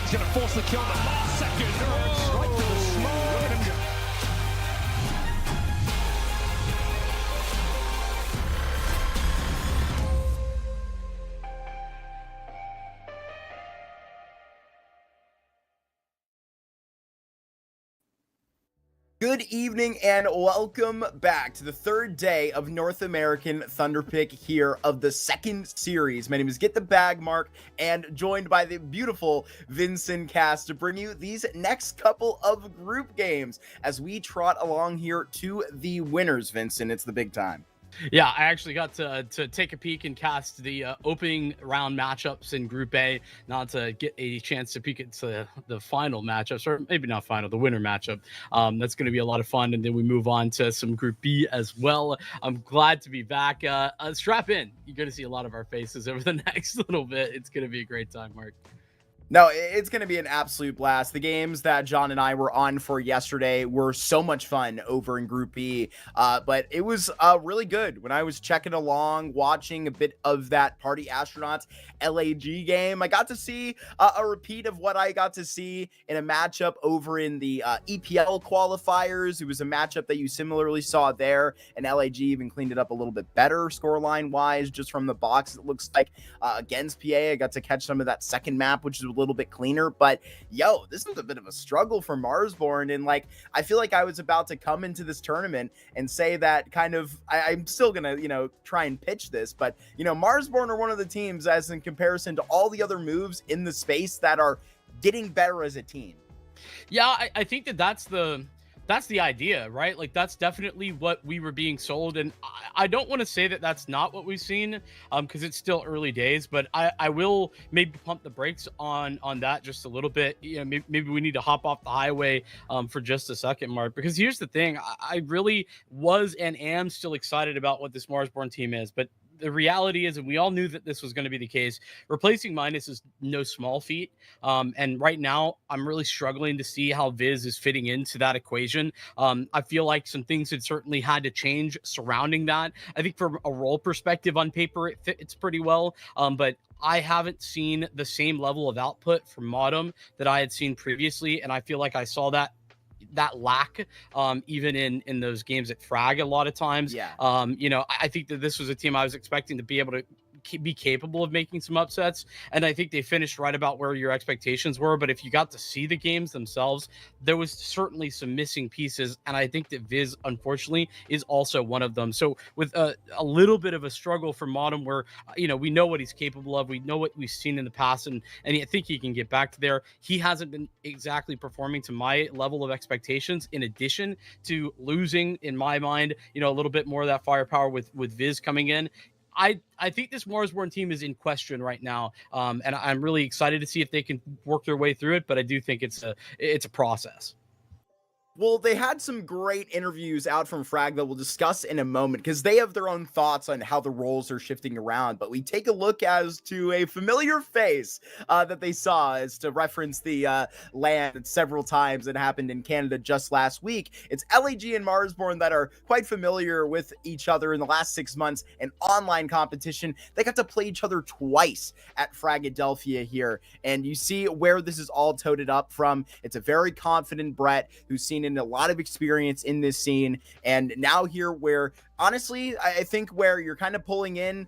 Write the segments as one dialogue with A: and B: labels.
A: He's going to force the kill in the last second. Oh, right to the smoke. Look at him go.
B: Good evening and welcome back to the third day of North American Thunderpick here of the second series. My name is Get the Bag Mark and joined by the beautiful Vincent Cast to bring you these next couple of group games as we trot along here to the winners. Vincent, it's the big time.
C: Yeah, I actually got to take a peek and cast the opening round matchups in Group A, not to get a chance to peek at the final matchups, or maybe not final, the winner matchup. That's going to be a lot of fun, and then we move on to some Group B as well. I'm glad to be back. Strap in. You're going to see a lot of our faces over the next little bit. It's going to be a great time, Mark.
B: No, it's going to be an absolute blast. The games that John and I were on for yesterday were so much fun over in Group B, but it was really good. When I was checking along, watching a bit of that Party Astronauts LAG game, I got to see a repeat of what I got to see in a matchup over in the EPL qualifiers. It was a matchup that you similarly saw there, and LAG even cleaned it up a little bit better scoreline-wise, just from the box. It looks like against PA, I got to catch some of that second map, which is a little bit cleaner, but yo, this was a bit of a struggle for Marsborne, and like I feel like I was about to come into this tournament and say that kind of I'm still gonna try and pitch this, but Marsborne are one of the teams, as in comparison to all the other moves in the space, that are getting better as a team.
C: Yeah, I think that's the idea, right? Like that's definitely what we were being sold, and I don't want to say that that's not what we've seen, because it's still early days. But I will maybe pump the brakes on that just a little bit. Maybe we need to hop off the highway for just a second, Mark. Because here's the thing: I really was and am still excited about what this Marsborne team is, but the reality is, and we all knew that this was going to be the case, replacing Minus is no small feat. And right now, I'm really struggling to see how Viz is fitting into that equation. I feel like some things had certainly had to change surrounding that. I think from a role perspective on paper, it fits pretty well. But I haven't seen the same level of output from Modem that I had seen previously. And I feel like I saw that lack even in those games at Frag a lot of times.
B: Yeah.
C: I think that this was a team I was expecting to be able to be capable of making some upsets, and I think they finished right about where your expectations were. But if you got to see the games themselves, there was certainly some missing pieces, and I think that Viz, unfortunately, is also one of them. So with a little bit of a struggle for Modem, where we know what he's capable of, we know what we've seen in the past, and I think he can get back to there. He hasn't been exactly performing to my level of expectations, in addition to losing, in my mind, a little bit more of that firepower with Viz coming in. I think this Marsborne team is in question right now, and I'm really excited to see if they can work their way through it. But I do think it's a process.
B: Well, they had some great interviews out from Frag that we'll discuss in a moment, because they have their own thoughts on how the roles are shifting around. But we take a look as to a familiar face that they saw, as to reference the land several times that happened in Canada just last week. It's LAG and Marsborne that are quite familiar with each other in the last 6 months in online competition. They got to play each other twice at Fragadelphia here. And you see where this is all toted up from. It's a very confident Brett who's seen a lot of experience in this scene, and now here where honestly I think where you're kind of pulling in,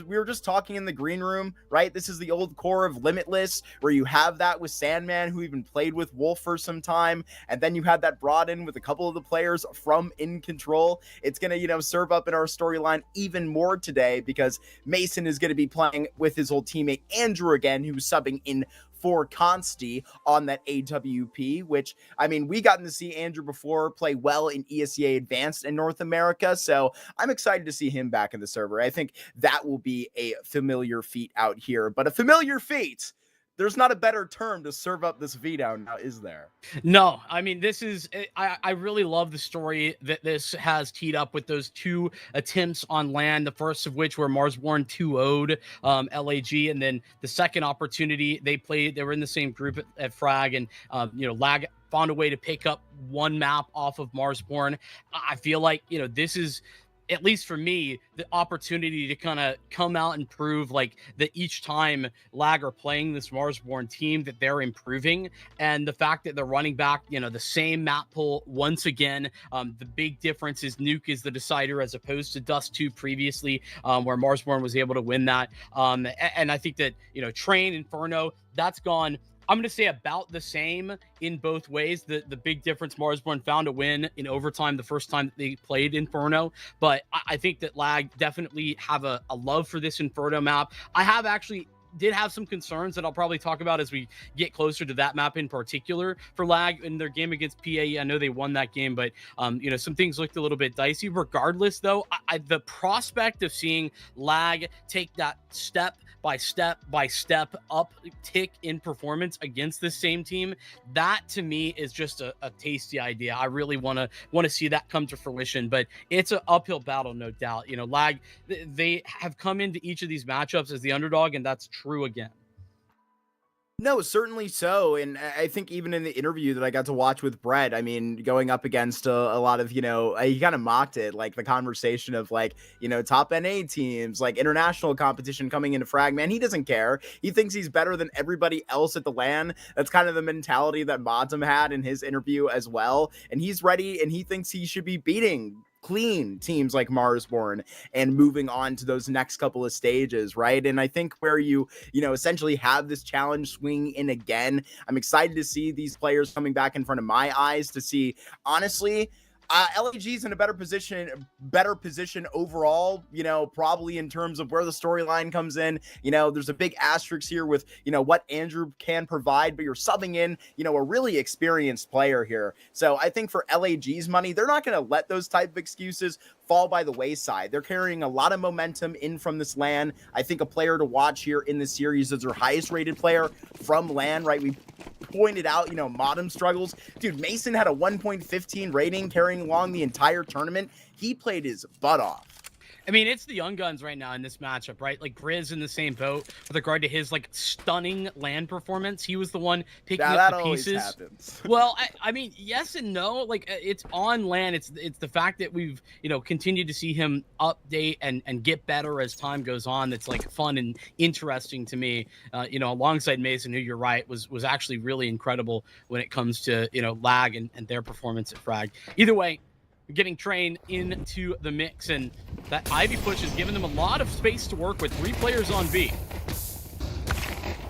B: we were just talking in the green room, right? This is the old core of Limitless, where you have that with Sandman, who even played with Wolf for some time, and then you had that brought in with a couple of the players from In Control. It's gonna serve up in our storyline even more today, because Mason is going to be playing with his old teammate Andrew again, who's subbing in for Consti on that AWP, which, I mean, we gotten to see Andrew before play well in ESEA Advanced in North America, so I'm excited to see him back in the server. I think that will be a familiar feat out here, but a familiar feat, there's not a better term to serve up this Veto now, is there?
C: No, I mean, this is, I really love the story that this has teed up with those two attempts on land, the first of which were Marsborne 2-0'd LAG, and then the second opportunity they were in the same group at Frag, and Lag found a way to pick up one map off of Marsborne. I feel like, this is at least for me, the opportunity to kind of come out and prove like that each time Lag are playing this Marsborne team that they're improving, and the fact that they're running back, the same map pool once again. The big difference is Nuke is the decider as opposed to Dust 2 previously, where Marsborne was able to win that. And I think that Train, Inferno, that's gone, I'm going to say, about the same in both ways. The big difference, Marsborne found a win in overtime the first time that they played Inferno. But I think that Lag definitely have a love for this Inferno map. Did have some concerns that I'll probably talk about as we get closer to that map in particular for Lag in their game against PAE. I know they won that game, but some things looked a little bit dicey. Regardless, though, the prospect of seeing Lag take that step by step uptick in performance against this same team, that to me is just a tasty idea. I really want to see that come to fruition, but it's an uphill battle, no doubt. Lag, they have come into each of these matchups as the underdog, and that's true again.
B: No, certainly so. And I think even in the interview that I got to watch with Brett, I mean, going up against a lot of, he kind of mocked it, like the conversation of like, top NA teams, like international competition coming into Frag, man, he doesn't care. He thinks he's better than everybody else at the LAN. That's kind of the mentality that Modzum had in his interview as well. And he's ready, and he thinks he should be beating clean teams like Marsborne and moving on to those next couple of stages, right? And I think where you essentially have this challenge swing in again, I'm excited to see these players coming back in front of my eyes to see, honestly, LAG's in a better position overall, probably in terms of where the storyline comes in. There's a big asterisk here with, what Andrew can provide, but you're subbing in, a really experienced player here. So I think for LAG's money, they're not going to let those type of excuses fall by the wayside. They're carrying a lot of momentum in from this LAN. I think a player to watch here in this series is their highest rated player from LAN, right? We pointed out, Modem struggles. Dude, Mason had a 1.15 rating carrying along the entire tournament. He played his butt off.
C: I mean, it's the young guns right now in this matchup, right? Like Grizz in the same boat with regard to his like stunning LAN performance. He was the one picking up the pieces.
B: Always happens.
C: Well, I mean, yes and no. Like it's on LAN. It's the fact that we've continued to see him update and get better as time goes on. That's like fun and interesting to me. Alongside Mason, who you're right was actually really incredible when it comes to Lag and their performance at Frag. Either way, getting Train into the mix, and that Ivy push has given them a lot of space to work with. 3 players on B.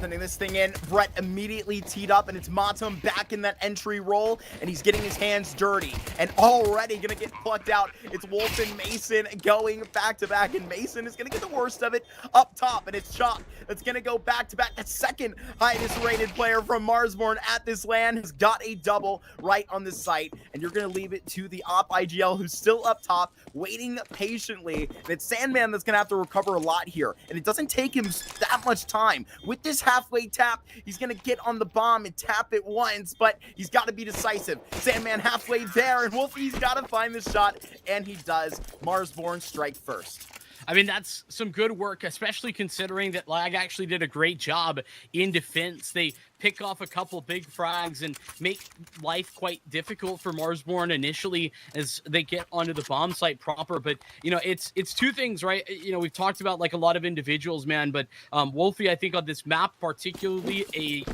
B: Sending this thing in, Brett immediately teed up, and it's Modzum back in that entry role, and he's getting his hands dirty, and already gonna get plucked out. It's Wolf and Mason going back to back, and Mason is gonna get the worst of it up top, and it's Chop that's gonna go back to back. The second highest rated player from Marsborne at this LAN has got a double right on the site, and you're gonna leave it to the op IGL, who's still up top, waiting patiently, and it's Sandman that's gonna have to recover a lot here, and it doesn't take him that much time. With this halfway tap, he's gonna get on the bomb and tap it once, but he's got to be decisive. Sandman halfway there, and Wolfie's got to find the shot, and he does. Marsborne strike first.
C: I mean, that's some good work, especially considering that Lag actually did a great job in defense. They pick off a couple big frags and make life quite difficult for Marsborne initially as they get onto the bomb site proper. But, it's 2 things, right? We've talked about like a lot of individuals, man, but Wolfie, I think on this map, particularly a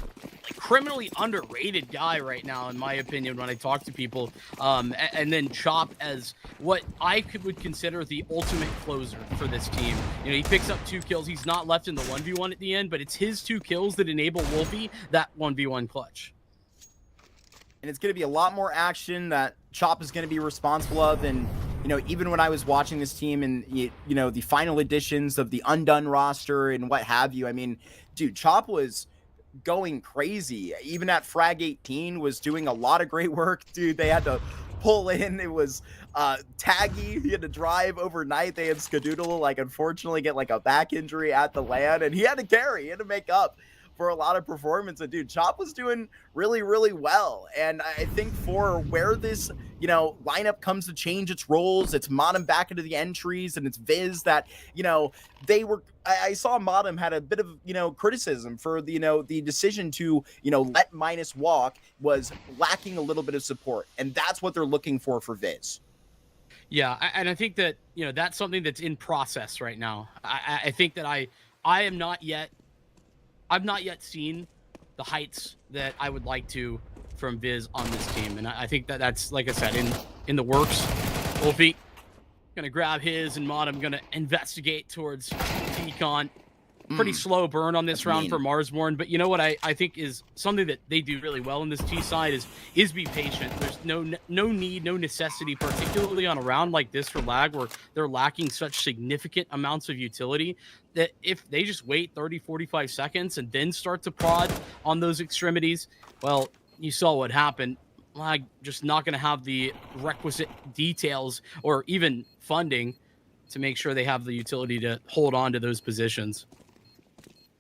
C: criminally underrated guy right now, in my opinion, when I talk to people. And then Chop as what I would consider the ultimate closer for this team. He picks up 2 kills. He's not left in the 1v1 at the end, but it's his 2 kills that enable Wolfie that 1v1 clutch.
B: And it's going to be a lot more action that Chop is going to be responsible of. And, even when I was watching this team and, the final editions of the Undone roster and what have you, I mean, dude, Chop was going crazy. Even at Frag 18 was doing a lot of great work, dude. They had to pull in. It was Taggy. He had to drive overnight. They had Skadoodle, like, unfortunately get like a back injury at the LAN, and he had to carry. He had to make up for a lot of performance. And dude, Chop was doing really, really well. And I think for where this, lineup comes to change its roles, it's Modem back into the entries, and it's Viz that, they were, I saw Modem had a bit of, criticism for the, the decision to, let Minus walk was lacking a little bit of support. And that's what they're looking for Viz.
C: Yeah, and I think that, you know, that's something that's in process right now. I think that I've not yet seen the heights that I would like to from Viz on this team, and I think that that's, like I said, in the works. Wolfie gonna grab his, and Mod, I'm gonna investigate towards Decon. Pretty slow burn on this round for Marsborne, but you know what I think is something that they do really well in this T side is be patient. There's no need, no necessity, particularly on a round like this for lag where they're lacking such significant amounts of utility, that if they just wait 30, 45 seconds and then start to prod on those extremities, well, you saw what happened. Lag just not going to have the requisite details or even funding to make sure they have the utility to hold on to those positions.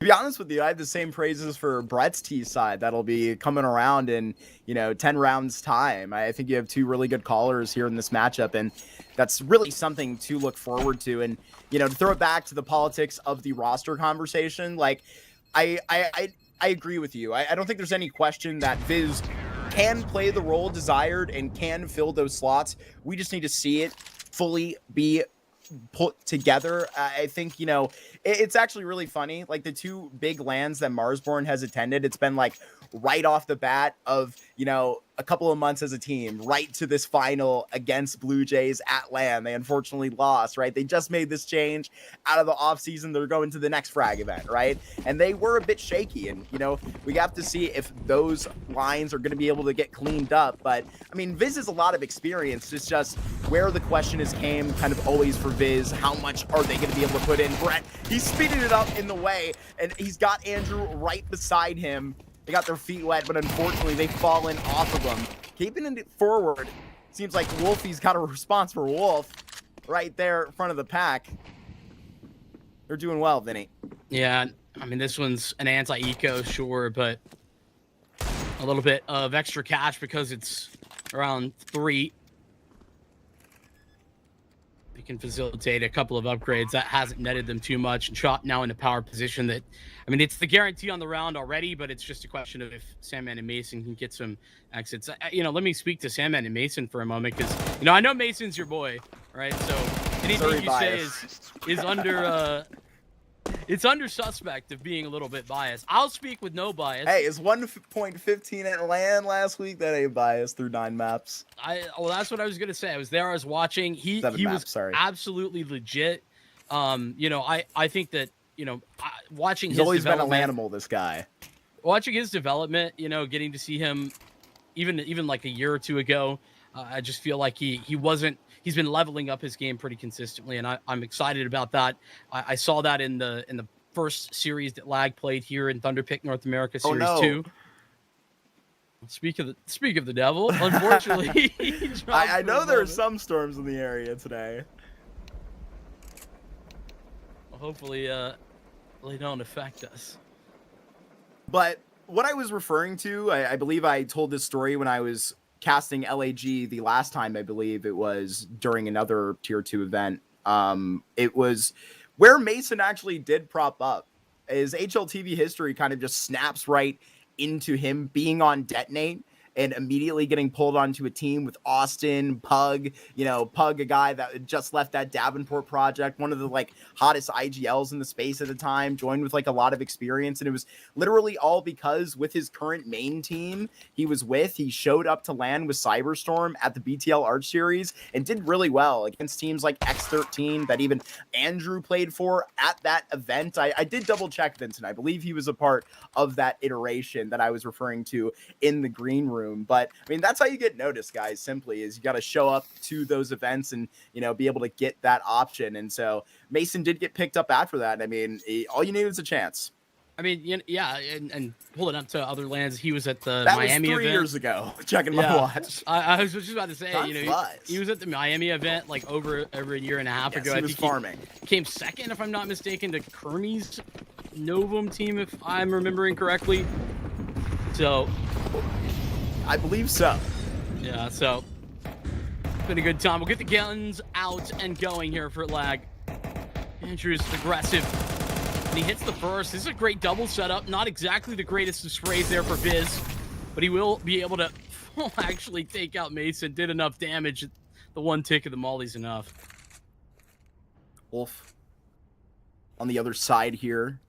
B: To be honest with you, I have the same praises for Brett's T side that'll be coming around in, 10 rounds time. I think you have two really good callers here in this matchup, and that's really something to look forward to. And, to throw it back to the politics of the roster conversation, like, I agree with you. I don't think there's any question that Viz can play the role desired and can fill those slots. We just need to see it fully be put together. I think, it's actually really funny. Like, the two big lands that Marsborne has attended, it's been like right off the bat of, a couple of months as a team, right to this final against Blue Jays at LAN. They unfortunately lost, right? They just made this change out of the offseason. They're going to the next frag event, right? And they were a bit shaky. And, we have to see if those lines are going to be able to get cleaned up. But, I mean, Viz has a lot of experience. It's just where the question is came kind of always for Viz. How much are they going to be able to put in? Brett, he's speeding it up in the way, and he's got Andrew right beside him. They got their feet wet, but unfortunately they've fallen off of them. Keeping it forward, seems like Wolfie's got a response for Wolf right there in front of the pack. They're doing well, Vinny.
C: Yeah, I mean, this one's an anti-eco, sure, but a little bit of extra cash because it's around 3. They can facilitate a couple of upgrades. That hasn't netted them too much. And Chop now in a power position that, I mean, it's the guarantee on the round already, but it's just a question of if Sandman and Mason can get some exits. Let me speak to Sandman and Mason for a moment, because, I know Mason's your boy, right? So anything you say is under it's under suspect of being a little bit biased. I'll speak with no bias.
B: Hey, is 1.15 at LAN last week? That ain't biased through 9 maps.
C: Well, that's what I was gonna say. I was there. I was watching. He was absolutely legit. I think that watching
B: he's
C: his
B: always been an animal. This guy.
C: Watching his development, getting to see him, even like a year or two ago, I just feel like he's been leveling up his game pretty consistently, and I'm excited about that. I saw that in the first series that Lag played here in Thunderpick North America Series 2. Speak of the devil. Unfortunately,
B: I know there are some storms in the area today.
C: Well, hopefully, they don't affect us.
B: But what I was referring to, I believe I told this story when I was casting LAG the last time. I believe it was during another tier 2 event. It was where Mason actually did prop up. His HLTV history kind of just snaps right into him being on Detonate and immediately getting pulled onto a team with Austin, Pug, Pug, a guy that just left that Davenport project, one of the hottest IGLs in the space at the time, joined with a lot of experience. And it was literally all because with his current main team he showed up to LAN with Cyberstorm at the BTL Arch Series and did really well against teams like X13 that even Andrew played for at that event. I did double check Vincent. I believe he was a part of that iteration that I was referring to in the green room. But I mean, that's how you get noticed, guys. Simply is you got to show up to those events and be able to get that option. And so Mason did get picked up after that. I mean, all you need is a chance.
C: I mean, yeah, and pulling up to other lands, he was at the
B: that
C: Miami
B: was 3
C: event.
B: years ago. Checking my watch.
C: I was just about to say,
B: Time
C: he was at the Miami event over a year and a half ago.
B: He was farming.
C: He came second, if I'm not mistaken, to Kermie's Novum team, if I'm remembering correctly. So
B: I believe so.
C: Yeah, so it's been a good time. We'll get the guns out and going here for Lag. Andrew's aggressive, and he hits the first. This is a great double setup. Not exactly the greatest of sprays there for Viz, but he will be able to actually take out Mason. Did enough damage. the one tick of the molly's enough.
B: Wolf on the other side here.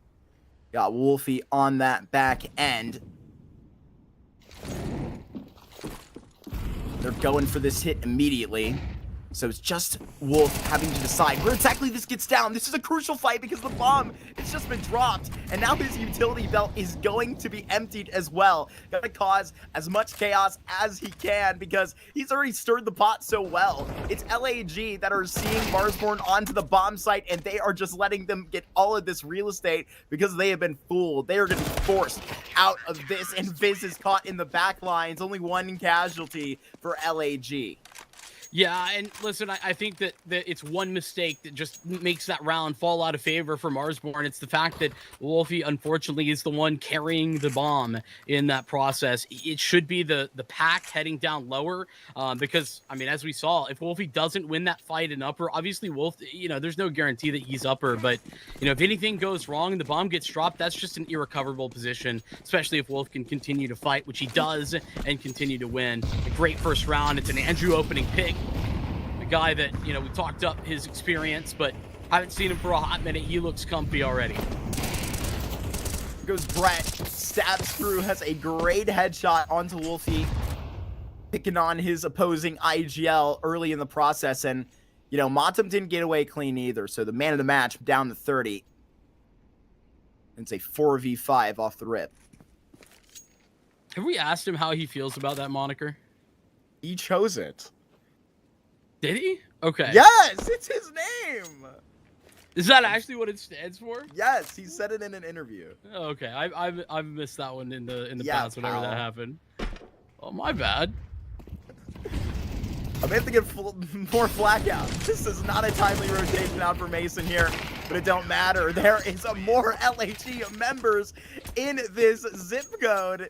B: Got Wolfie on that back end. They're going for this hit immediately. So it's just Wolf having to decide where exactly this gets down. This is a crucial fight because the bomb has just been dropped. And now his utility belt is going to be emptied as well. Gonna cause as much chaos as he can because he's already stirred the pot so well. It's LAG that are seeing Marsborne onto the bomb site, and they are just letting them get all of this real estate because they have been fooled. They are going to be forced out of this, and Viz is caught in the back lines. Only one casualty for LAG.
C: Yeah, and listen, I think that it's one mistake that just makes that round fall out of favor for Marsborne. It's the fact that Wolfie, unfortunately, is the one carrying the bomb in that process. It should be the pack heading down lower because, I mean, as we saw, if Wolfie doesn't win that fight in upper, obviously Wolf, you know, there's no guarantee that he's upper, but, you know, if anything goes wrong and the bomb gets dropped, that's just an irrecoverable position, especially if Wolf can continue to fight, which he does, and continue to win. A great first round. It's an Andrew opening pick. A guy that, you know, we talked up his experience, but haven't seen him for a hot minute. He looks comfy already.
B: Goes Brett, stabs through, has a great headshot onto Wolfie, picking on his opposing IGL early in the process, and, you know, Matum didn't get away clean either, so the man of the match down to 30. It's a 4v5 off the rip.
C: Have we asked him how he feels about that moniker?
B: He chose it.
C: Did he? Okay.
B: Yes, it's his name.
C: Is that actually what it stands for?
B: Yes, he said it in an interview.
C: Oh, okay, I've missed that one in the
B: Yeah,
C: past whenever
B: pal.
C: that happened. Oh, my bad.
B: I may have to get more flack out. This is not a timely rotation out for Mason here, but it don't matter. There is a more LAG members in this zip code,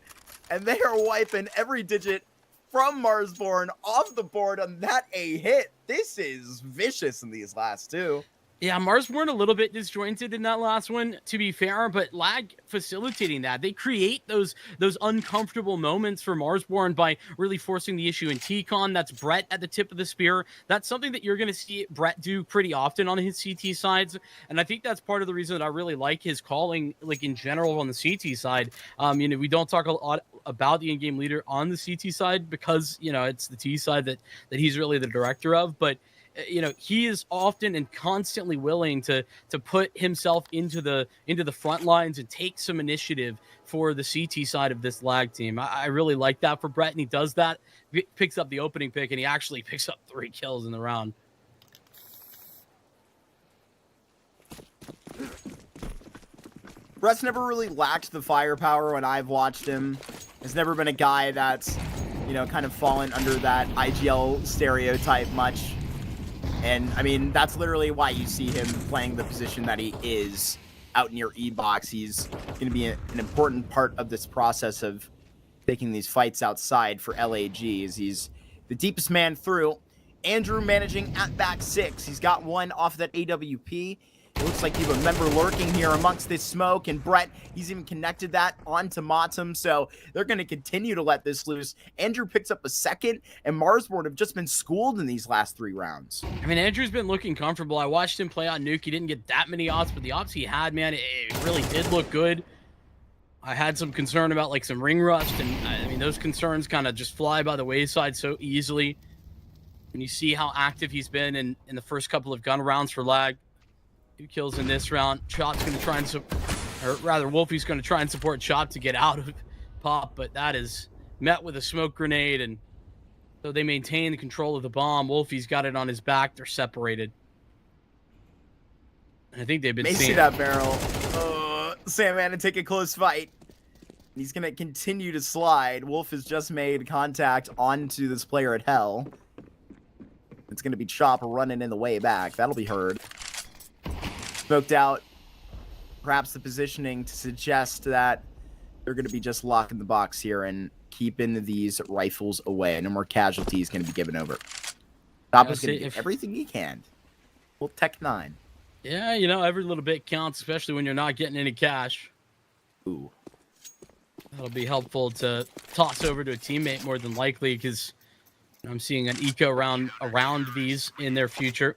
B: and they are wiping every digit from Marsborne off the board on that a hit. This is vicious in these last two.
C: Yeah, Marsborne a little bit disjointed in that last one, to be fair, but Lag facilitating that. They create those uncomfortable moments for Marsborne by really forcing the issue in T-Con. That's Brett at the tip of the spear. That's something that you're going to see Brett do pretty often on his CT sides, and I think that's part of the reason that I really like his calling, like in general on the CT side. You know, we don't talk a lot about the in-game leader on the CT side because, you know, it's the T side that he's really the director of, but you know, he is often and constantly willing to put himself into the front lines and take some initiative for the CT side of this Lag team. I really like that for Brett, and he does that. He picks up the opening pick, and he actually picks up 3 kills in the round.
B: Brett's never really lacked the firepower when I've watched him. Has never been a guy that's, you know, kind of fallen under that IGL stereotype much. And, I mean, that's literally why you see him playing the position that he is out near E-Box. He's going to be an important part of this process of taking these fights outside for LAG, as he's the deepest man through. Andrew managing at back 6. He's got one off that AWP. It looks like you have a member lurking here amongst this smoke, and Brett, he's even connected that onto Matum, so they're going to continue to let this loose. Andrew picks up a second, and Marsborne have just been schooled in these last 3 rounds.
C: I mean, Andrew's been looking comfortable. I watched him play on Nuke. He didn't get that many ops, but the ops he had, man, it really did look good. I had some concern about, like, some ring rust, and, I mean, those concerns kind of just fly by the wayside so easily. When you see how active he's been in the first couple of gun rounds for Lag. 2 kills in this round. Chop's going to try and or rather, Wolfie's going to try and support Chop to get out of Pop, but that is met with a smoke grenade, and so they maintain the control of the bomb. Wolfie's got it on his back. They're separated. And I think they've been
B: See that barrel. Sandman to take a close fight. He's going to continue to slide. Wolf has just made contact onto this player at Hell. It's going to be Chop running in the way back. That'll be heard. Smoked out, perhaps the positioning to suggest that they're going to be just locking the box here and keeping these rifles away. No more casualties going to be given over. Top is going to do everything he can. Well, Tech 9.
C: Yeah, you know, every little bit counts, especially when you're not getting any cash.
B: Ooh.
C: That'll be helpful to toss over to a teammate more than likely, because I'm seeing an eco around these in their future.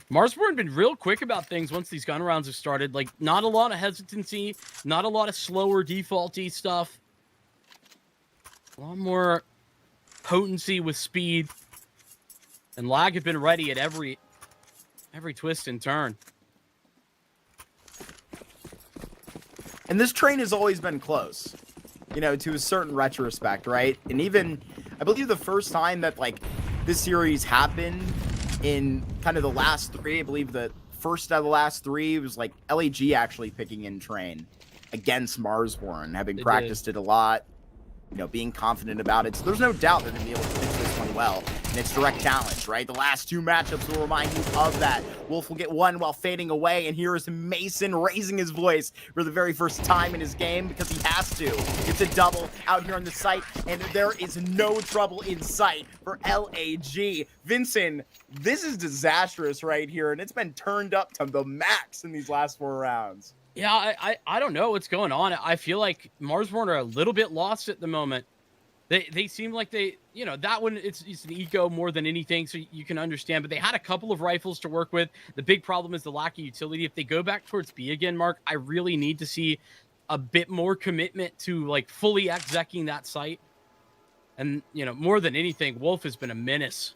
C: Marsborne been real quick about things once these gun rounds have started. Like, not a lot of hesitancy, not a lot of slower defaulty stuff. A lot more potency with speed. And Lag have been ready at every twist and turn.
B: And this train has always been close, you know, to a certain retrospect, right? And even, I believe the first time that, like, this series happened in kind of the last three, I believe the first out of the last three was, like, LAG actually picking in train against Marsborne, having practiced it a lot, you know, being confident about it. So there's no doubt they're going to be able to finish this one well. And it's direct challenge, right? The last two matchups will remind you of that. Wolf will get one while fading away, and here is Mason raising his voice for the very first time in his game because he has to. It's a double out here on the site, and there is no trouble in sight for LAG. Vincent, this is disastrous right here, and it's been turned up to the max in these last 4 rounds.
C: Yeah, I don't know what's going on. I feel like Marsborne are a little bit lost at the moment. They seem like they, you know, that one, it's an eco more than anything, so you can understand. But they had a couple of rifles to work with. The big problem is the lack of utility. If they go back towards B again, Mark, I really need to see a bit more commitment to, like, fully execing that site. And, you know, more than anything, Wolf has been a menace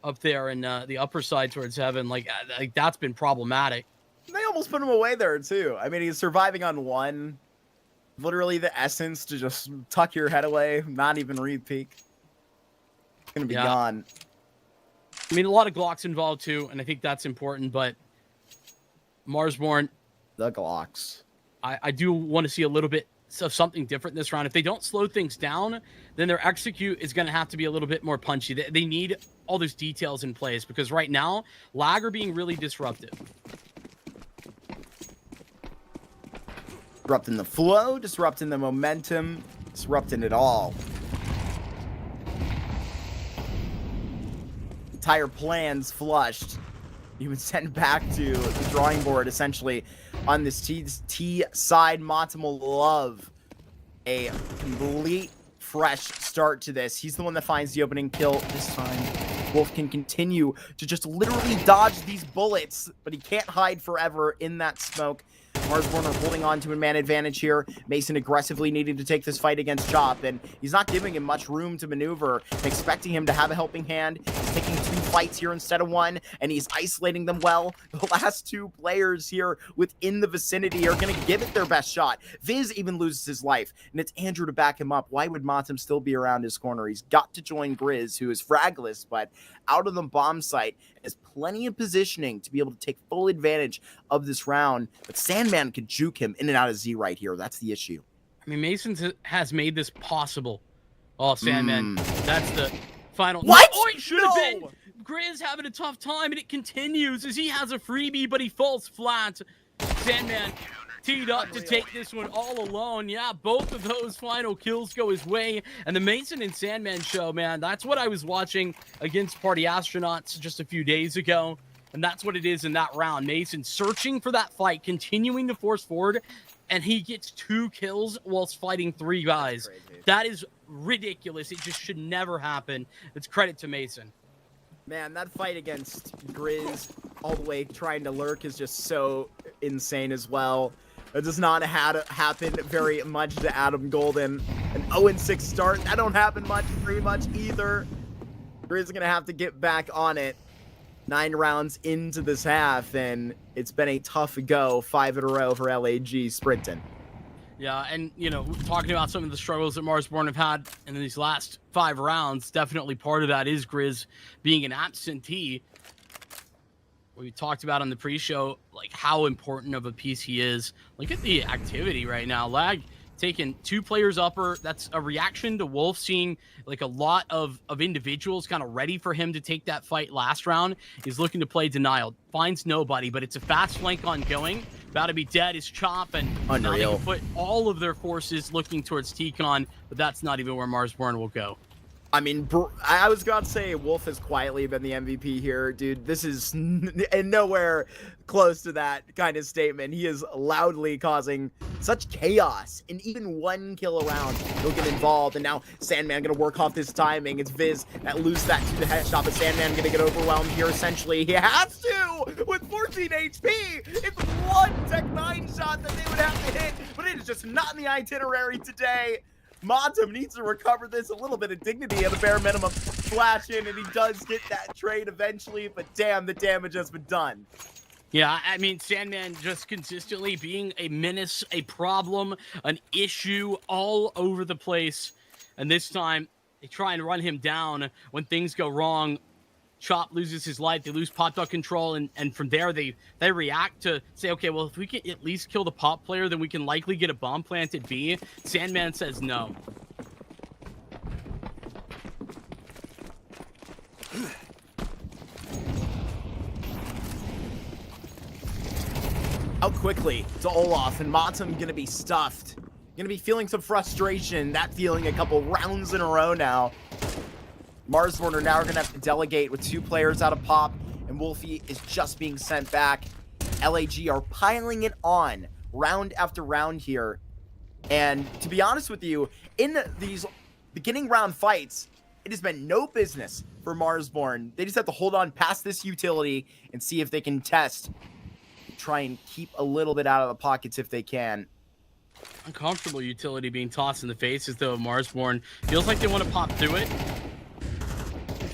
C: up there in the upper side towards heaven. Like that's been problematic.
B: They almost put him away there, too. I mean, he's surviving on one. Literally the essence to just tuck your head away, not even re-peek. It's going to be gone.
C: I mean, a lot of Glocks involved, too, and I think that's important, but Marsborne...
B: The Glocks.
C: I do want to see a little bit of something different this round. If they don't slow things down, then their execute is going to have to be a little bit more punchy. They need all those details in place, because right now, Lag are being really disruptive.
B: Disrupting the flow, disrupting the momentum, disrupting it all. Entire plans flushed. He was sent back to the drawing board, essentially, on this T side. Matam will love a complete fresh start to this. He's the one that finds the opening kill this time. Wolf can continue to just literally dodge these bullets, but he can't hide forever in that smoke. Marsborne are holding on to a man advantage here. Mason aggressively needing to take this fight against Chop, and he's not giving him much room to maneuver, expecting him to have a helping hand. He's taking 2 fights here instead of 1, and he's isolating them well. The last 2 players here within the vicinity are going to give it their best shot. Viz even loses his life, and it's Andrew to back him up. Why would Matam still be around his corner? He's got to join Grizz, who is fragless, but out of the bomb site, has plenty of positioning to be able to take full advantage of this round. But Sandman could juke him in and out of Z right here. That's the issue.
C: I mean, Mason has made this possible. Oh, Sandman, that's the final.
B: What?
C: Oh, it should have been. Grizz having a tough time, and it continues as he has a freebie, but he falls flat. Sandman teed up to take this one all alone. Yeah, both of those final kills go his way. And the Mason and Sandman show, man, that's what I was watching against Party Astronauts just a few days ago. And that's what it is in that round. Mason searching for that fight, continuing to force forward, and he gets 2 kills whilst fighting 3 guys. That is ridiculous. It just should never happen. It's credit to Mason.
B: Man, that fight against Grizz all the way trying to lurk is just so insane as well. It does not happen very much to Adam Golden. An 0-6 start, that don't happen very much either. Grizz going to have to get back on it. 9 rounds into this half, and it's been a tough go. 5 in a row for LAG sprinting.
C: Yeah, and, you know, talking about some of the struggles that Marsborne have had in these last 5 rounds, definitely part of that is Grizz being an absentee. We talked about on the pre-show, like, how important of a piece he is. Look at the activity right now. Lag taking 2 players upper. That's a reaction to Wolf seeing, like, a lot of individuals kind of ready for him to take that fight last round. He's looking to play denial. Finds nobody, but it's a fast flank ongoing. About to be dead is Chop, and now they can put all of their forces looking towards T-Con, but that's not even where Marsborne will go.
B: I mean, I was going to say Wolf has quietly been the MVP here, dude. This is nowhere close to that kind of statement. He is loudly causing such chaos. And even one kill around, he'll get involved. And now Sandman going to work off this timing. It's Viz that loses that to the headshot, but Sandman going to get overwhelmed here, essentially. He has to with 14 HP. It's one Tech 9 shot that they would have to hit, but it is just not in the itinerary today. Montum needs to recover this, a little bit of dignity at the bare minimum. Flash in, and he does get that trade eventually, but damn, the damage has been done.
C: Yeah, I mean, Sandman just consistently being a menace, a problem, an issue all over the place. And this time, they try and run him down when things go wrong. Chop loses his life, they lose pop duck control, and from there they react to say, okay, well, if we can at least kill the pop player, then we can likely get a bomb planted B. Sandman says no.
B: Out quickly to Olaf, and Matum gonna be stuffed. Gonna be feeling some frustration, that feeling a couple rounds in a row now. Marsborne are now going to have to delegate with 2 players out of pop, and Wolfie is just being sent back. LAG are piling it on round after round here. And to be honest with you, in these beginning round fights, it has been no business for Marsborne. They just have to hold on past this utility and see if they can test. Try and keep a little bit out of the pockets if they can.
C: Uncomfortable utility being tossed in the faces, though, of Marsborne. Feels like they want to pop through it.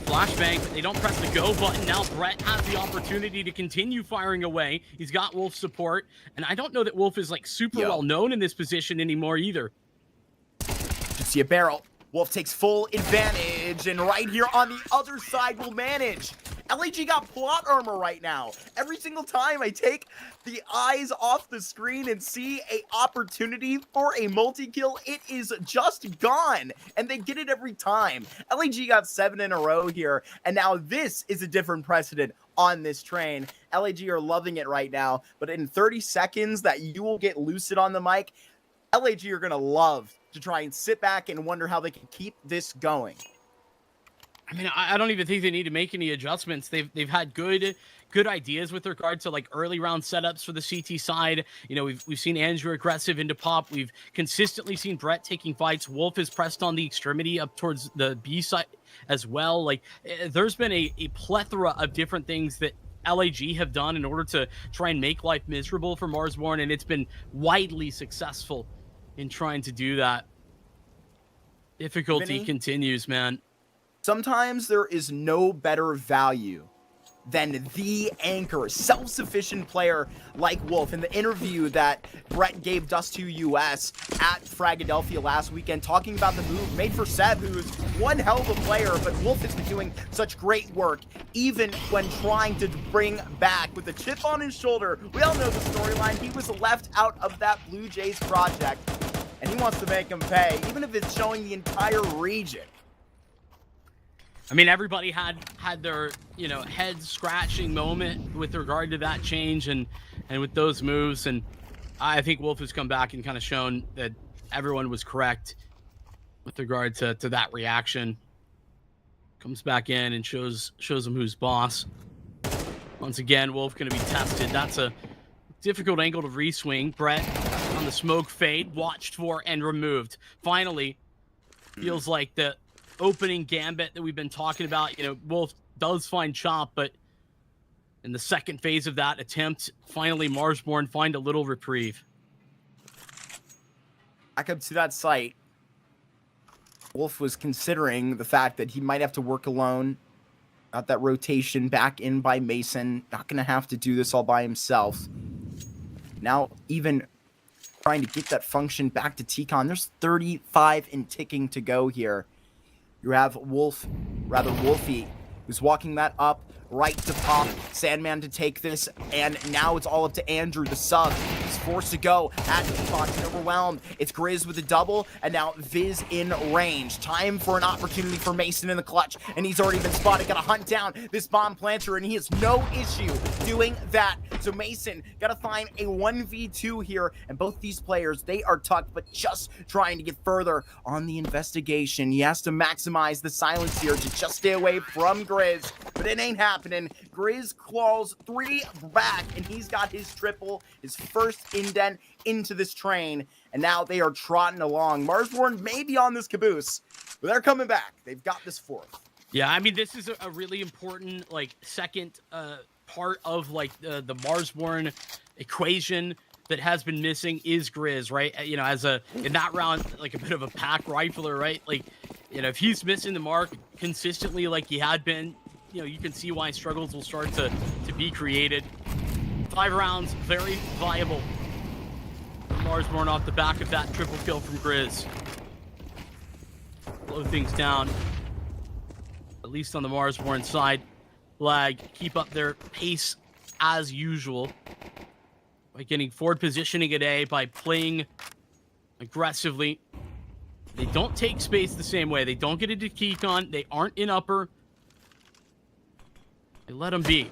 C: Flashbang, but they don't press the go button. Now Brett has the opportunity to continue firing away. He's got Wolf's support, and I don't know that Wolf is like super well known in this position anymore either.
B: Should see a barrel. Wolf takes full advantage, and right here on the other side will manage. LAG got plot armor right now. Every single time I take the eyes off the screen and see a opportunity for a multi-kill, it is just gone. And they get it every time. LAG got 7 in a row here, and now this is a different precedent on this train. LAG are loving it right now, but in 30 seconds that you will get lucid on the mic, LAG are going to love to try and sit back and wonder how they can keep this going.
C: I mean, I don't even think they need to make any adjustments. They've had good ideas with regard to like early round setups for the CT side. You know, we've seen Andrew aggressive into pop. We've consistently seen Brett taking fights. Wolf is pressed on the extremity up towards the B side as well. Like, there's been a plethora of different things that LAG have done in order to try and make life miserable for Marsborne, and it's been widely successful in trying to do that. Difficulty continues, man.
B: Sometimes there is no better value than the anchor, self-sufficient player like Wolf. In the interview that Brett gave Dust2 US at Fragadelphia last weekend, talking about the move made for Seb, who is one hell of a player, but Wolf has been doing such great work, even when trying to bring back with a chip on his shoulder. We all know the storyline. He was left out of that Blue Jays project, and he wants to make him pay, even if it's showing the entire region.
C: I mean, everybody had their, you know, head scratching moment with regard to that change and with those moves. And I think Wolf has come back and kind of shown that everyone was correct with regard to that reaction. Comes back in and shows them who's boss. Once again, Wolf going to be tested. That's a difficult angle to reswing. Brett on the smoke fade, watched for and removed. Finally, feels like the opening gambit that we've been talking about. You know, Wolf does find Chop, but in the second phase of that attempt, finally Marsborne find a little reprieve.
B: Back up to that site, Wolf was considering the fact that he might have to work alone. Got that rotation back in by Mason. Not going to have to do this all by himself. Now, even trying to get that function back to T-Con. There's 35 and ticking to go here. You have Wolfie, who's walking that up right to pop, Sandman to take this, and now it's all up to Andrew, the sub. He's forced to go at Fox, overwhelmed. It's Grizz with a double, and now Viz in range. Time for an opportunity for Mason in the clutch, and he's already been spotted. Gotta hunt down this bomb planter, and he has no issue doing that. So Mason gotta find a 1v2 here, and both these players, they are tucked, but just trying to get further on the investigation. He has to maximize the silence here to just stay away from Grizz, but it ain't happening. Grizz claws 3 back, and he's got his triple, his first indent into this train, and now they are trotting along. Marsborne may be on this caboose, but they're coming back. They've got this 4th.
C: Yeah, I mean, this is a really important, like, second part of, like, the Marsborne equation that has been missing is Grizz, right? You know, as in that round, like, a bit of a pack rifler, right? Like, you know, if he's missing the mark consistently like he had been, you know, you can see why struggles will start to be created. 5 rounds, very viable. Marsborne off the back of that triple kill from Grizz. Slow things down, at least on the Marsborne side. Lag, keep up their pace as usual by getting forward positioning at A, by playing aggressively. They don't take space the same way. They don't get into Keycon. They aren't in upper. They let them be.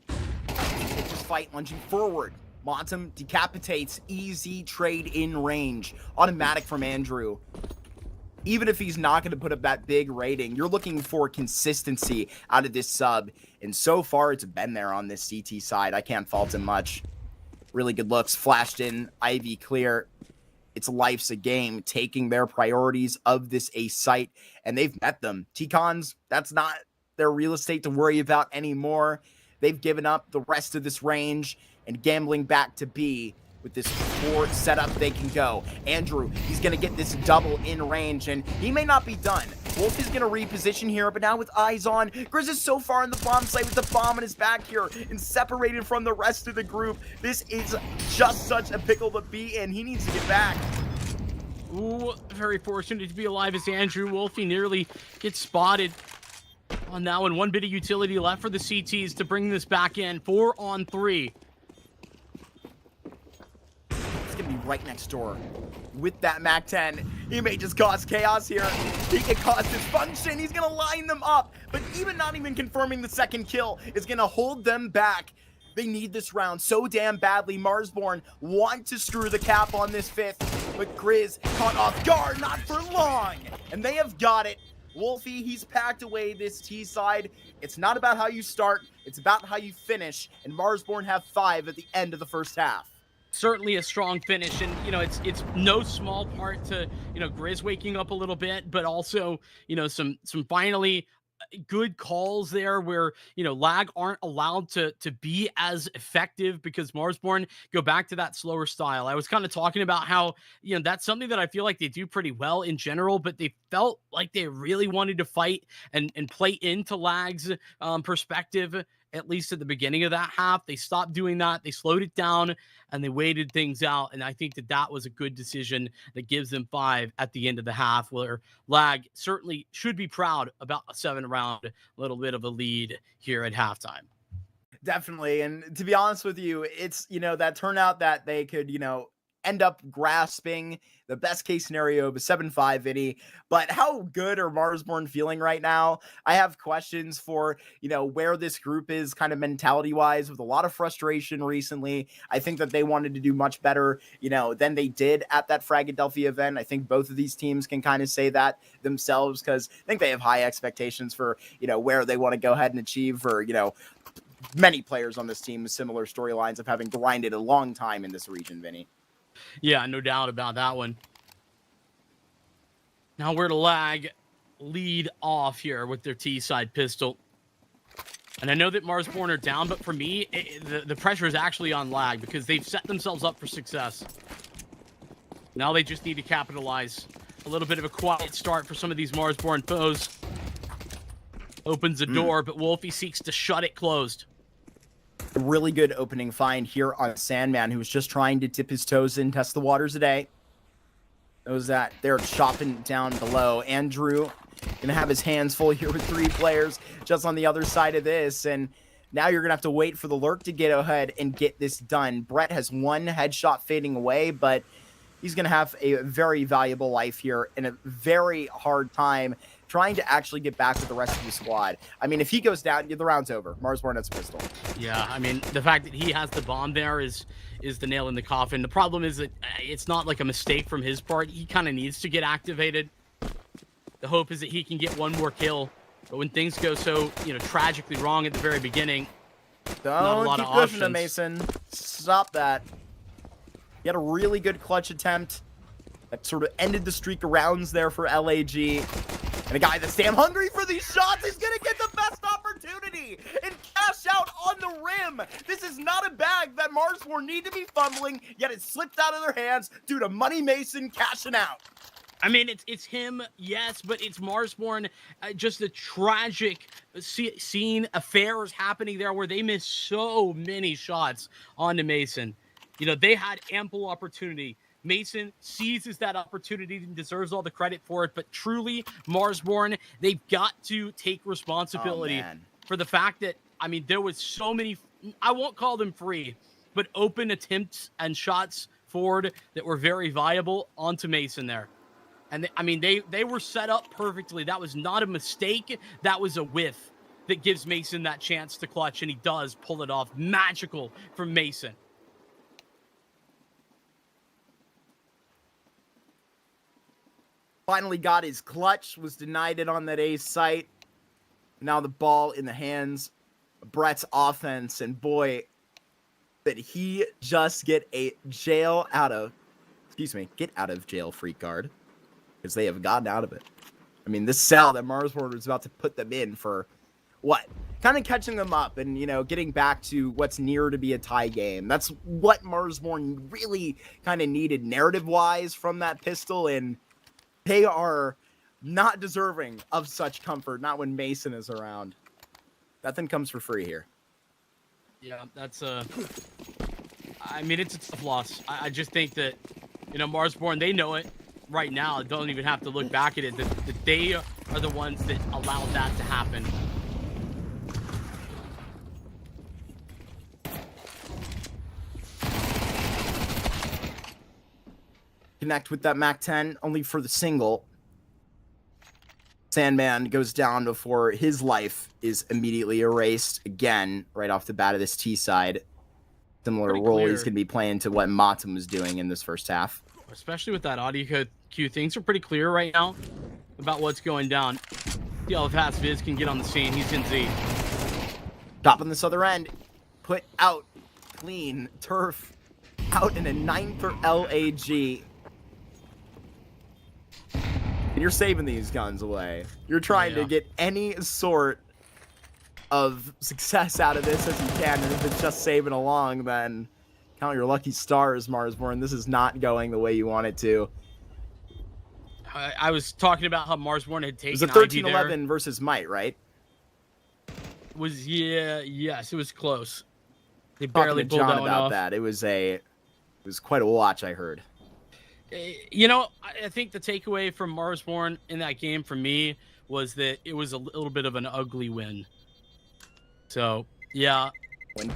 B: Just fight lunging forward. Montum decapitates, easy trade in range. Automatic from Andrew. Even if he's not going to put up that big rating, you're looking for consistency out of this sub. And so far, it's been there on this CT side. I can't fault him much. Really good looks. Flashed in. Ivy clear. It's life's a game. Taking their priorities of this ace site. And they've met them. T-Cons, that's not their real estate to worry about anymore. They've given up the rest of this range and gambling back to B. With this 4 setup, they can go. Andrew, he's going to get this double in range, and he may not be done. Wolf is going to reposition here, but now with eyes on, Grizz is so far in the bomb site with the bomb in his back here and separated from the rest of the group. This is just such a pickle to be in. He needs to get back.
C: Ooh, very fortunate to be alive as Andrew. Wolfie nearly gets spotted. On now, and 1 bit of utility left for the CTs to bring this back in. 4 on 3.
B: Gonna be right next door with that Mac 10. He may just cause chaos here. He can cause dysfunction. He's gonna line them up, but even not even confirming the second kill is gonna hold them back. They need this round so damn badly. Marsborne want to screw the cap on this 5th, but Grizz caught off guard, not for long, and they have got it. Wolfie, he's packed away this T side. It's not about how you start, it's about how you finish, and Marsborne have 5 at the end of the first half.
C: Certainly a strong finish, and you know, it's no small part to, you know, Grizz waking up a little bit, but also, you know, some finally good calls there where, you know, lag aren't allowed to be as effective because Marsborne go back to that slower style. I was kind of talking about how, you know, that's something that I feel like they do pretty well in general, but they felt like they really wanted to fight and play into lag's perspective. At least at the beginning of that half, they stopped doing that. They slowed it down and they waited things out. And I think that was a good decision that gives them 5 at the end of the half, where lag certainly should be proud about a 7-round little bit of a lead here at halftime.
B: Definitely. And to be honest with you, it's, you know, that turnout that they could, you know, end up grasping the best case scenario of a 7-5 Vinny. But how good are Marsborne feeling right now? I have questions for, you know, where this group is kind of mentality wise, with a lot of frustration recently. I think that they wanted to do much better, you know, than they did at that Fragadelphia event. I think both of these teams can kind of say that themselves, because I think they have high expectations for, you know, where they want to go ahead and achieve. For, you know, many players on this team with similar storylines of having grinded a long time in this region, Vinny.
C: Yeah, no doubt about that one. Now we're to lag lead off here with their T-side pistol. And I know that Marsborne are down, but for me, the pressure is actually on lag because they've set themselves up for success. Now they just need to capitalize. A little bit of a quiet start for some of these Marsborne foes. Opens the door, but Wolfie seeks to shut it closed.
B: A really good opening find here on Sandman, who was just trying to dip his toes in, test the waters today. Knows that they're chopping down below. Andrew gonna have his hands full here with 3 players just on the other side of this, and now you're gonna have to wait for the lurk to get ahead and get this done. Brett has 1 headshot fading away, but he's gonna have a very valuable life here and a very hard time trying to actually get back with the rest of the squad. I mean, if he goes down, the round's over. Marsborne has a pistol.
C: Yeah, I mean, the fact that he has the bomb there is the nail in the coffin. The problem is that it's not like a mistake from his part. He kind of needs to get activated. The hope is that he can get 1 more kill. But when things go so, tragically wrong at the very beginning, not a lot
B: Don't
C: of
B: keep pushing
C: options.
B: him, Mason. Stop that. He had a really good clutch attempt that sort of ended the streak of rounds there for LAG. And a guy that's damn hungry for these shots is going to get the best opportunity and cash out on the rim. This is not a bag that Marsborne need to be fumbling, yet it slipped out of their hands due to Money Mason cashing out.
C: I mean, it's him, yes, but it's Marsborne. Just a tragic scene, affairs happening there where they missed so many shots onto Mason. They had ample opportunity. Mason seizes that opportunity and deserves all the credit for it. But truly, Marsborne, they've got to take responsibility for the fact that, I mean, there was so many, I won't call them free, but open attempts and shots forward that were very viable onto Mason there. And they were set up perfectly. That was not a mistake. That was a whiff that gives Mason that chance to clutch, and he does pull it off. Magical from Mason.
B: Finally got his clutch, was denied it on that A site. Now the ball in the hands of Brett's offense, and boy, did he just get a get out of jail free card, because they have gotten out of it. I mean, this cell that Marsborne was about to put them in for what? Kind of catching them up and, getting back to what's near to be a tie game. That's what Marsborne really kind of needed narrative-wise from that pistol, and they are not deserving of such comfort, not when Mason is around. Nothing comes for free here.
C: Yeah, that's I mean, it's a tough loss. I just think that, Marsborne, they know it right now. Don't even have to look back at it. That they are the ones that allowed that to happen.
B: Connect with that MAC-10, only for the single. Sandman goes down before his life is immediately erased again, right off the bat of this T side. Similar role he's going to be playing to what Matum was doing in this first half.
C: Especially with that audio cue, things are pretty clear right now about what's going down. See how fast Viz can get on the scene. He's in Z.
B: Top on this other end. Put out. Clean. Turf. Out in a 9 for LAG. And you're saving these guns away. You're trying to get any sort of success out of this as you can. And if it's just saving along, then count your lucky stars, Marsborne. This is not going the way you want it to.
C: I was talking about how Marsborne had taken.
B: It was a 13-11 versus Might, right?
C: Yes, it was close. They barely pulled that one
B: about
C: off.
B: that. It was quite a watch, I heard.
C: I think the takeaway from Marsborne in that game for me was that it was a little bit of an ugly win. So, yeah.
B: When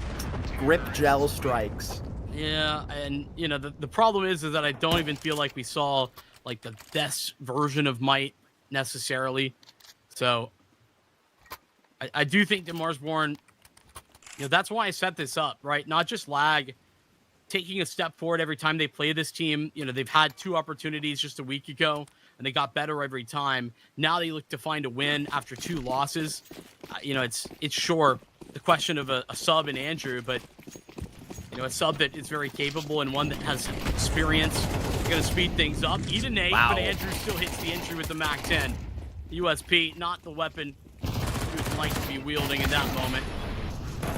B: grip gel strikes.
C: Yeah, and, the problem is that I don't even feel like we saw, like, the best version of Might necessarily. So, I do think that Marsborne, that's why I set this up, right? Not just lag, taking a step forward every time they play this team. They've had 2 opportunities just a week ago, and they got better every time. Now they look to find a win after 2 losses. It's sure the question of a sub in Andrew, but a sub that is very capable and one that has experience. Going to speed things up. Eat a nade, but Andrew still hits the entry with the MAC-10. USP, not the weapon he would like to be wielding in that moment.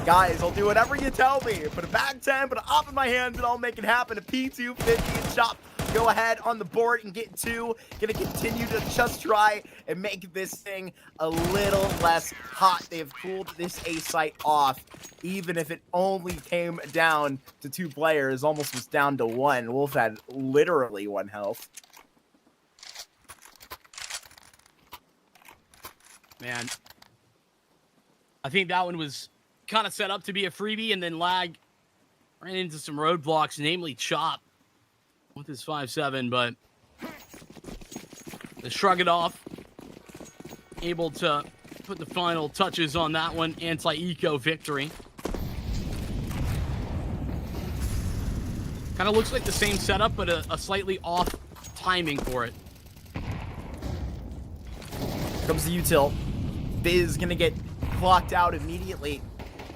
B: Guys, I'll do whatever you tell me. Put a MAC-10, put an op in my hands, and I'll make it happen. A P250 and chop. Go ahead on the board and get 2. Gonna continue to just try and make this thing a little less hot. They have cooled this A site off, even if it only came down to 2 players. Almost was down to 1. Wolf had literally 1 health.
C: Man. I think that one was kind of set up to be a freebie, and then Lag ran into some roadblocks, namely Chop with his 5-7, but they shrug it off. Able to put the final touches on that one. Anti-eco victory. Kind of looks like the same setup, but a slightly off timing for it.
B: Comes the util. Biz gonna get clocked out immediately.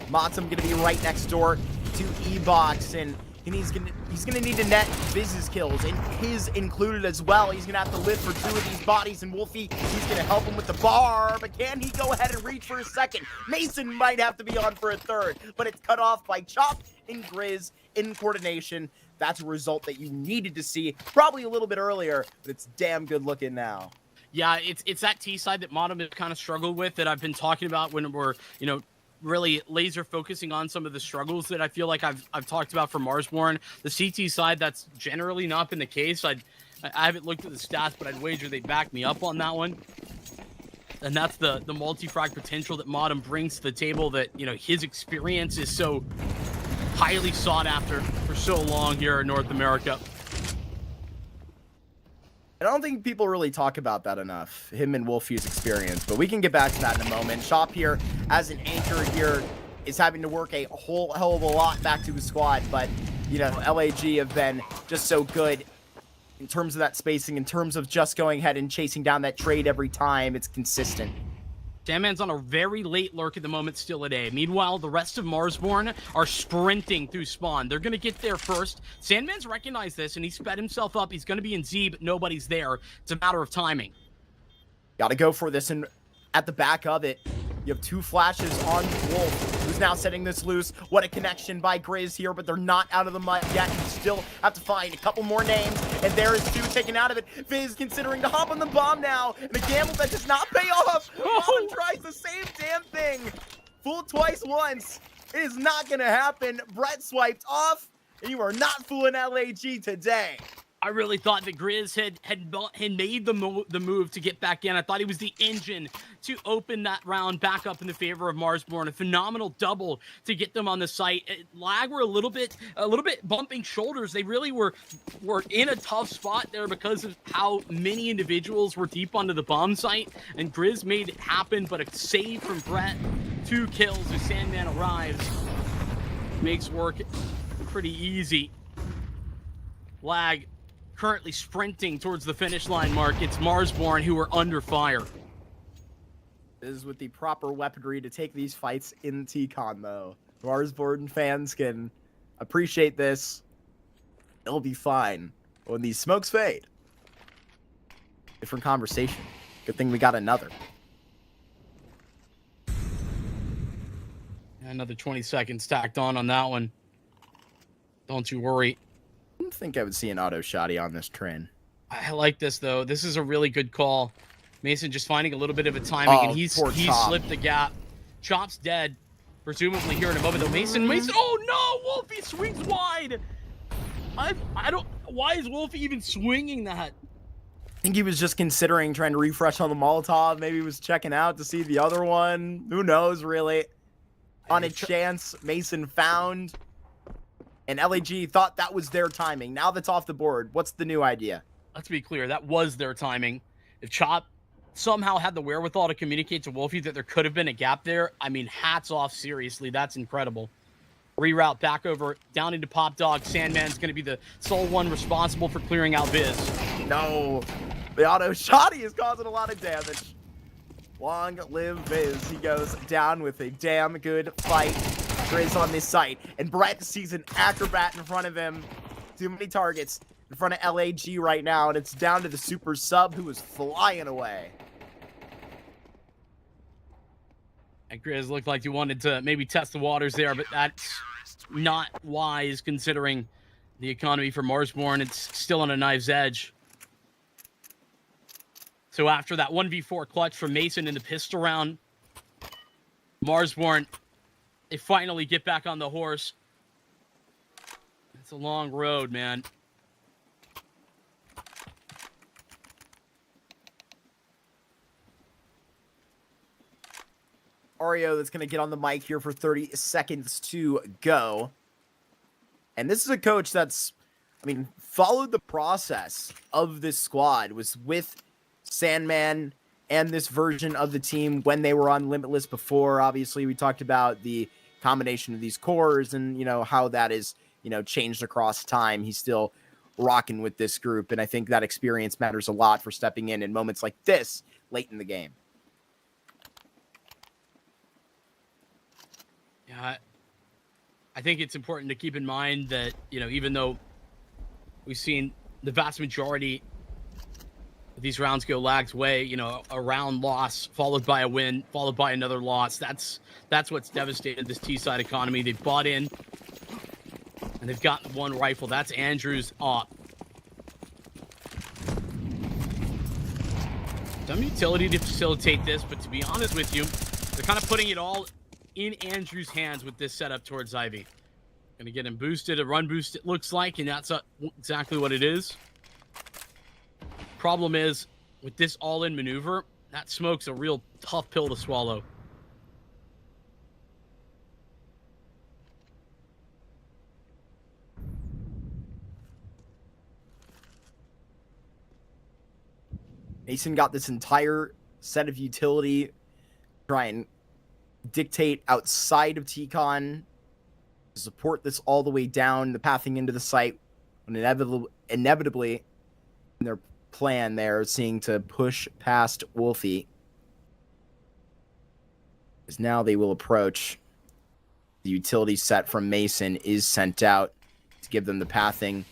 B: Motsum gonna be right next door to E-Box, and he's gonna need to net Biz's kills, and his included as well. He's gonna have to live for 2 of these bodies, and Wolfie, he's gonna help him with the bar, but can he go ahead and reach for a second? Mason might have to be on for a third, but it's cut off by Chop and Grizz in coordination. That's a result that you needed to see probably a little bit earlier, but it's damn good looking now.
C: Yeah, it's that T side that Modem has kind of struggled with that I've been talking about when we're, really laser focusing on some of the struggles that I feel like I've talked about for Marsborne. The CT side, that's generally not been the case. I haven't looked at the stats, but I'd wager they back me up on that one. And that's the multi-frag potential that Modem brings to the table, that, his experience is so highly sought after for so long here in North America.
B: I don't think people really talk about that enough, him and Wolfie's experience, but we can get back to that in a moment. Chop here, as an anchor here, is having to work a whole hell of a lot back to his squad, but, LAG have been just so good in terms of that spacing, in terms of just going ahead and chasing down that trade every time. It's consistent.
C: Sandman's on a very late lurk at the moment, still at A. Meanwhile, the rest of Marsborne are sprinting through spawn. They're going to get there first. Sandman's recognized this, and he sped himself up. He's going to be in Z, but nobody's there. It's a matter of timing.
B: Got to go for this, and at the back of it, you have 2 flashes on Wolf, who's now setting this loose. What a connection by Grizz here, but they're not out of the mud yet. You still have to find a couple more names, and there is 2 taken out of it. Viz considering to hop on the bomb now, and a gamble that does not pay off. Robin tries the same damn thing. Fooled twice once. It is not going to happen. Brett swiped off, and you are not fooling LAG today.
C: I really thought that Grizz had made the move to get back in. I thought he was the engine to open that round back up in the favor of Marsborne. A phenomenal double to get them on the site. Lag were a little bit bumping shoulders. They really were in a tough spot there because of how many individuals were deep onto the bomb site, and Grizz made it happen, but a save from Brett. 2 kills as Sandman arrives. Makes work pretty easy. Lag currently sprinting towards the finish line mark. It's Marsborne who are under fire.
B: This is with the proper weaponry to take these fights in TCon, though. Marsborne fans can appreciate this. It'll be fine when these smokes fade. Different conversation. Good thing we got another.
C: Another 20 seconds tacked on that one. Don't you worry.
B: I didn't think I would see an auto shotty on this train.
C: I like this, though. This is a really good call. Mason just finding a little bit of a timing, and he's slipped the gap. Chop's dead, presumably here in a moment, though. Mason, oh no! Wolfie swings wide! I don't, why is Wolfie even swinging that?
B: I think he was just considering trying to refresh on the Molotov. Maybe he was checking out to see the other one. Who knows, really? On a chance, Mason found, and LAG thought that was their timing. Now that's off the board. What's the new idea?
C: Let's be clear. That was their timing. If Chop somehow had the wherewithal to communicate to Wolfie that there could have been a gap there, I mean, hats off, seriously. That's incredible. Reroute back over, down into Pop Dog. Sandman's going to be the sole one responsible for clearing out Biz.
B: No. The auto shotty is causing a lot of damage. Long live Viz. He goes down with a damn good fight. Grizz on this site. And Brett sees an acrobat in front of him. Too many targets in front of LAG right now. And it's down to the super sub who is flying away.
C: And Grizz looked like he wanted to maybe test the waters there, but that's not wise considering the economy for Marsborne. It's still on a knife's edge. So after that 1v4 clutch from Mason in the pistol round, Marsborne, they finally get back on the horse. It's a long road, man.
B: Oreo that's going to get on the mic here for 30 seconds to go. And this is a coach that's, I mean, followed the process of this squad, was with Sandman and this version of the team when they were on Limitless before. Obviously, we talked about the combination of these cores and, you know, how that is, you know, changed across time. He's still rocking with this group, and I think that experience matters a lot for stepping in moments like this late in the game.
C: Yeah, I think it's important to keep in mind that, you know, even though we've seen the vast majority of these rounds go Lag's way, you know, a round loss followed by a win, followed by another loss. That's what's devastated this T-side economy. They've bought in, and they've gotten one rifle. That's Andrew's op. Some utility to facilitate this, but to be honest with you, they're kind of putting it all in Andrew's hands with this setup towards Ivy. Gonna get him boosted, a run boost it looks like, and that's exactly what it is. Problem is, with this all-in maneuver, that smoke's a real tough pill to swallow.
B: Mason got this entire set of utility to try and dictate outside of T-Con, to support this all the way down, the pathing into the site, and inevitably in their plan there, seeing to push past Wolfie. Because now they will approach. The utility set from Mason is sent out to give them the pathing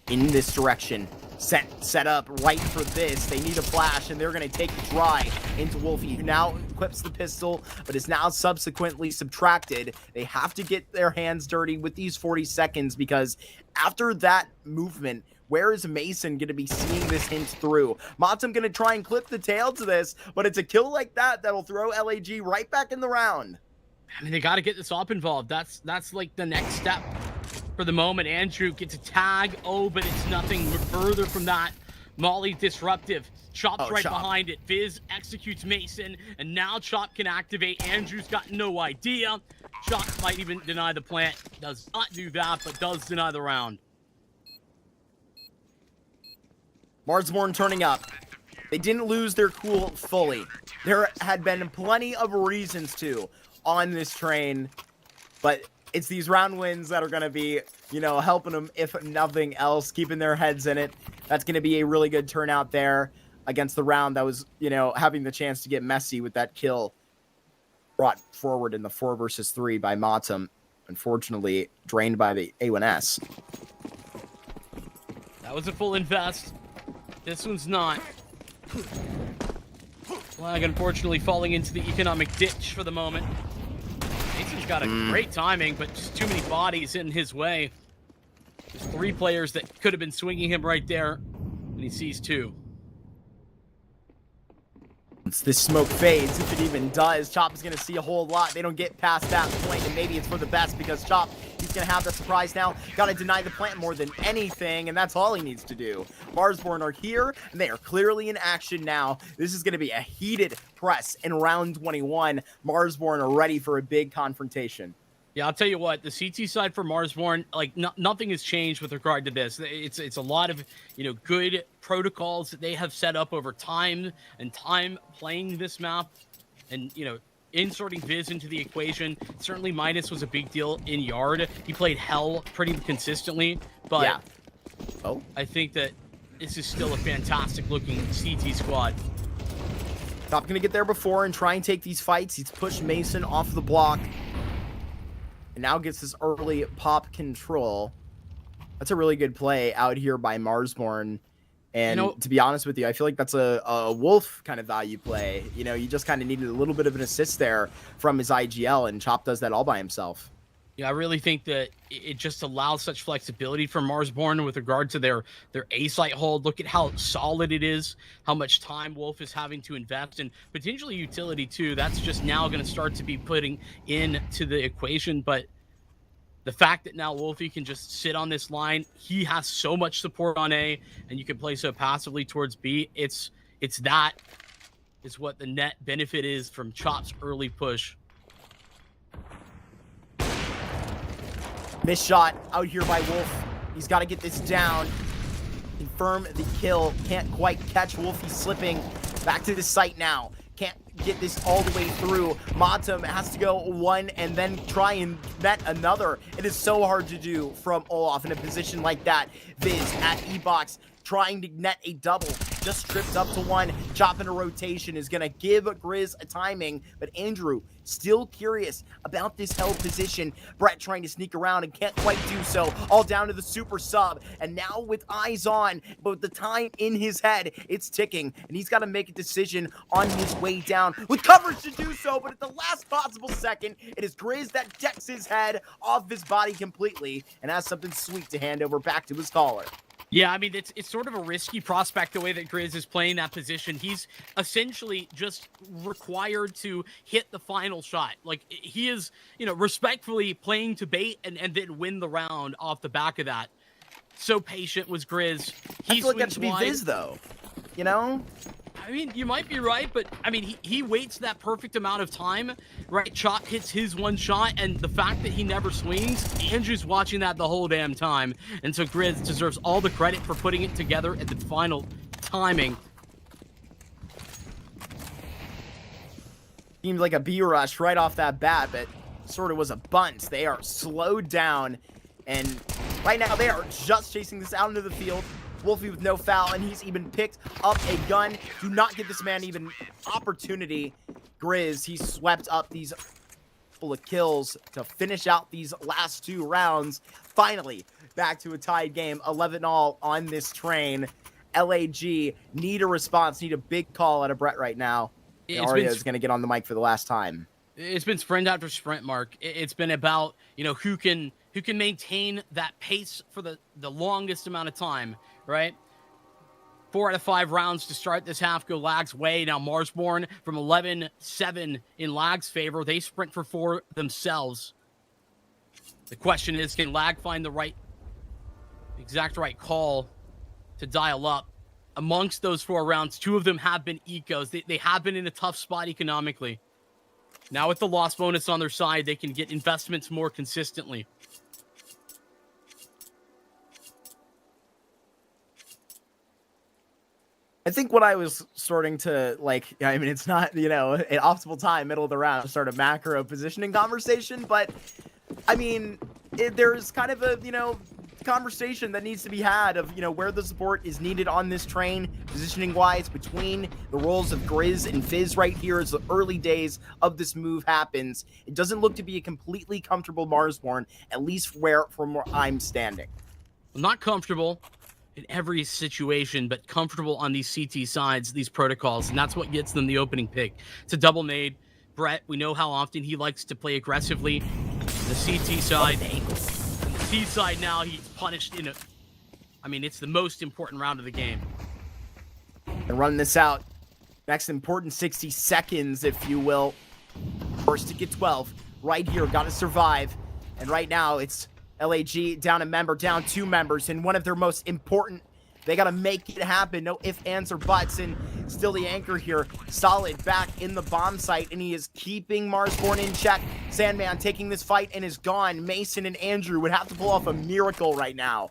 B: in this direction. Set up right for this. They need a flash, and they're going to take it dry into Wolfie, who now equips the pistol, but is now subsequently subtracted. They have to get their hands dirty with these 40 seconds, because after that movement, where is Mason going to be seeing this hint through? Motsum going to try and clip the tail to this, but it's a kill like that that'll throw LAG right back in the round.
C: I mean, they got to get this op involved. That's like the next step. For the moment, Andrew gets a tag. Oh, but it's nothing further from that. Molly disruptive. Chop's right behind it. Viz executes Mason, and now Chop can activate. Andrew's got no idea. Chop might even deny the plant. Does not do that, but does deny the round.
B: Marsborne turning up. They didn't lose their cool fully. There had been plenty of reasons to on this train, but it's these round wins that are going to be, you know, helping them, if nothing else, keeping their heads in it. That's going to be a really good turnout there against the round that was, you know, having the chance to get messy with that kill brought forward in the 4 versus 3 by Motsum. Unfortunately, drained by the A1S.
C: That was a full invest. This one's not. Flag, unfortunately, falling into the economic ditch for the moment. Mason's got a great timing, but just too many bodies in his way. There's 3 players that could have been swinging him right there, and he sees 2.
B: Once this smoke fades, if it even does, Chop is going to see a whole lot. They don't get past that point, and maybe it's for the best, because Chop, he's going to have the surprise now. Got to deny the plant more than anything, and that's all he needs to do. Marsborne are here, and they are clearly in action now. This is going to be a heated press in round 21. Marsborne are ready for a big confrontation.
C: Yeah, I'll tell you what, the CT side for Marsborne, like nothing has changed with regard to this. It's a lot of, you know, good protocols that they have set up over time playing this map, and, you know, inserting Viz into the equation. Certainly Midas was a big deal in Yard. He played Hell pretty consistently, but
B: yeah.
C: I think that this is still a fantastic looking CT squad.
B: Top going to get there before and try and take these fights. He's pushed Mason off the block. And now gets this early pop control. That's a really good play out here by Marsborne. And you know, to be honest with you, I feel like that's a Wolf kind of value play. You know, you just kind of needed a little bit of an assist there from his IGL, and Chop does that all by himself.
C: Yeah, I really think that it just allows such flexibility for Marsborne with regard to their A-site hold. Look at how solid it is, how much time Wolf is having to invest, and potentially utility too. That's just now going to start to be putting into the equation. But the fact that now Wolfie can just sit on this line, he has so much support on A, and you can play so passively towards B. It's that is what the net benefit is from Chop's early push.
B: Missed shot out here by Wolf. He's got to get this down. Confirm the kill. Can't quite catch Wolf. He's slipping back to the site now. Can't get this all the way through. Matum has to go one and then try and net another. It is so hard to do from Olaf in a position like that. Viz at E-Box trying to net a double. Just tripped up to one. Chop in a rotation is going to give Grizz a timing, but Andrew still curious about this held position. Brett trying to sneak around and can't quite do so. All down to the super sub, and now with eyes on, but the time in his head, it's ticking, and he's got to make a decision on his way down with coverage to do so, but at the last possible second, it is Grizz that decks his head off his body completely and has something sweet to hand over back to his caller.
C: Yeah, I mean, it's sort of a risky prospect the way that Grizz is playing that position. He's essentially just required to hit the final shot. Like, he is, you know, respectfully playing to bait and then win the round off the back of that. So patient was Grizz.
B: I feel like that should be Viz, though. You know?
C: I mean, you might be right, but I mean, he waits that perfect amount of time, right? Chop hits his one shot, and the fact that he never swings, Andrew's watching that the whole damn time. And so Grizz deserves all the credit for putting it together at the final timing.
B: Seemed like a B-rush right off that bat, but sort of was a bunt. They are slowed down, and right now they are just chasing this out into the field. Wolfie with no foul, and he's even picked up a gun. Do not give this man even opportunity. Grizz, he swept up these full of kills to finish out these last two rounds. Finally, back to a tied game, 11-all on this train. LAG need a response, need a big call out of Brett right now. Ario is going to get on the mic for the last time.
C: It's been sprint after sprint, Mark. It's been about, you know, who can maintain that pace for the longest amount of time, right? 4 out of 5 rounds to start this half go Lag's way. Now Marsborne from 11-7 in Lag's favor. They sprint for 4 themselves. The question is, can Lag find the exact right call to dial up? Amongst those 4 rounds, 2 of them have been ecos. They have been in a tough spot economically. Now with the loss bonus on their side, they can get investments more consistently.
B: I think what I was starting to, like, I mean, it's not, you know, an optimal time, middle of the round, to start a macro positioning conversation, but, I mean, there's kind of a, you know, conversation that needs to be had of, you know, where the support is needed on this train, positioning-wise, between the roles of Grizz and Fizz right here as the early days of this move happens. It doesn't look to be a completely comfortable Marsborne, at least from where I'm standing.
C: Not comfortable in every situation, but comfortable on these CT sides, these protocols, and that's what gets them the opening pick. It's a double nade. Brett, we know how often he likes to play aggressively. The CT side, the C side now, he's punished in I mean, it's the most important round of the game.
B: And run this out. Next important 60 seconds, if you will. First to get 12. Right here, gotta survive. And right now, it's LAG down a member, down 2 members, and one of their most important. They got to make it happen. No ifs, ands, or buts. And still the anchor here. Solid back in the bomb site, and he is keeping Marsborne in check. Sandman taking this fight and is gone. Mason and Andrew would have to pull off a miracle right now.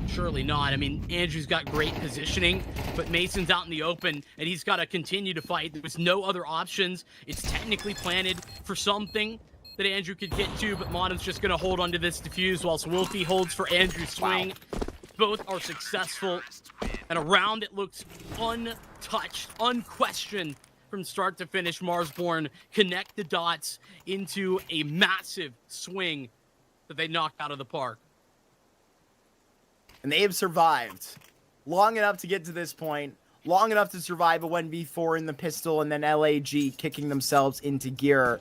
C: Surely not. I mean, Andrew's got great positioning, but Mason's out in the open, and he's got to continue to fight. There's no other options. It's technically planted for something that Andrew could get to, but Monum's just going to hold onto this defuse whilst Wolfie holds for Andrew's swing. Wow. Both are successful, and a round that looks untouched, unquestioned from start to finish. Marsborne connect the dots into a massive swing that they knocked out of the park.
B: And they have survived long enough to get to this point, long enough to survive a 1v4 in the pistol, and then LAG kicking themselves into gear.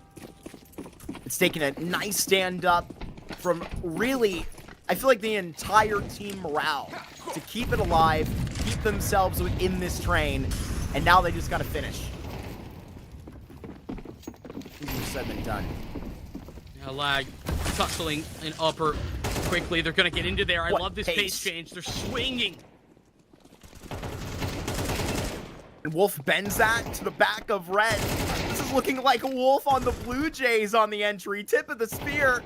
B: It's taken a nice stand up from really, I feel like the entire team morale to keep it alive, keep themselves within this train, and now they just got to finish. Easier said than done.
C: Yeah, Lag tussling an upper quickly. They're going to get into there. I love this pace change. They're swinging.
B: And Wolf bends that to the back of Red. This is looking like a Wolf on the Blue Jays on the entry. Tip of the spear.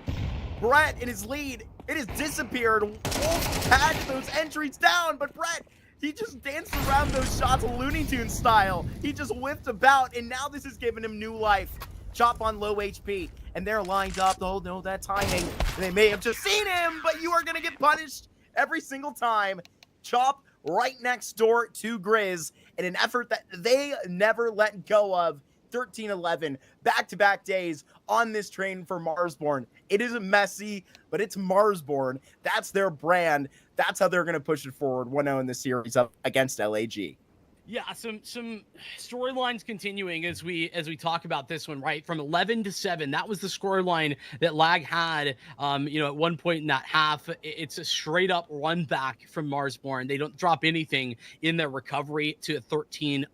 B: Brett in his lead. It has disappeared. Wolf had those entries down, but Brett, he just danced around those shots Looney Tunes style. He just whiffed about, and now this has given him new life. Chop on low HP, and they're lined up. Oh no, that timing. They may have just seen him, but you are going to get punished every single time. Chop right next door to Grizz in an effort that they never let go of. 13-11, back-to-back days on this train for Marsborne. It is messy, but it's Marsborne. That's their brand. That's how they're going to push it forward 1-0 in the series up against LAG.
C: Yeah, some storylines continuing as we talk about this one, right? From 11-7, that was the scoreline that Lag had, at one point in that half. It's a straight up run back from Marsborne. They don't drop anything in their recovery to a 13-11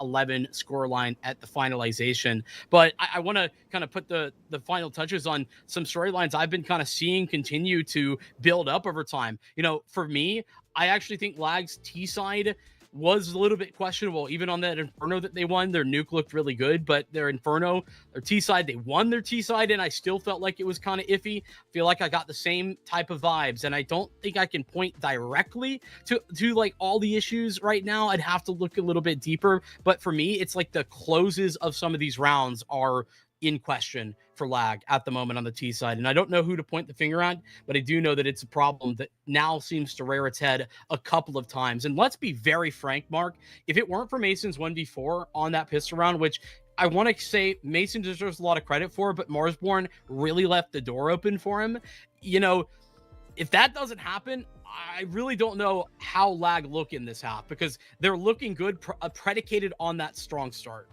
C: scoreline at the finalization. But I want to kind of put the final touches on some storylines I've been kind of seeing continue to build up over time. For me, I actually think Lag's T side was a little bit questionable. Even on that Inferno that they won, their nuke looked really good, but their Inferno, their T side, they won their T side, and I still felt like it was kind of iffy. I feel like I got the same type of vibes, and I don't think I can point directly to like all the issues right now. I'd have to look a little bit deeper, but for me, it's like the closes of some of these rounds are in question for Lag at the moment on the T side. And I don't know who to point the finger at, but I do know that it's a problem that now seems to rear its head a couple of times. And let's be very frank, Mark, if it weren't for Mason's 1v4 on that pistol round, which I want to say Mason deserves a lot of credit for, but Marsborne really left the door open for him. If that doesn't happen, I really don't know how Lag look in this half, because they're looking good predicated on that strong start.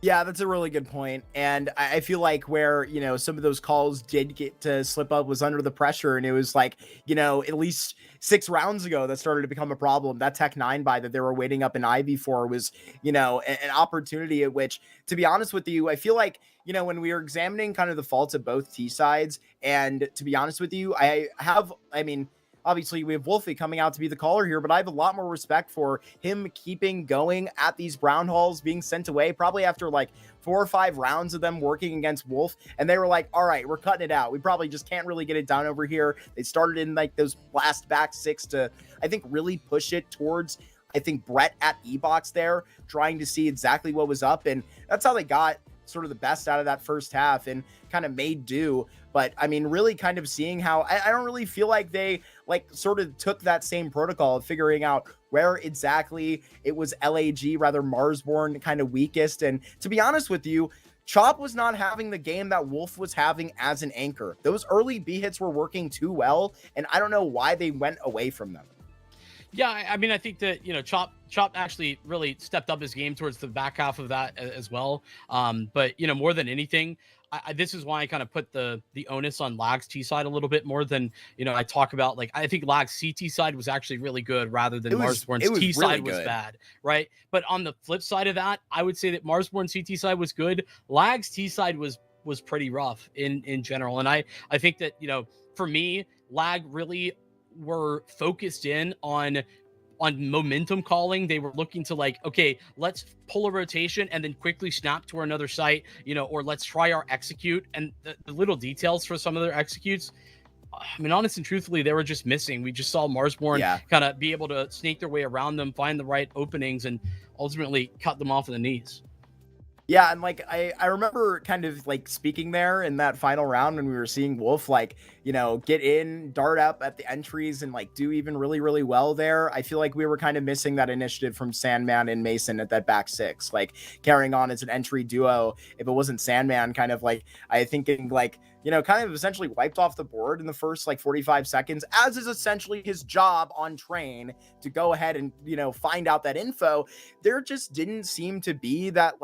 B: Yeah, that's a really good point. And I feel like where, some of those calls did get to slip up was under the pressure. And it was like, at least 6 rounds ago that started to become a problem. That Tech 9 buy that they were waiting up in Ivy for was, an opportunity at which, to be honest with you, I feel like, when we were examining kind of the faults of both T sides, and to be honest with you, obviously, we have Wolfie coming out to be the caller here, but I have a lot more respect for him keeping going at these brown halls, being sent away probably after like 4 or 5 rounds of them working against Wolf. And they were like, all right, we're cutting it out. We probably just can't really get it done over here. They started in like those last back 6 to, I think, really push it towards, I think, Brett at E-Box there, trying to see exactly what was up. And that's how they got sort of the best out of that first half and kind of made do. But really kind of seeing how I don't really feel like they sort of took that same protocol of figuring out where exactly it was Marsborne kind of weakest. And to be honest with you, Chop was not having the game that Wolf was having as an anchor. Those early B hits were working too well, and I don't know why they went away from them.
C: Yeah, I think that, Chop actually really stepped up his game towards the back half of that as well. But, more than anything, this is why I kind of put the onus on Lag's T side a little bit more than, I talk about, I think Lag's CT side was actually really good rather than Marsborne's T side was bad, right? But on the flip side of that, I would say that Marsborne's CT side was good. Lag's T side was pretty rough in general. And I think that, for me, Lag really were focused in on momentum calling. They were looking to okay, let's pull a rotation and then quickly snap to another site, or let's try our execute. And the little details for some of their executes, honest and truthfully, they were just missing. We just saw Marsborne kind of be able to sneak their way around them, find the right openings, and ultimately cut them off of the knees.
B: Yeah, and I remember kind of speaking there in that final round when we were seeing Wolf get in, dart up at the entries and do even really, really well there. I feel like we were kind of missing that initiative from Sandman and Mason at that back 6, carrying on as an entry duo. If it wasn't Sandman kind of I think getting kind of essentially wiped off the board in the first 45 seconds, as is essentially his job on train to go ahead and, find out that info. There just didn't seem to be that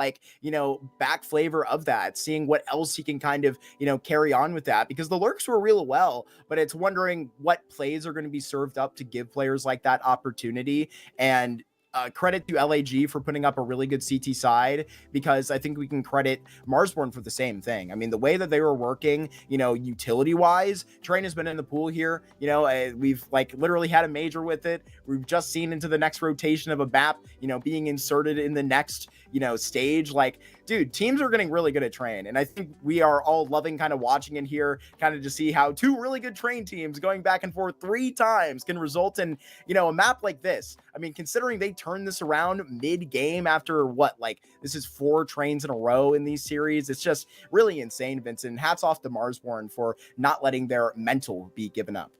B: back flavor of that, seeing what else he can kind of, carry on with that, because the lurks were real well, but it's wondering what plays are going to be served up to give players like that opportunity. And credit to LAG for putting up a really good CT side, because I think we can credit Marsborne for the same thing. I mean, the way that they were working, you know, utility wise, Train has been in the pool here. You know, we've like literally had a major with it. We've just seen into the next rotation of a map, you know, being inserted in the next, you know, stage. Like, dude, teams are getting really good at Train. And I think we are all loving kind of watching it here, kind of to see how two really good Train teams going back and forth 3 times can result in, you know, a map like this. I mean, considering they turned this around mid-game after what, like, this is 4 trains in a row in these series. It's just really insane, Vincent. Hats off to Marsborne for not letting their mental be given up.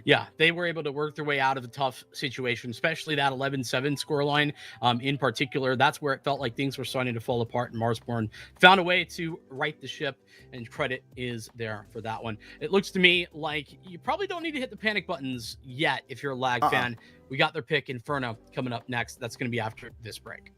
C: Yeah, they were able to work their way out of a tough situation, especially that 11-7 scoreline in particular. That's where it felt like things were starting to fall apart, and Marsborne found a way to right the ship, and credit is there for that one. It looks to me like you probably don't need to hit the panic buttons yet if you're a lag fan. We got their pick, Inferno, coming up next. That's going to be after this break.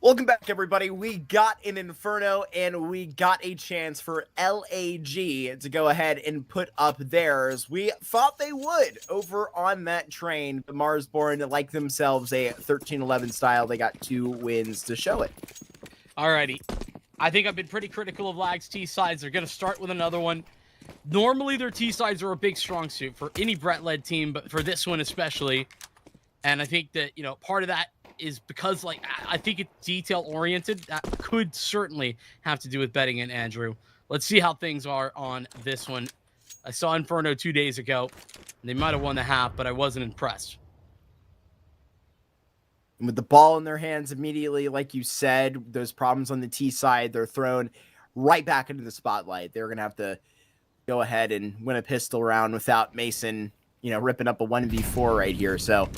B: Welcome back, everybody. We got an Inferno, and we got a chance for LAG to go ahead and put up theirs. We thought they would over on that train. The Marsborne, like themselves, a 13-11 style. They got 2 wins to show it.
C: Alrighty. I think I've been pretty critical of Lag's T-sides. They're going to start with another one. Normally, their T-sides are a big strong suit for any Brett-led team, but for this one especially. And I think that, part of that is because, I think it's detail-oriented. That could certainly have to do with betting in Andrew. Let's see how things are on this one. I saw Inferno 2 days ago. And they might have won the half, but I wasn't impressed.
B: And with the ball in their hands immediately, like you said, those problems on the T side, they're thrown right back into the spotlight. They're going to have to go ahead and win a pistol round without Mason, ripping up a 1v4 right here. So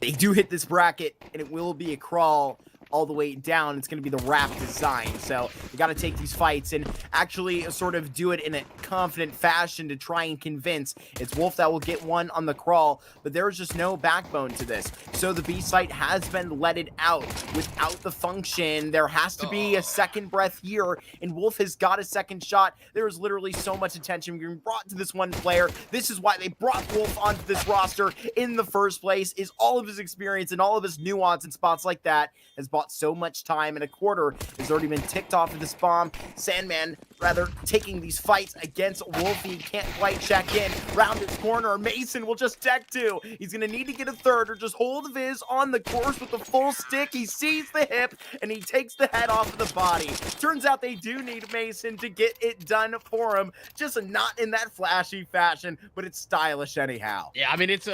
B: they do hit this bracket, and it will be a crawl all the way down. It's going to be the wrap design. So you got to take these fights and actually sort of do it in a confident fashion to try and convince. It's Wolf that will get one on the crawl, but there's just no backbone to this. So the B site has been leaded out without the function. There has to be a second breath here, and Wolf has got a second shot. There is literally so much attention being brought to this one player. This is why they brought Wolf onto this roster in the first place, is all of his experience and all of his nuance in spots like that has bought so much time, and a quarter has already been ticked off of this bomb. Sandman, rather, taking these fights against Wolfie, can't quite check in. Round his corner, Mason will just deck 2. He's going to need to get a third or just hold of his on the course with the full stick. He sees the hip, and he takes the head off of the body. Turns out they do need Mason to get it done for him, just not in that flashy fashion, but it's stylish anyhow.
C: Yeah, I mean, it's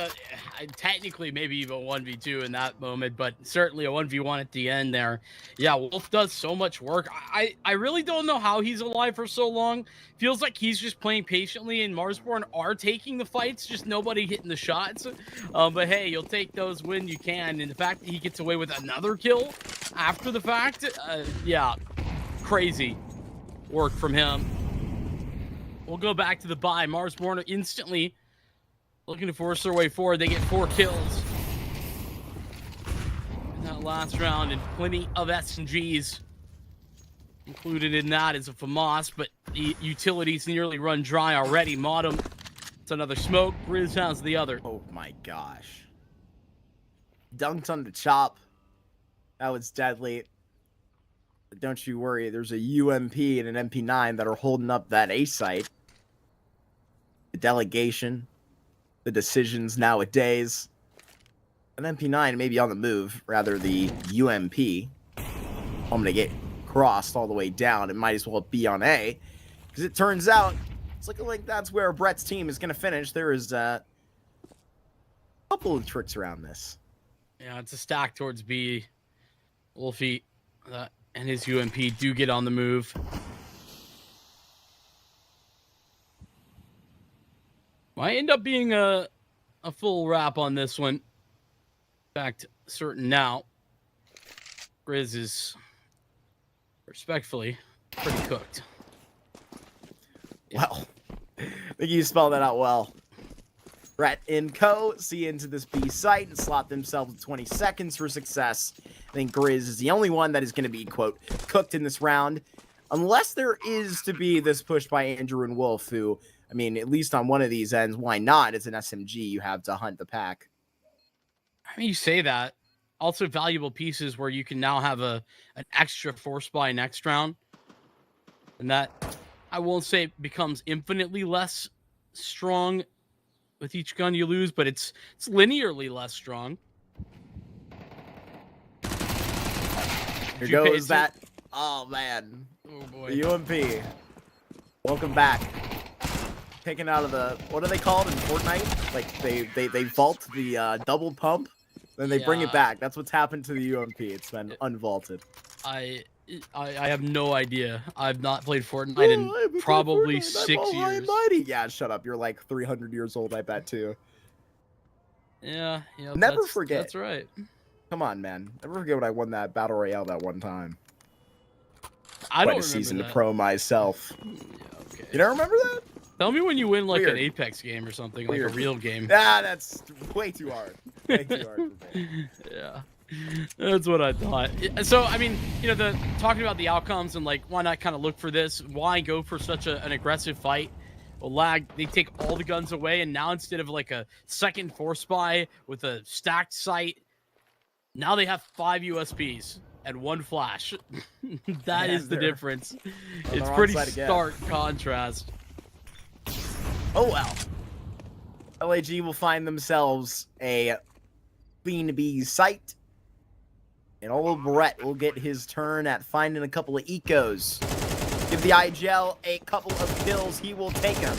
C: technically maybe even a 1v2 in that moment, but certainly a 1v1 at the end there. Yeah, Wolf does so much work. I really don't know how he's alive for so long. Feels like he's just playing patiently, and Marsborne are taking the fights, just nobody hitting the shots. But hey, you'll take those when you can, and the fact that he gets away with another kill after the fact, yeah, crazy work from him. We'll go back to the bye. Marsborne are instantly looking to force their way forward. They get 4 kills that last round, and plenty of SMGs included in that is a FAMAS, but the utilities nearly run dry already. Modem, it's another smoke. Grizz has the other.
B: Oh my gosh. Dunked on the chop. That was deadly. But don't you worry, there's a UMP and an MP9 that are holding up that A site. The delegation, the decisions nowadays. An MP9 may be on the move, rather the UMP. I'm going to get crossed all the way down. It might as well be on A, because it turns out it's looking like that's where Brett's team is going to finish. There is a couple of tricks around this.
C: Yeah, it's a stack towards B. Wolfie and his UMP do get on the move. Might end up being a full wrap on this one. In fact, certain now. Grizz is respectfully pretty cooked.
B: Well, I think you spelled that out well. Brett and Co. see into this B site and slot themselves 20 seconds for success. I think Grizz is the only one that is going to be, quote, cooked in this round. Unless there is to be this push by Andrew and Wolf, who, I mean, at least on one of these ends, why not? It's an SMG. You have to hunt the pack.
C: I mean, you say that. Also valuable pieces where you can now have an extra force buy next round. And that, I won't say becomes infinitely less strong with each gun you lose, but it's linearly less strong.
B: Here goes that. Oh, man.
C: Oh, boy.
B: The UMP. Welcome back. Taken out of the, what are they called in Fortnite? Like, they vault the double pump, then they bring it back. That's what's happened to the UMP. It's been unvaulted.
C: I have no idea. I've not played Fortnite in probably 6 years.
B: Yeah, shut up. You're like 300 years old, I bet, too.
C: Yeah.
B: Never forget.
C: That's right.
B: Come on, man. Never forget when I won that Battle Royale that one time.
C: I don't
B: remember a season
C: that.
B: to pro myself.
C: Yeah, okay.
B: You don't remember that?
C: Tell me when you win like
B: Weird.
C: an Apex game or something,
B: Weird.
C: like a real game.
B: Ah, that's way too hard. Way too hard for me.
C: Yeah. That's what I thought. So, I mean, you know, talking about the outcomes and like, why not kind of look for this? Why go for such an aggressive fight? Well, lag, they take all the guns away, and now instead of like a second force spy with a stacked sight, now they have 5 USPs and 1 flash. That is the difference. It's pretty stark contrast.
B: Oh well. LAG will find themselves a Queen Bee site. And old Brett will get his turn at finding a couple of ecos. Give the IGL a couple of kills, he will take them.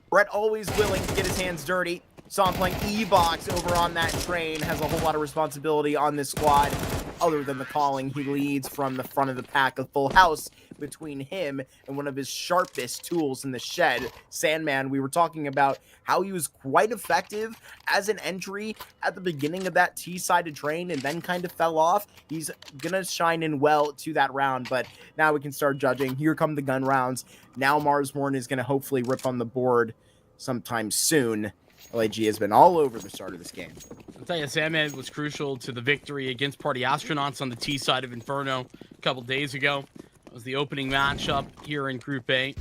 B: Brett always willing to get his hands dirty. Saw him playing E-Box over on that train. Has a whole lot of responsibility on this squad. Other than the calling, he leads from the front of the pack, a full house between him and one of his sharpest tools in the shed, Sandman. We were talking about how he was quite effective as an entry at the beginning of that T-sided train and then kind of fell off. He's gonna shine in well to that round, but now we can start judging. Here come the gun rounds. Now Marsborne is gonna hopefully rip on the board sometime soon. LAG has been all over the start of this game.
C: I'll tell you, Sandman was crucial to the victory against Party Astronauts on the T side of Inferno a couple days ago. That was the opening matchup here in Group A.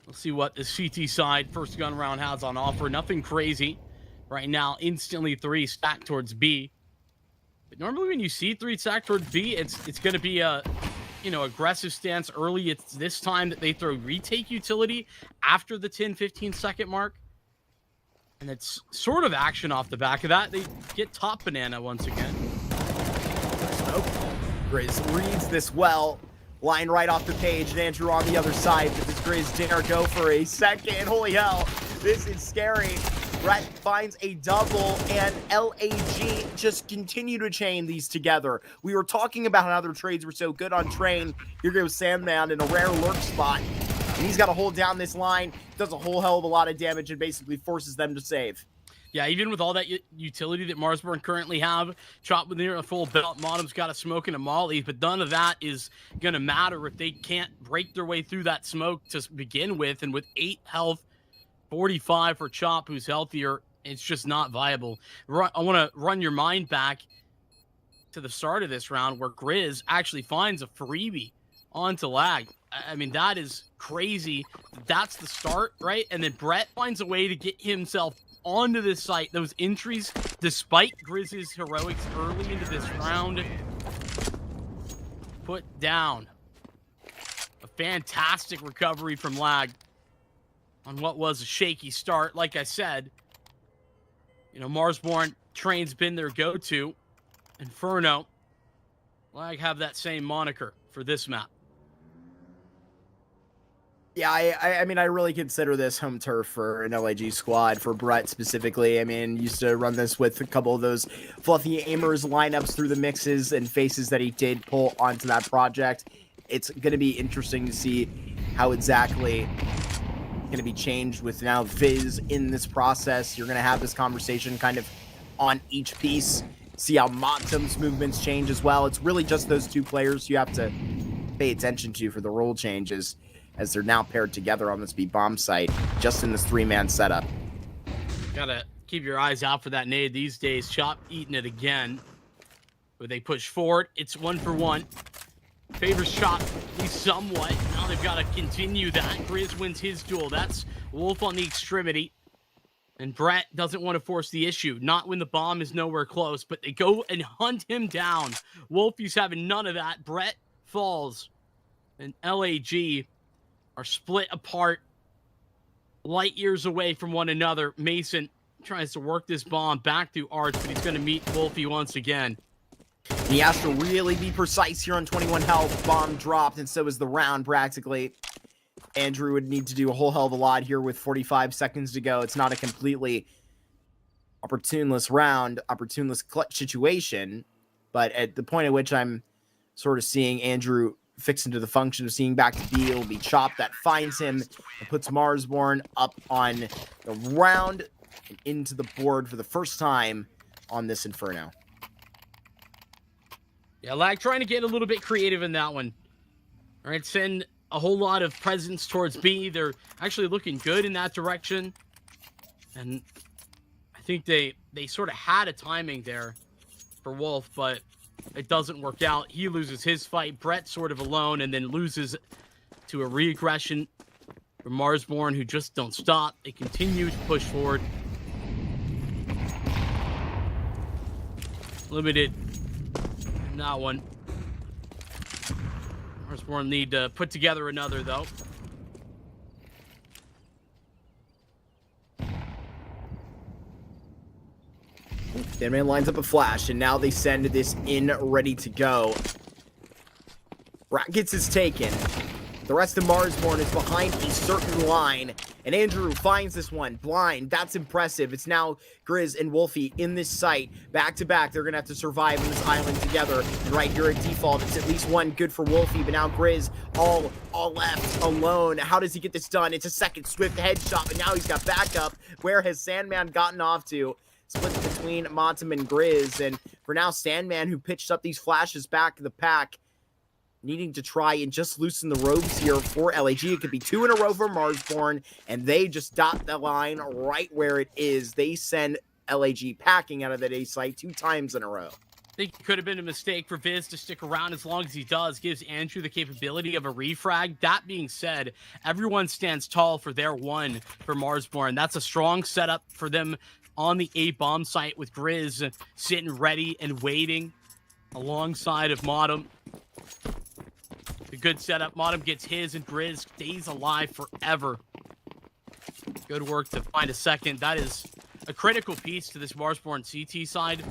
C: Let's see what the CT side first gun round has on offer. Nothing crazy right now. Instantly 3 stacked towards B. But normally when you see 3 stacked towards B, it's going to be a aggressive stance early. It's this time that they throw retake utility after the 10-15 second mark. And it's sort of action off the back of that. They get top banana once again.
B: Grizz reads this well. Line right off the page, and Andrew on the other side. But does Grizz dare go for a second? Holy hell, this is scary. Brett finds a double, and LAG just continue to chain these together. We were talking about how their trades were so good on train. Here goes Sandman in a rare lurk spot. And he's got to hold down this line, does a whole hell of a lot of damage, and basically forces them to save.
C: Yeah, even with all that utility that Marsborne currently have, Chop with near a full belt, Monom's got a smoke and a molly, but none of that is going to matter if they can't break their way through that smoke to begin with. And with 8 health, 45 for Chop, who's healthier, it's just not viable. I want to run your mind back to the start of this round where Grizz actually finds a freebie onto lag. I mean, that is crazy. That's the start, right? And then Brett finds a way to get himself onto this site. Those entries, despite Grizz's heroics early into this round, put down. A fantastic recovery from lag on what was a shaky start. Like I said, Marsborne train's been their go-to. Inferno, lag have that same moniker for this map.
B: Yeah, I mean, I really consider this home turf for an LAG squad, for Brett specifically. I mean, used to run this with a couple of those fluffy aimers lineups through the mixes and faces that he did pull onto that project. It's going to be interesting to see how exactly going to be changed with now Viz in this process. You're going to have this conversation kind of on each piece, see how Motum's movements change as well. It's really just those 2 players you have to pay attention to for the role changes, as they're now paired together on this B-bomb site, just in this 3-man setup.
C: Gotta keep your eyes out for that nade these days. Chop eating it again. But they push forward. It's 1 for 1. Favors Chop at least somewhat. Now they've got to continue that. Grizz wins his duel. That's Wolf on the extremity. And Brett doesn't want to force the issue. Not when the bomb is nowhere close. But they go and hunt him down. Wolf, he's having none of that. Brett falls. And LAG are split apart, light years away from one another. Mason tries to work this bomb back through Arch, but he's going to meet Wolfie once again.
B: He has to really be precise here on 21 health. Bomb dropped, and so is the round practically. Andrew would need to do a whole hell of a lot here with 45 seconds to go. It's not a completely opportuneless round, opportuneless clutch situation, but at the point at which I'm sort of seeing Andrew fix into the function of seeing back to B, it'll be Chop that finds him and puts Marsborne up on the round and into the board for the first time on this Inferno.
C: Yeah, lag trying to get a little bit creative in that one. All right, send a whole lot of presence towards B. They're actually looking good in that direction. And I I think they sort of had a timing there for Wolf, but it doesn't work out. He loses his fight. Brett sort of alone, and then loses to a re-aggression from Marsborne, who just don't stop. They continue to push forward. Limited in that one. Marsborne need to put together another, though.
B: Sandman lines up a flash, and now they send this in ready to go. Brackets is taken. The rest of Marsborne is behind a certain line, and Andrew finds this one. Blind, that's impressive. It's now Grizz and Wolfie in this site. Back to back, they're going to have to survive on this island together. And right here at default, it's at least one good for Wolfie, but now Grizz all left alone. How does he get this done? It's a second swift headshot, but now he's got backup. Where has Sandman gotten off to? Split between Montum and Grizz, and for now, Sandman, who pitched up these flashes back to the pack, needing to try and just loosen the ropes here for LAG. It could be 2 in a row for Marsborne, and they just dot the line right where it is. They send LAG packing out of that A site 2 times in a row.
C: I think it could have been a mistake for Viz to stick around as long as he does. Gives Andrew the capability of a refrag. That being said, everyone stands tall for their one for Marsborne. That's a strong setup for them on the A bomb site, with Grizz sitting ready and waiting alongside of Modem. A good setup. Modem gets his, and Grizz stays alive forever. Good work to find a second. That is a critical piece to this Marsborne CT side.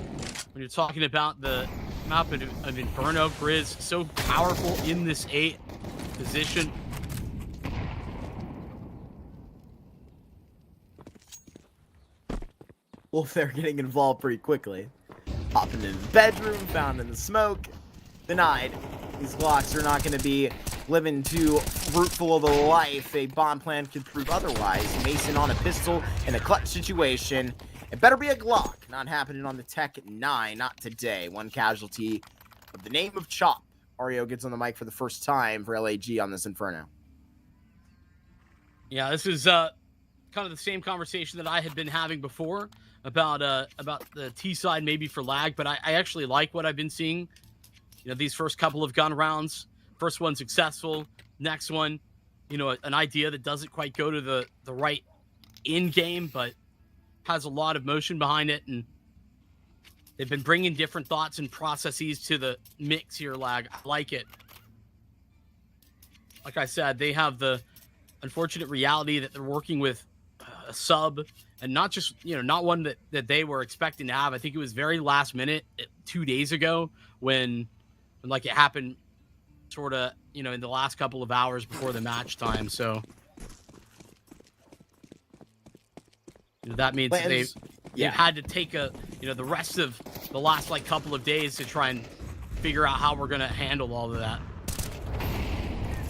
C: When you're talking about the map of Inferno, Grizz so powerful in this A position.
B: Wolf, they're getting involved pretty quickly. Popping into the bedroom, found in the smoke. Denied. These Glocks are not going to be living too fruitful of a life. A bomb plan could prove otherwise. Mason on a pistol in a clutch situation. It better be a Glock. Not happening on the Tech 9. Not today. One casualty of the name of Chop. Ario gets on the mic for the first time for LAG on this Inferno.
C: Yeah, this is kind of the same conversation that I had been having before about the T side, maybe for lag, but I actually like what I've been seeing. You know, these first couple of gun rounds, first one successful, next one, you know, an idea that doesn't quite go to the right in game, but has a lot of motion behind it, and they've been bringing different thoughts and processes to the mix here, lag. I like it. Like I said, they have the unfortunate reality that they're working with a sub, and not just, you know, not one that they were expecting to have. I think it was very last minute 2 days ago when like it happened sort of, you know, in the last couple of hours before the match time. So you know, that means they've had to take the rest of the last like couple of days to try and figure out how we're going to handle all of that.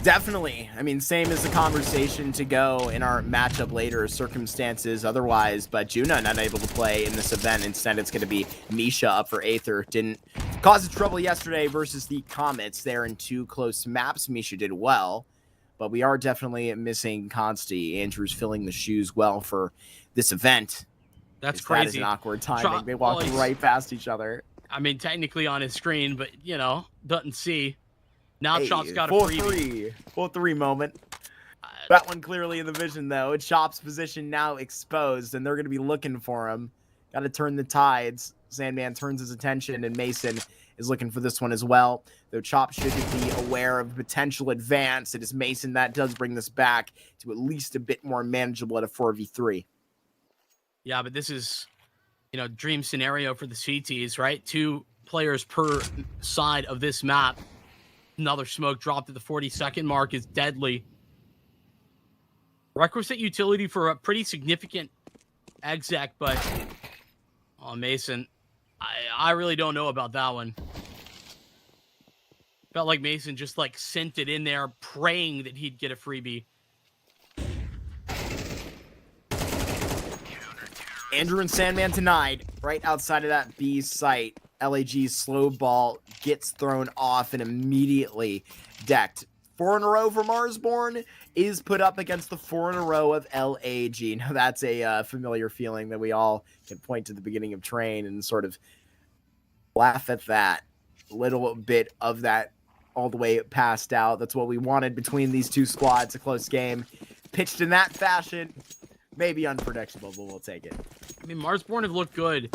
B: Definitely. I mean, same as the conversation to go in our matchup later, circumstances otherwise, but Juna not able to play in this event. Instead, it's going to be Misha up for Aether. Didn't cause trouble yesterday versus the Comets. They're in 2 close maps. Misha did well, but we are definitely missing Consti. Andrew's filling the shoes well for this event.
C: That's crazy.
B: That is an awkward timing. They walked right past each other.
C: I mean, technically on his screen, but, you know, doesn't see. Now
B: Hey,
C: Chop's got a freebie.
B: Full three moment. That one clearly in the vision, though. Chop's position now exposed, and they're going to be looking for him. Got to turn the tides. Sandman turns his attention, and Mason is looking for this one as well. Though Chop should be aware of potential advance. It is Mason that does bring this back to at least a bit more manageable at a 4v3.
C: Yeah, but this is, you know, dream scenario for the CTs, right? 2 players per side of this map. Another smoke dropped at the 40-second mark is deadly. Requisite utility for a pretty significant exec, but oh, Mason, I really don't know about that one. Felt like Mason just like sent it in there, praying that he'd get a freebie.
B: Andrew and Sandman denied right outside of that B site. LAG's slow ball gets thrown off and immediately decked. 4 in a row for Marsborne is put up against the 4 in a row of LAG. Now, that's a familiar feeling that we all can point to the beginning of Train and sort of laugh at that. A little bit of that all the way passed out. That's what we wanted between these two squads. A close game. Pitched in that fashion. Maybe unpredictable, but we'll take it.
C: I mean, Marsborne have looked good.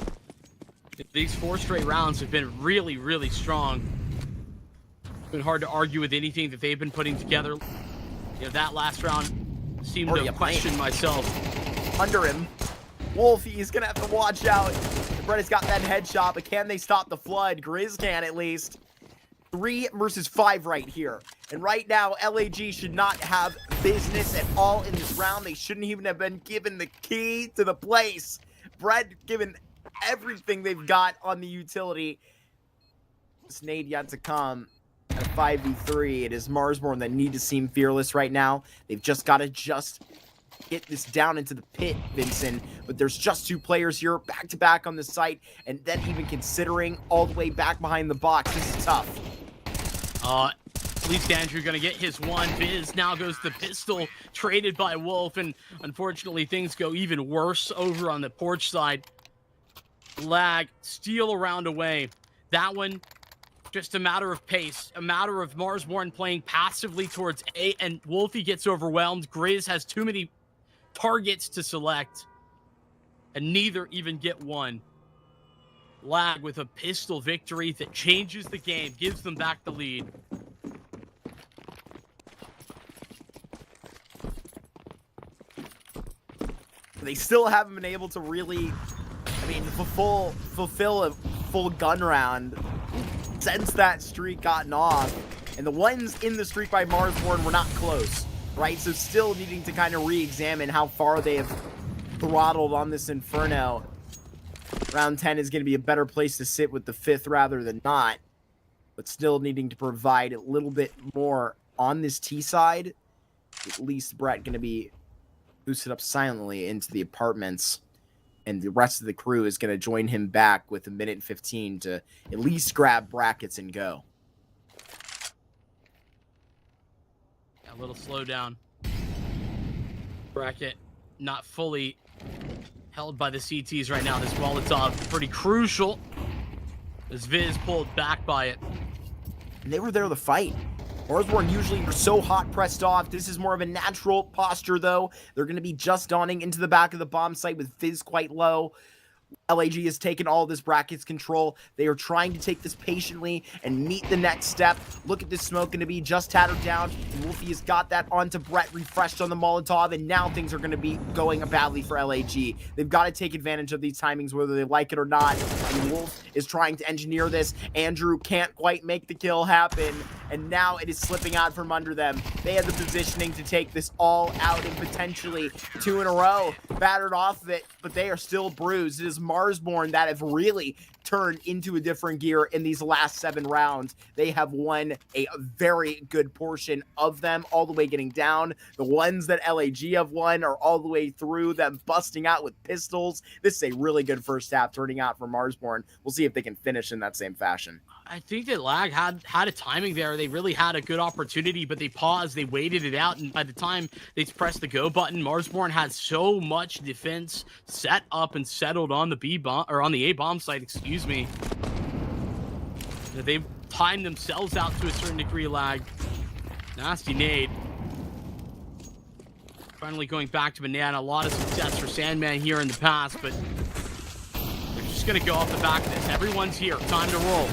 C: These 4 straight rounds have been really, really strong. It's been hard to argue with anything that they've been putting together. You know, that last round seemed to question myself.
B: Under him. Wolf, he's going to have to watch out. Brett has got that headshot, but can they stop the flood? Grizz can at least. 3 versus 5 right here. And right now, LAG should not have business at all in this round. They shouldn't even have been given the key to the place. Brett given everything they've got on the utility. This nade yet to come. At a 5v3, it is Marsborne that need to seem fearless right now. They've just got to get this down into the pit, Vincent. But there's just 2 players here, back-to-back on the site. And then even considering all the way back behind the box, this is tough.
C: At least Andrew gonna get his one. Viz now goes the pistol, traded by Wolf, and unfortunately things go even worse over on the porch side. Lag, steal around away. That one, just a matter of pace, a matter of Marsborne playing passively towards A, and Wolfie gets overwhelmed. Grizz has too many targets to select, and neither even get one. Lag with a pistol victory that changes the game, gives them back the lead.
B: They still haven't been able to really, I mean, fulfill a full gun round since that streak gotten off. And the ones in the streak by Marsborne were not close, right? So still needing to kind of re-examine how far they have throttled on this Inferno. Round 10 is going to be a better place to sit with the 5th rather than not. But still needing to provide a little bit more on this T side. At least Brett going to be boosted up silently into the apartments. And the rest of the crew is going to join him back with 1:15 to at least grab brackets and go.
C: A little slowdown. Bracket not fully held by the CTs right now. This Molotov pretty crucial as Viz pulled back by it.
B: And they were there to fight. Marsborne usually are so hot pressed off. This is more of a natural posture, though. They're going to be just dawning into the back of the bomb site with Fizz quite low. LAG has taken all of this brackets control. They are trying to take this patiently and meet the next step. Look at this smoke going to be just tattered down. And Wolfie has got that onto Brett, refreshed on the Molotov, and now things are going to be going badly for LAG. They've got to take advantage of these timings, whether they like it or not. And Wolf is trying to engineer this. Andrew can't quite make the kill happen, and now it is slipping out from under them. They have the positioning to take this all out and potentially 2 in a row. Battered off of it, but they are still bruised. It is Marsborne that have really turned into a different gear in these last 7 rounds. They have won a very good portion of them, all the way getting down. The ones that LAG have won are all the way through them busting out with pistols. This is a really good first half turning out for Marsborne. We'll see if they can finish in that same fashion.
C: I think that Lag had a timing there. They really had a good opportunity, but they paused, they waited it out, and by the time they pressed the go button, Marsborne had so much defense set up and settled on the B bomb, or on the A bomb site, excuse me. They timed themselves out to a certain degree. Lag. Nasty nade. Finally going back to Banana. A lot of success for Sandman here in the past, but they're just gonna go off the back of this. Everyone's here. Time to roll.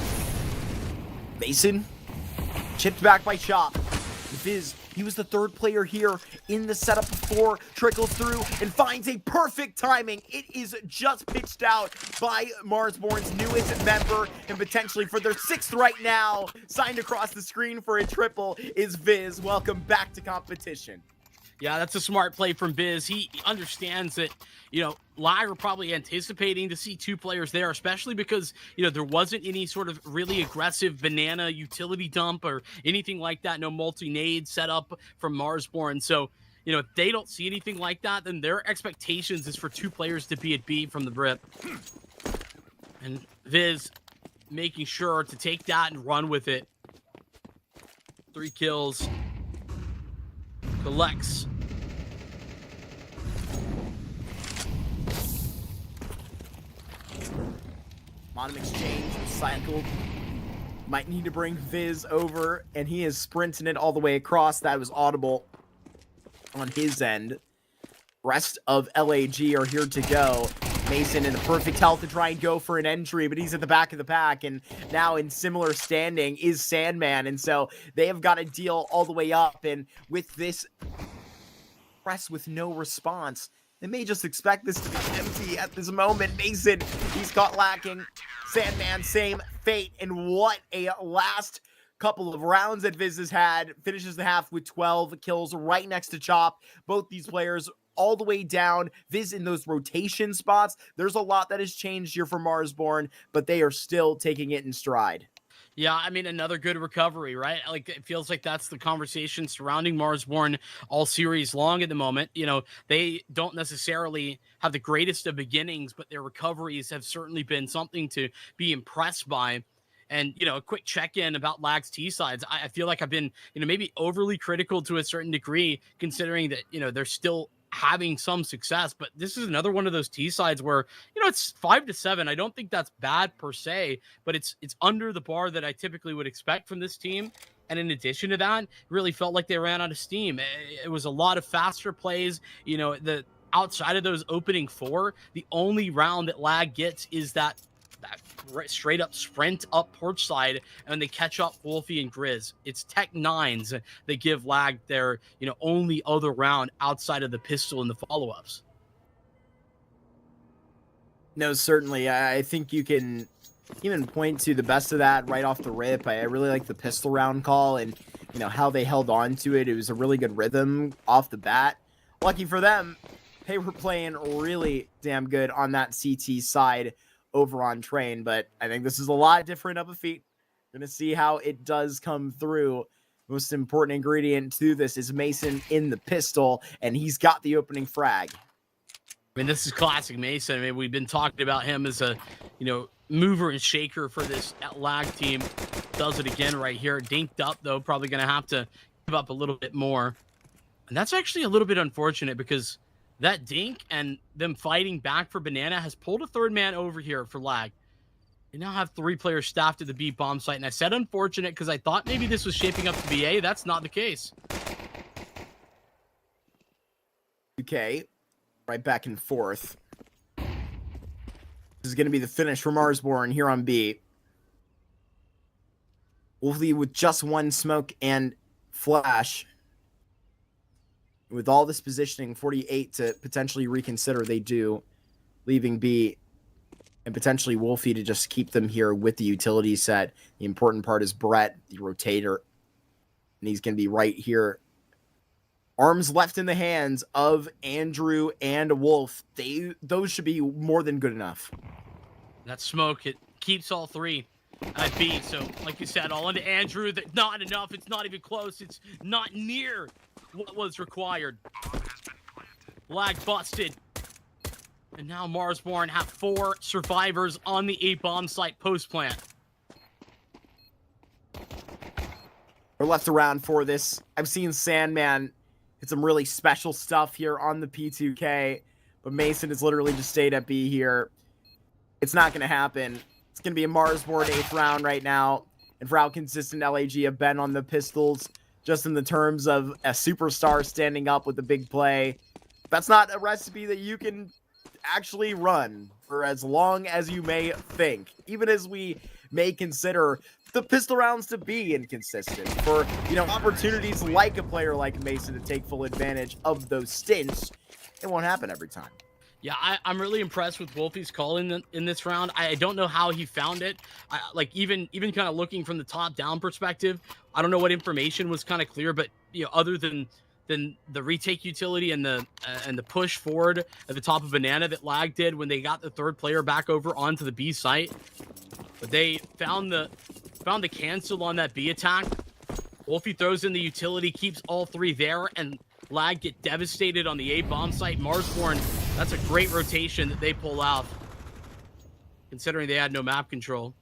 B: Mason, chipped back by Chop. Viz, he was the 3rd player here in the setup before, trickles through and finds a perfect timing. It is just pitched out by Marsborne's newest member, and potentially for their 6th right now. Signed across the screen for a triple is Viz. Welcome back to competition.
C: Yeah, that's a smart play from Biz. He understands that, you know, Lag are probably anticipating to see 2 players there, especially because, you know, there wasn't any sort of really aggressive Banana utility dump or anything like that. No multi-nade set up from Marsborne. So, you know, if they don't see anything like that, then their expectations is for 2 players to be at B from the Brit. And Viz making sure to take that and run with it. 3 kills. The Lex.
B: Bottom exchange cycled. Might need to bring Viz over, and he is sprinting it all the way across. That was audible on his end. Rest of LAG are here to go. Mason in the perfect health to try and go for an entry, but he's at the back of the pack, and now in similar standing is Sandman, and so they have got to deal all the way up, and with this press with no response, they may just expect this to be empty at this moment. Mason, he's caught lacking. Sandman, same fate, and what a last couple of rounds that Viz has had. Finishes the half with 12 kills right next to Chop. Both these players all the way down. Viz in those rotation spots. There's a lot that has changed here for Marsborne, but they are still taking it in stride.
C: Yeah, I mean, another good recovery, right? Like, it feels like that's the conversation surrounding Marsborne all series long at the moment. You know, they don't necessarily have the greatest of beginnings, but their recoveries have certainly been something to be impressed by. And, you know, a quick check-in about Lag's T-sides. I feel like I've been, you know, maybe overly critical to a certain degree, considering that, you know, they're still having some success, but this is another one of those T-sides where, you know, it's 5-7. I don't think that's bad per se, but it's under the bar that I typically would expect from this team. And in addition to that, it really felt like they ran out of steam. It was a lot of faster plays. You know, the outside of those opening 4, the only round that Lag gets is that straight up sprint up porch side, and they catch up Wolfie and Grizz. It's Tech 9s that give Lag their, you know, only other round outside of the pistol and the follow-ups.
B: No, certainly. I think you can even point to the best of that right off the rip. I really like the pistol round call and, you know, how they held on to it. It was a really good rhythm off the bat. Lucky for them, they were playing really damn good on that CT side over on Train, but I think this is a lot different up a feet. Gonna see how it does come through. Most important ingredient to this is Mason in the pistol, and he's got the opening frag.
C: I mean, this is classic Mason. I mean, we've been talking about him as a, you know, mover and shaker for this Lag team. Does it again right here. Dinked up, though. Probably going to have to give up a little bit more. And that's actually a little bit unfortunate because that dink and them fighting back for Banana has pulled a third man over here for Lag. They now have 3 players staffed at the B bomb site. And I said unfortunate because I thought maybe this was shaping up to be A. That's not the case.
B: Okay. Right back and forth. This is going to be the finish for Marsborne here on B. Wolfie with just 1 smoke and flash. With all this positioning, 48 to potentially reconsider, they do, leaving B, and potentially Wolfie to just keep them here with the utility set. The important part is Brett, the rotator, and he's going to be right here. Arms left in the hands of Andrew and Wolf. Those should be more than good enough.
C: That smoke, it keeps all 3 at B. So, like you said, all into Andrew. That not enough. It's not even close. It's not near what was required. Lag busted. And now Marsborne have 4 survivors on the A-bomb site post-plant.
B: We're left around for this. I've seen Sandman hit some really special stuff here on the P2K, but Mason has literally just stayed at B here. It's not going to happen. It's going to be a Marsborne 8th round right now, and for how consistent LAG have been on the pistols, just in the terms of a superstar standing up with a big play. That's not a recipe that you can actually run for as long as you may think, even as we may consider the pistol rounds to be inconsistent for, you know, opportunities like a player like Mason to take full advantage of those stints. It won't happen every time.
C: Yeah, I'm really impressed with Wolfie's call in this round. I don't know how he found it. Like even kind of looking from the top down perspective, I don't know what information was kind of clear, but you know, other than the retake utility and the push forward at the top of Banana that Lag did when they got the 3rd player back over onto the B site, but they found the cancel on that B attack. Wolfie throws in the utility, keeps all 3 there, and Lag get devastated on the A bomb site. Marsborne, that's a great rotation that they pull out, considering they had no map control.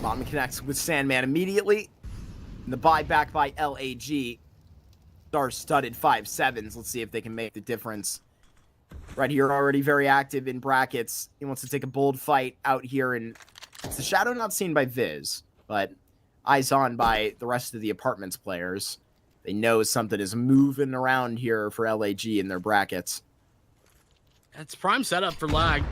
B: Bottom connects with Sandman immediately. And the buyback by LAG. star-studded 5-7s. Let's see if they can make the difference. Right here, already very active in brackets. He wants to take a bold fight out here, and it's the shadow not seen by Viz, but eyes on by the rest of the apartments players. They know something is moving around here for LAG in their brackets.
C: It's prime setup for lag,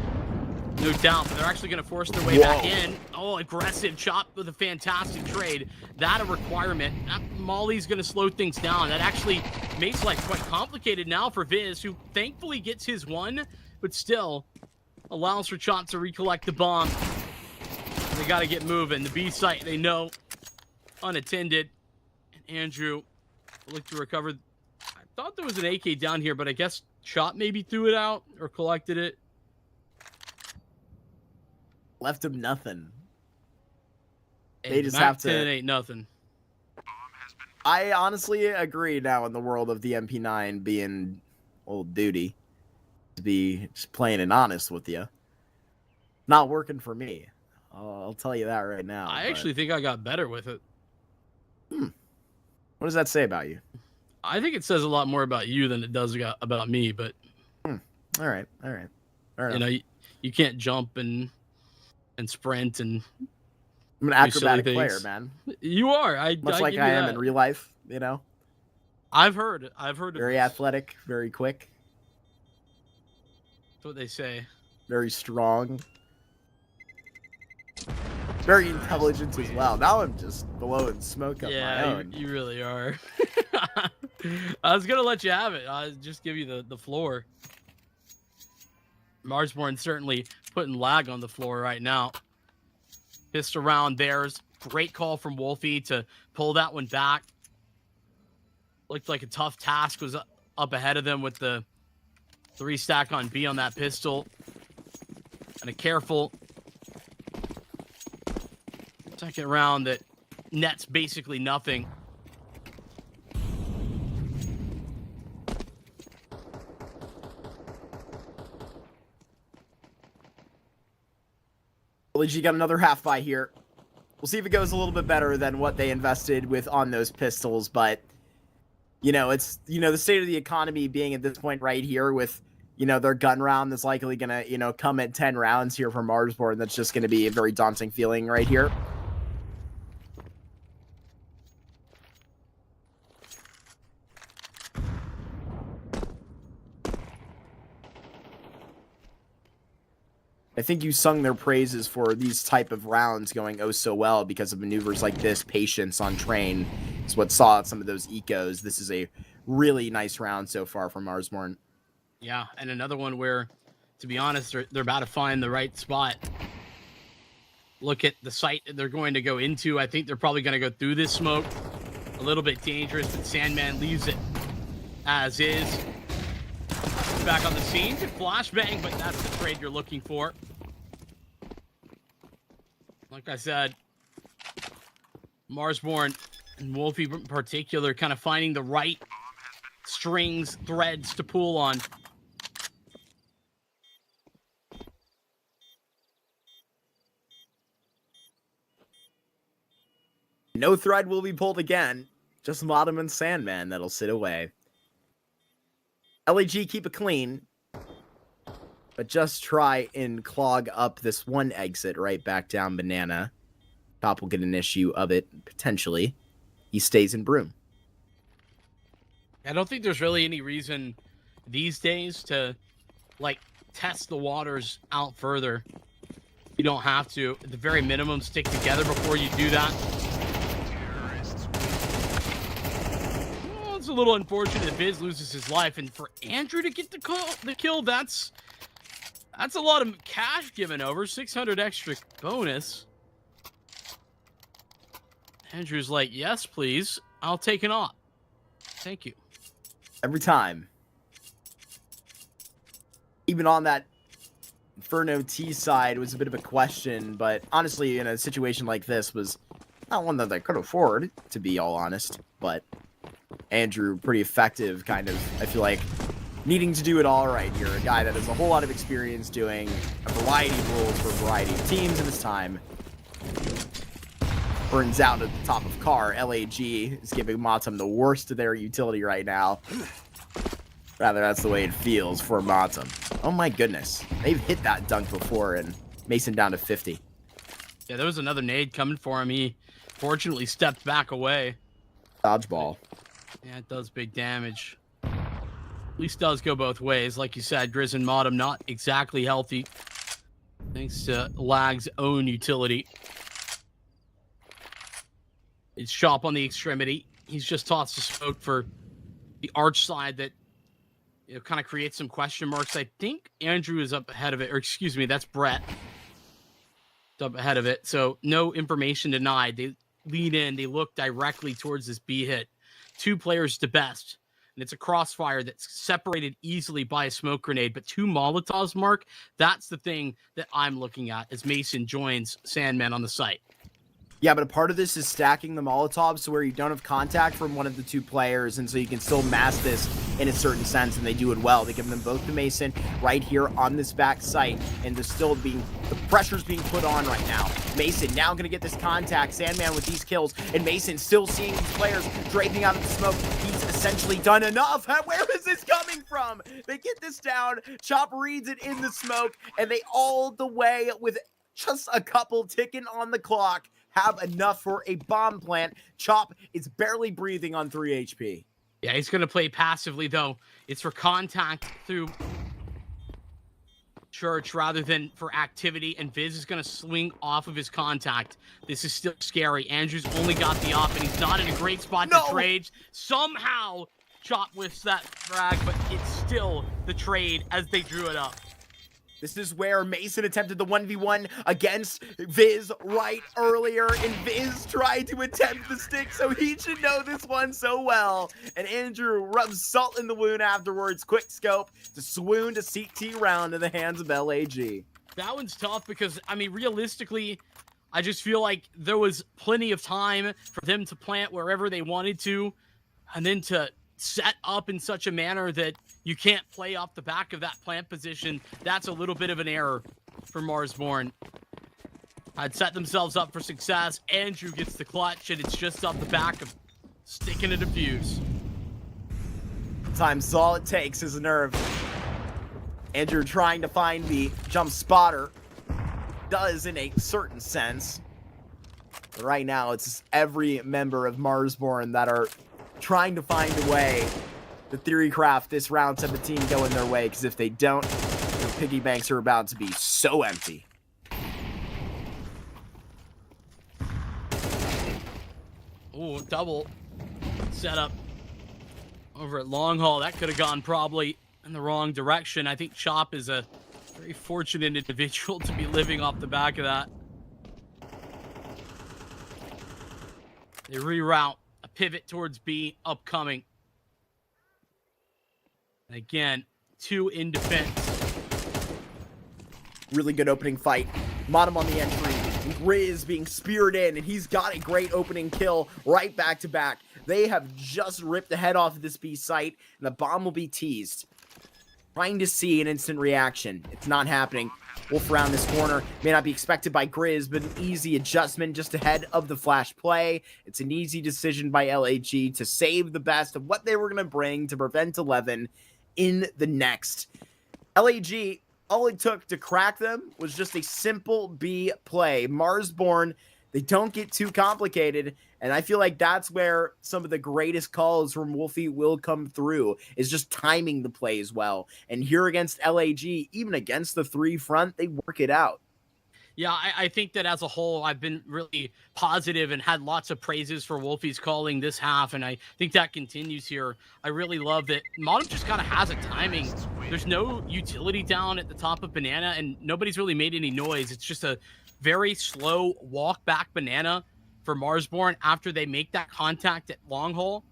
C: no doubt, but they're actually going to force their way back in. Oh, aggressive chop with a fantastic trade. That a requirement. Molly's going to slow things down. That actually makes life quite complicated now for Viz, who thankfully gets his one, but still allows for Chop to recollect the bomb. They got to get moving. The B site, they know, unattended. And Andrew will look to recover. I thought there was an AK down here, but I guess Chop maybe threw it out or collected it.
B: Left him nothing.
C: Hey,
B: they just have to.
C: It ain't nothing.
B: I honestly agree now in the world of the MP9 being old duty. To be just plain and honest with you. Not working for me. I'll tell you that right now.
C: I actually think I got better with it.
B: What does that say about you?
C: I think it says a lot more about you than it does about me, but...
B: All right. Fair
C: you know, you can't jump and sprint and...
B: I'm an acrobatic player, man.
C: You are.
B: Much like I am in real life, you know?
C: I've heard
B: very athletic, very quick.
C: That's what they say.
B: Very strong. Very intelligent as well. Now I'm just blowing smoke up my own.
C: You really are. I was going to let you have it. I'll just give you the floor. Marsborne certainly putting lag on the floor right now. Pissed around theirs. Great call from Wolfie to pull that one back. Looked like a tough task was up ahead of them with the 3 stack on B on that pistol. And a careful second round that nets basically nothing.
B: LG got another half buy here. We'll see if it goes a little bit better than what they invested with on those pistols, but you know, it's, you know, the state of the economy being at this point right here with, you know, their gun round that's likely going to, you know, come at 10 rounds here from Marsborne. That's just going to be a very daunting feeling right here. I think you sung their praises for these type of rounds going oh so well because of maneuvers like this. Patience on train is what saw some of those ecos. This is a really nice round so far from Marsborne.
C: Yeah, and another one where, to be honest, they're about to find the right spot. Look at the site that they're going to go into. I think they're probably going to go through this smoke. A little bit dangerous, but Sandman leaves it as is. Back on the scene to flashbang, but that's the trade you're looking for. Like I said, Marsborne and Wolfie in particular kind of finding the right strings, threads to pull on.
B: No thread will be pulled again. Just Modem and Sandman that'll sit away. LAG keep it clean, but just try and clog up this one exit right back down Banana. Top will get an issue of it, potentially. He stays in Broom.
C: I don't think there's really any reason these days to, like, test the waters out further. You don't have to. At the very minimum, stick together before you do that. It's a little unfortunate that Viz loses his life, and for Andrew to get the kill, that's a lot of cash given over. 600 extra bonus. Andrew's like, yes, please. I'll take an op. Thank you.
B: Every time. Even on that Inferno T side was a bit of a question, but honestly, in a situation like this, was not one that they could afford, to be all honest, but Andrew, pretty effective, kind of, I feel like, needing to do it all right here. A guy that has a whole lot of experience doing a variety of roles for a variety of teams in his time. burns out at the top of car. LAG is giving Matam the worst of their utility right now. Rather, that's the way it feels for Matam. Oh my goodness. They've hit that dunk before, and Mason down to 50.
C: Yeah, there was another nade coming for him. He fortunately stepped back away.
B: Dodgeball.
C: Yeah, it does big damage. At least does go both ways. Like you said, Grizz and Matam not exactly healthy. Thanks to Lag's own utility. It's Chop on the extremity. He's just tossed a smoke for the arch side that kind of creates some question marks. I think Andrew is up ahead of it, or excuse me, that's Brett. Up ahead of it. So no information denied. They lean in, they look directly towards this B hit. 2 players to best. And it's a crossfire that's separated easily by a smoke grenade, but 2 Molotovs, Mark. That's the thing that I'm looking at as Mason joins Sandman on the site.
B: Yeah, but a part of this is stacking the Molotovs so where you don't have contact from one of the 2 players, and so you can still mask this in a certain sense, and they do it well. They give them both to Mason right here on this back site, and the pressure's being put on right now. Mason now going to get this contact. Sandman with these kills, and Mason still seeing these players draping out of the smoke. He's essentially done enough. Where is this coming from? They get this down. Chop reads it in the smoke, and they all the way with just a couple ticking on the clock have enough for a bomb plant. Chop is barely breathing on 3 HP.
C: Yeah, he's going to play passively, though. It's for contact through Church rather than for activity, and Viz is going to swing off of his contact. This is still scary. Andrew's only got the op, and he's not in a great spot to trade. Somehow, Chop whiffs that frag, but it's still the trade as they drew it up.
B: This is where Mason attempted the 1v1 against Viz right earlier, and Viz tried to attempt the stick, so he should know this one so well. And Andrew rubs salt in the wound afterwards. Quick scope to swoon to CT round in the hands of LAG.
C: That one's tough because, I mean, realistically, I just feel like there was plenty of time for them to plant wherever they wanted to, and then to set up in such a manner that you can't play off the back of that plant position. That's a little bit of an error for Marsborne. I'd set themselves up for success. Andrew gets the clutch, and it's just off the back of sticking a defuse.
B: Sometimes all it takes is a nerve. Andrew trying to find the jump spotter. Does in a certain sense. But right now, it's every member of Marsborne that are trying to find a way to theorycraft this round 17 going their way, because if they don't, their piggy banks are about to be so empty.
C: Oh, double setup over at Long Haul. That could have gone probably in the wrong direction. I think Chop is a very fortunate individual to be living off the back of that. They reroute. A pivot towards B upcoming. Again, 2 in defense.
B: Really good opening fight. Matam on the entry. Grizz being speared in, and he's got a great opening kill right back to back. They have just ripped the head off of this B site, and the bomb will be teased. Trying to see an instant reaction. It's not happening. Wolf around this corner. May not be expected by Grizz, but an easy adjustment just ahead of the flash play. It's an easy decision by LAG to save the best of what they were going to bring to prevent 11 in the next. LAG, all it took to crack them was just a simple B play. Marsborne, they don't get too complicated, and I feel like that's where some of the greatest calls from Wolfie will come through, is just timing the plays well. And here against LAG, even against the 3 front, they work it out.
C: Yeah, I think that as a whole, I've been really positive and had lots of praises for Wolfie's calling this half, and I think that continues here. I really love that Matam just kind of has a timing. There's no utility down at the top of Banana, and nobody's really made any noise. It's just a very slow walk back Banana for Marsborne after they make that contact at Long Hole.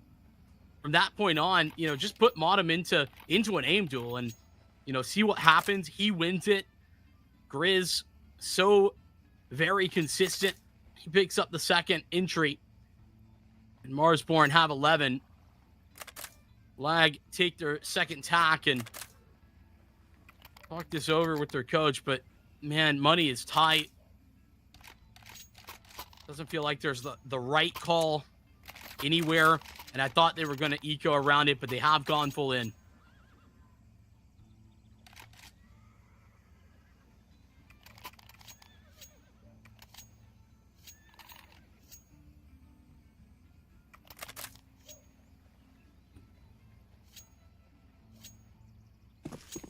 C: From that point on, just put Matam into an aim duel and, see what happens. He wins it. Grizz, so very consistent. He picks up the second entry. And Marsborne have 11. Lag take their second tack and talk this over with their coach, but man, money is tight. Doesn't feel like there's the right call anywhere, and I thought they were going to eco around it, but they have gone full in.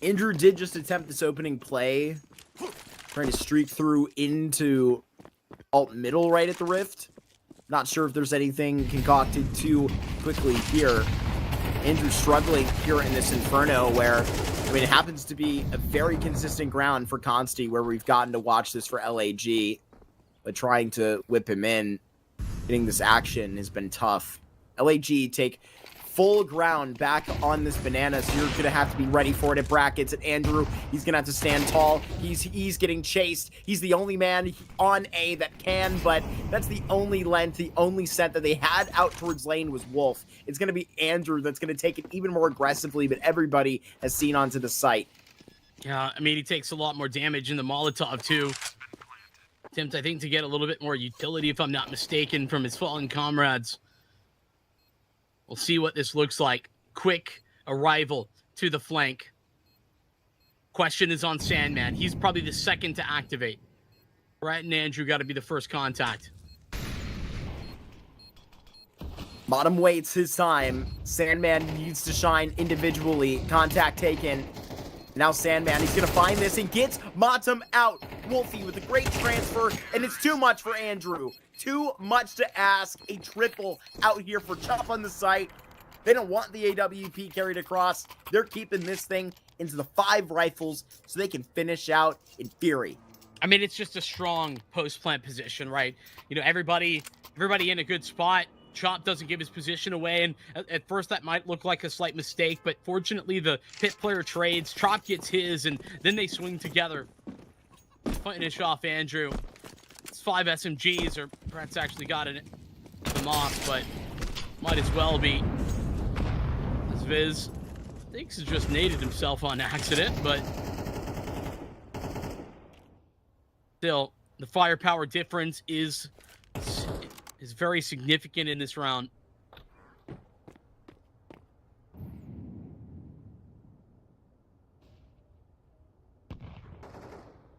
B: Andrew did just attempt this opening play, trying to streak through into alt middle right at the Rift. Not sure if there's anything concocted too quickly here. Andrew struggling here in this Inferno where, I mean, it happens to be a very consistent ground for Consti where we've gotten to watch this for LAG, but trying to whip him in, getting this action has been tough. LAG take full ground back on this banana, so you're gonna have to be ready for it at brackets. And Andrew, he's gonna have to stand tall. He's getting chased. He's the only man on A that can, but that's the only length, the only set that they had out towards lane was Wolf. It's gonna be Andrew that's gonna take it even more aggressively, but everybody has seen onto the site.
C: Yeah, I mean, he takes a lot more damage in the Molotov too. Attempt, I think, to get a little bit more utility, if I'm not mistaken, from his fallen comrades. We'll see what this looks like. Quick arrival to the flank. Question is on Sandman. He's probably the second to activate. Brett and Andrew got to be the first contact.
B: Bottom waits his time. Sandman needs to shine individually. Contact taken. Now Sandman, he's going to find this and gets Bottom out. Wolfie with a great transfer, and it's too much for Andrew. Too much to ask. A triple out here for Chop on the site. They don't want the AWP carried across. They're keeping this thing into the 5 rifles so they can finish out in fury.
C: I mean, it's just a strong post-plant position, right? You know, everybody in a good spot. Chop doesn't give his position away, and at first that might look like a slight mistake, but fortunately the pit player trades. Chop gets his, and then they swing together. Finish off Andrew. It's 5 SMGs, or Brett's actually got them off, but might as well be. As Viz thinks he's just naded himself on accident, but still, the firepower difference is very significant in this round.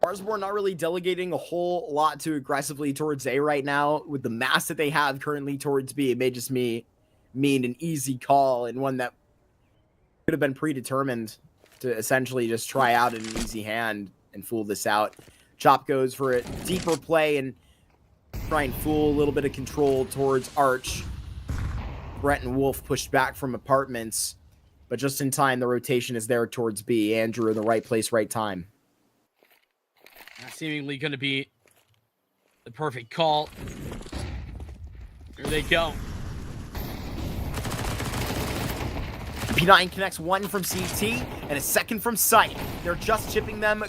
B: Marsborne not really delegating a whole lot too aggressively towards A right now. With the mass that they have currently towards B, it may just mean an easy call and one that could have been predetermined to essentially just try out an easy hand and fool this out. Chop goes for a deeper play and try and fool a little bit of control towards Arch. Brett and Wolf pushed back from apartments, but just in time, the rotation is there towards B. Andrew in the right place, right time.
C: Seemingly going to be the perfect call. Here they go.
B: P9 connects 1 from CT and a second from site. They're just chipping them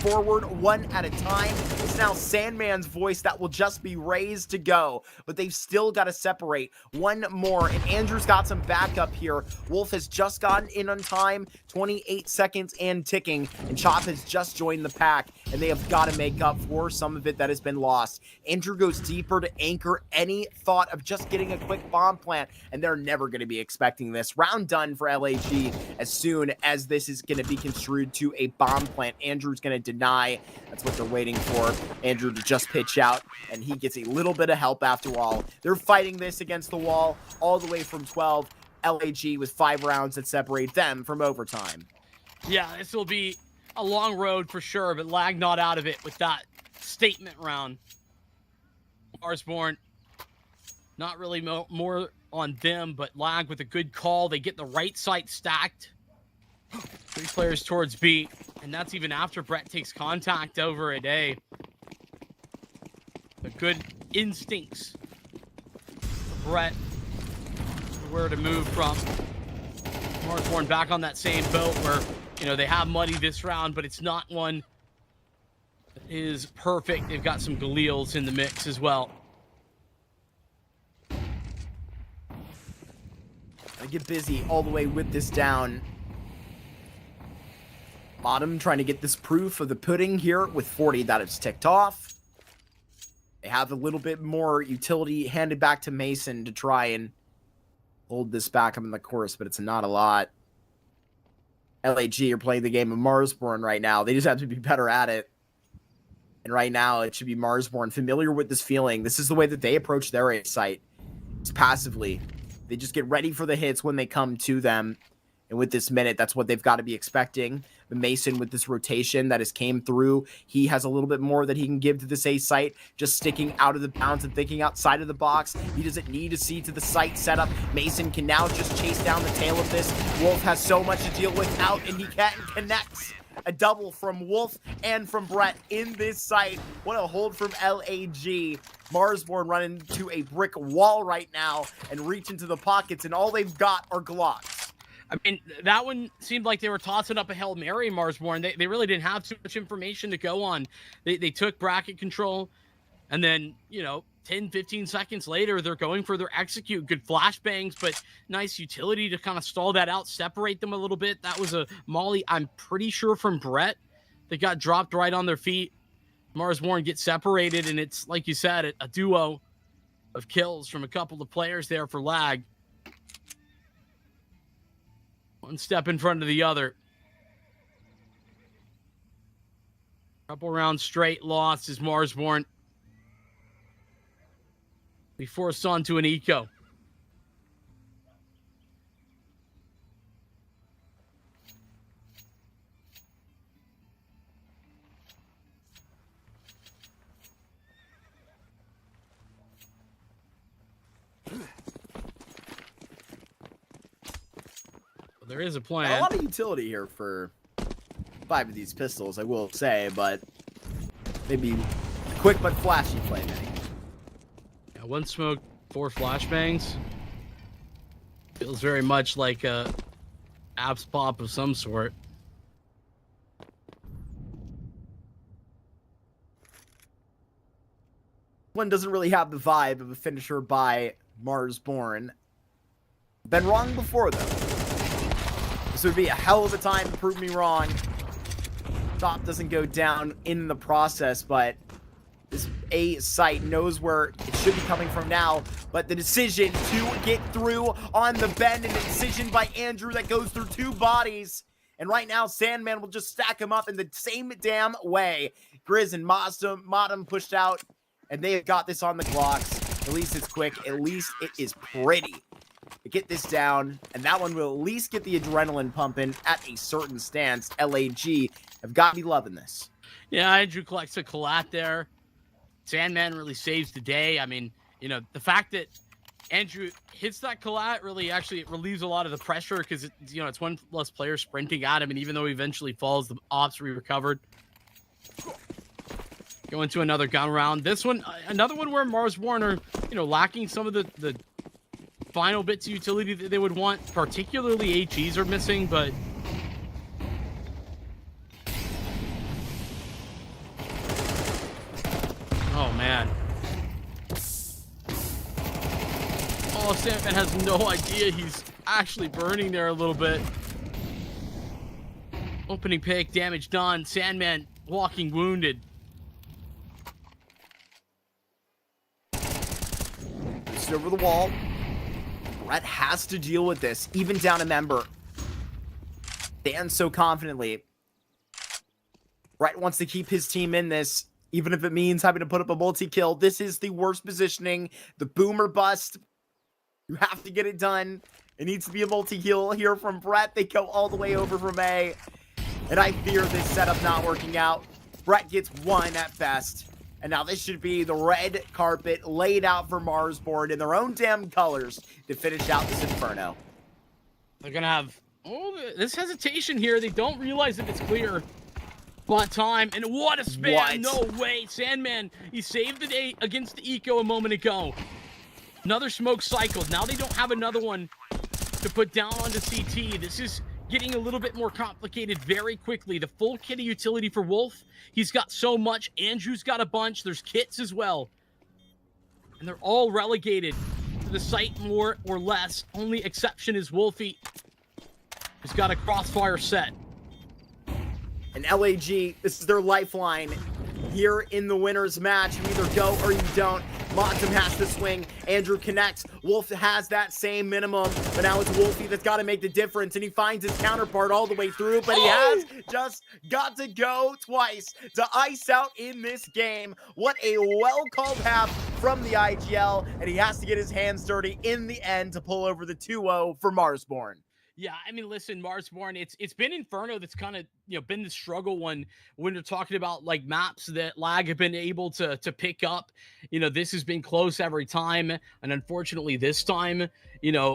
B: forward 1 at a time. It's now Sandman's voice that will just be raised to go, but they've still got to separate 1 more, and Andrew's got some backup here. Wolf has just gotten in on time, 28 seconds and ticking, and Chop has just joined the pack, and they have got to make up for some of it that has been lost. Andrew goes deeper to anchor any thought of just getting a quick bomb plant, and they're never going to be expecting this. Round done for LAG as soon as this is going to be construed to a bomb plant. Andrew's going to deny. That's what they're waiting for. Andrew to just pitch out, and he gets a little bit of help after all. They're fighting this against the wall all the way from 12. LAG with 5 rounds that separate them from overtime.
C: Yeah, this will be a long road for sure, but Lag not out of it with that statement round. Marsborne, not really more on them, but Lag with a good call. They get the right side stacked. 3 players towards B, and that's even after Brett takes contact over at A. The good instincts for Brett, where to move from. Marsborne back on that same boat where, you know, they have money this round, but it's not one that is perfect. They've got some Galeals in the mix as well.
B: I get busy all the way with this down. Bottom trying to get this proof of the pudding here with 40 that it's ticked off. They have a little bit more utility handed back to Mason to try and hold this back up in the course, but it's not a lot. LAG are playing the game of Marsborne right now. They just have to be better at it. And right now, it should be Marsborne, familiar with this feeling. This is the way that they approach their A site. It's passively. They just get ready for the hits when they come to them. And with this minute, that's what they've got to be expecting. But Mason, with this rotation that has came through, he has a little bit more that he can give to this A site, just sticking out of the bounds and thinking outside of the box. He doesn't need to see to the site setup. Mason can now just chase down the tail of this. Wolf has so much to deal with out, and he can't connect. A double from Wolf and from Brett in this site. What a hold from LAG. Marsborne running to a brick wall right now and reach into the pockets, and all they've got are Glocks.
C: I mean, that one seemed like they were tossing up a Hail Mary, Marsborne. They really didn't have too much information to go on. They took bracket control, and then, 10, 15 seconds later, they're going for their execute. Good flashbangs, but nice utility to kind of stall that out, separate them a little bit. That was a molly, I'm pretty sure, from Brett. They got dropped right on their feet. Marsborne gets separated, and it's, like you said, a duo of kills from a couple of players there for lag. One step in front of the other. Couple rounds straight lost is Marsborne. We forced onto an eco. There is a plan.
B: A lot of utility here for 5 of these pistols, I will say, but maybe quick but flashy play, Manny.
C: Yeah, one smoke, 4 flashbangs. Feels very much like a abs pop of some sort.
B: One doesn't really have the vibe of a finisher by Marsborne. Been wrong before, though. This would be a hell of a time to prove me wrong. Top doesn't go down in the process, but this A site knows where it should be coming from now. But the decision to get through on the bend, and a decision by Andrew that goes through 2 bodies. And right now, Sandman will just stack him up in the same damn way. Grizz and Modem pushed out, and they have got this on the Glocks. At least it's quick. At least it is pretty. To get this down, and that one will at least get the adrenaline pumping at a certain stance. LAG have got to be loving this.
C: Yeah, Andrew collects a collat there. Sandman really saves the day. I mean, the fact that Andrew hits that collat really actually relieves a lot of the pressure, because it's one less player sprinting at him, and even though he eventually falls, the ops recovered. Going to another gun round. This one, another one where Marsborne are, lacking some of the final bits of utility that they would want. Particularly HEs are missing, but oh man. Oh, Sandman has no idea he's actually burning there a little bit. Opening pick, damage done. Sandman walking wounded.
B: Just over the wall. Brett has to deal with this, even down a member. Stands so confidently. Brett wants to keep his team in this, even if it means having to put up a multi-kill. This is the worst positioning. The boomer bust. You have to get it done. It needs to be a multi-kill here from Brett. They go all the way over from A. And I fear this setup not working out. Brett gets 1 at best. And now this should be the red carpet laid out for Marsborne in their own damn colors to finish out this Inferno.
C: They're going to have this hesitation here. They don't realize that it's clear. But time, and what a span. No way. Sandman, he saved the day against the eco a moment ago. Another smoke cycled. Now they don't have another one to put down onto CT. This is getting a little bit more complicated very quickly. The full kit of utility for Wolf. He's got so much. Andrew's got a bunch. There's kits as well. And they're all relegated to the site more or less. Only exception is Wolfie, who's got a crossfire set.
B: And LAG, this is their lifeline. here in the winner's match. You either go or you don't. Motum has to swing. Andrew connects. Wolf has that same minimum, but now it's Wolfie that's got to make the difference, and he finds his counterpart all the way through, but he has just got to go twice to ice out in this game. What a well-called half from the IGL, and he has to get his hands dirty in the end to pull over the 2-0 for Marsborne.
C: Yeah, I mean, listen, Marsborne, it's been Inferno that's kind of, been the struggle when we're talking about like maps that Lag have been able to pick up. This has been close every time, and unfortunately this time,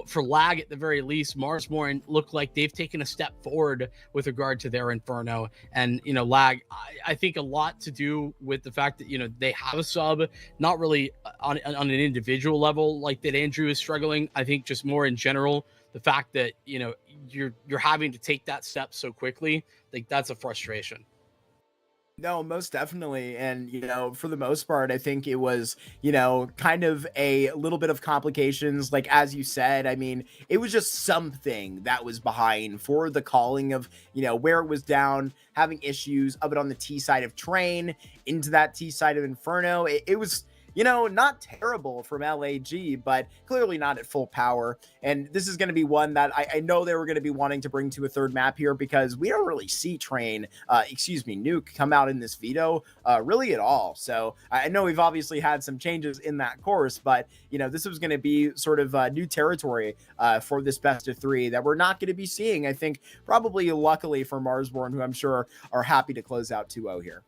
C: for Lag at the very least, Marsborne look like they've taken a step forward with regard to their Inferno. And Lag, I think a lot to do with the fact that they have a sub, not really on an individual level like that Andrew is struggling. I think just more in general, the fact that you're having to take that step so quickly, like that's a frustration.
B: No, most definitely. And, for the most part, I think it was, kind of a little bit of complications. Like, as you said, I mean, it was just something that was behind for the calling of, where it was down, having issues of it on the T side of Train into that T side of Inferno. It was, not terrible from LAG, but clearly not at full power. And this is going to be one that I know they were going to be wanting to bring to a third map here, because we don't really see Nuke come out in this Veto really at all. So I know we've obviously had some changes in that course, but this was going to be sort of new territory for this best of 3 that we're not going to be seeing. I think probably luckily for Marsborne, who I'm sure are happy to close out 2-0 here.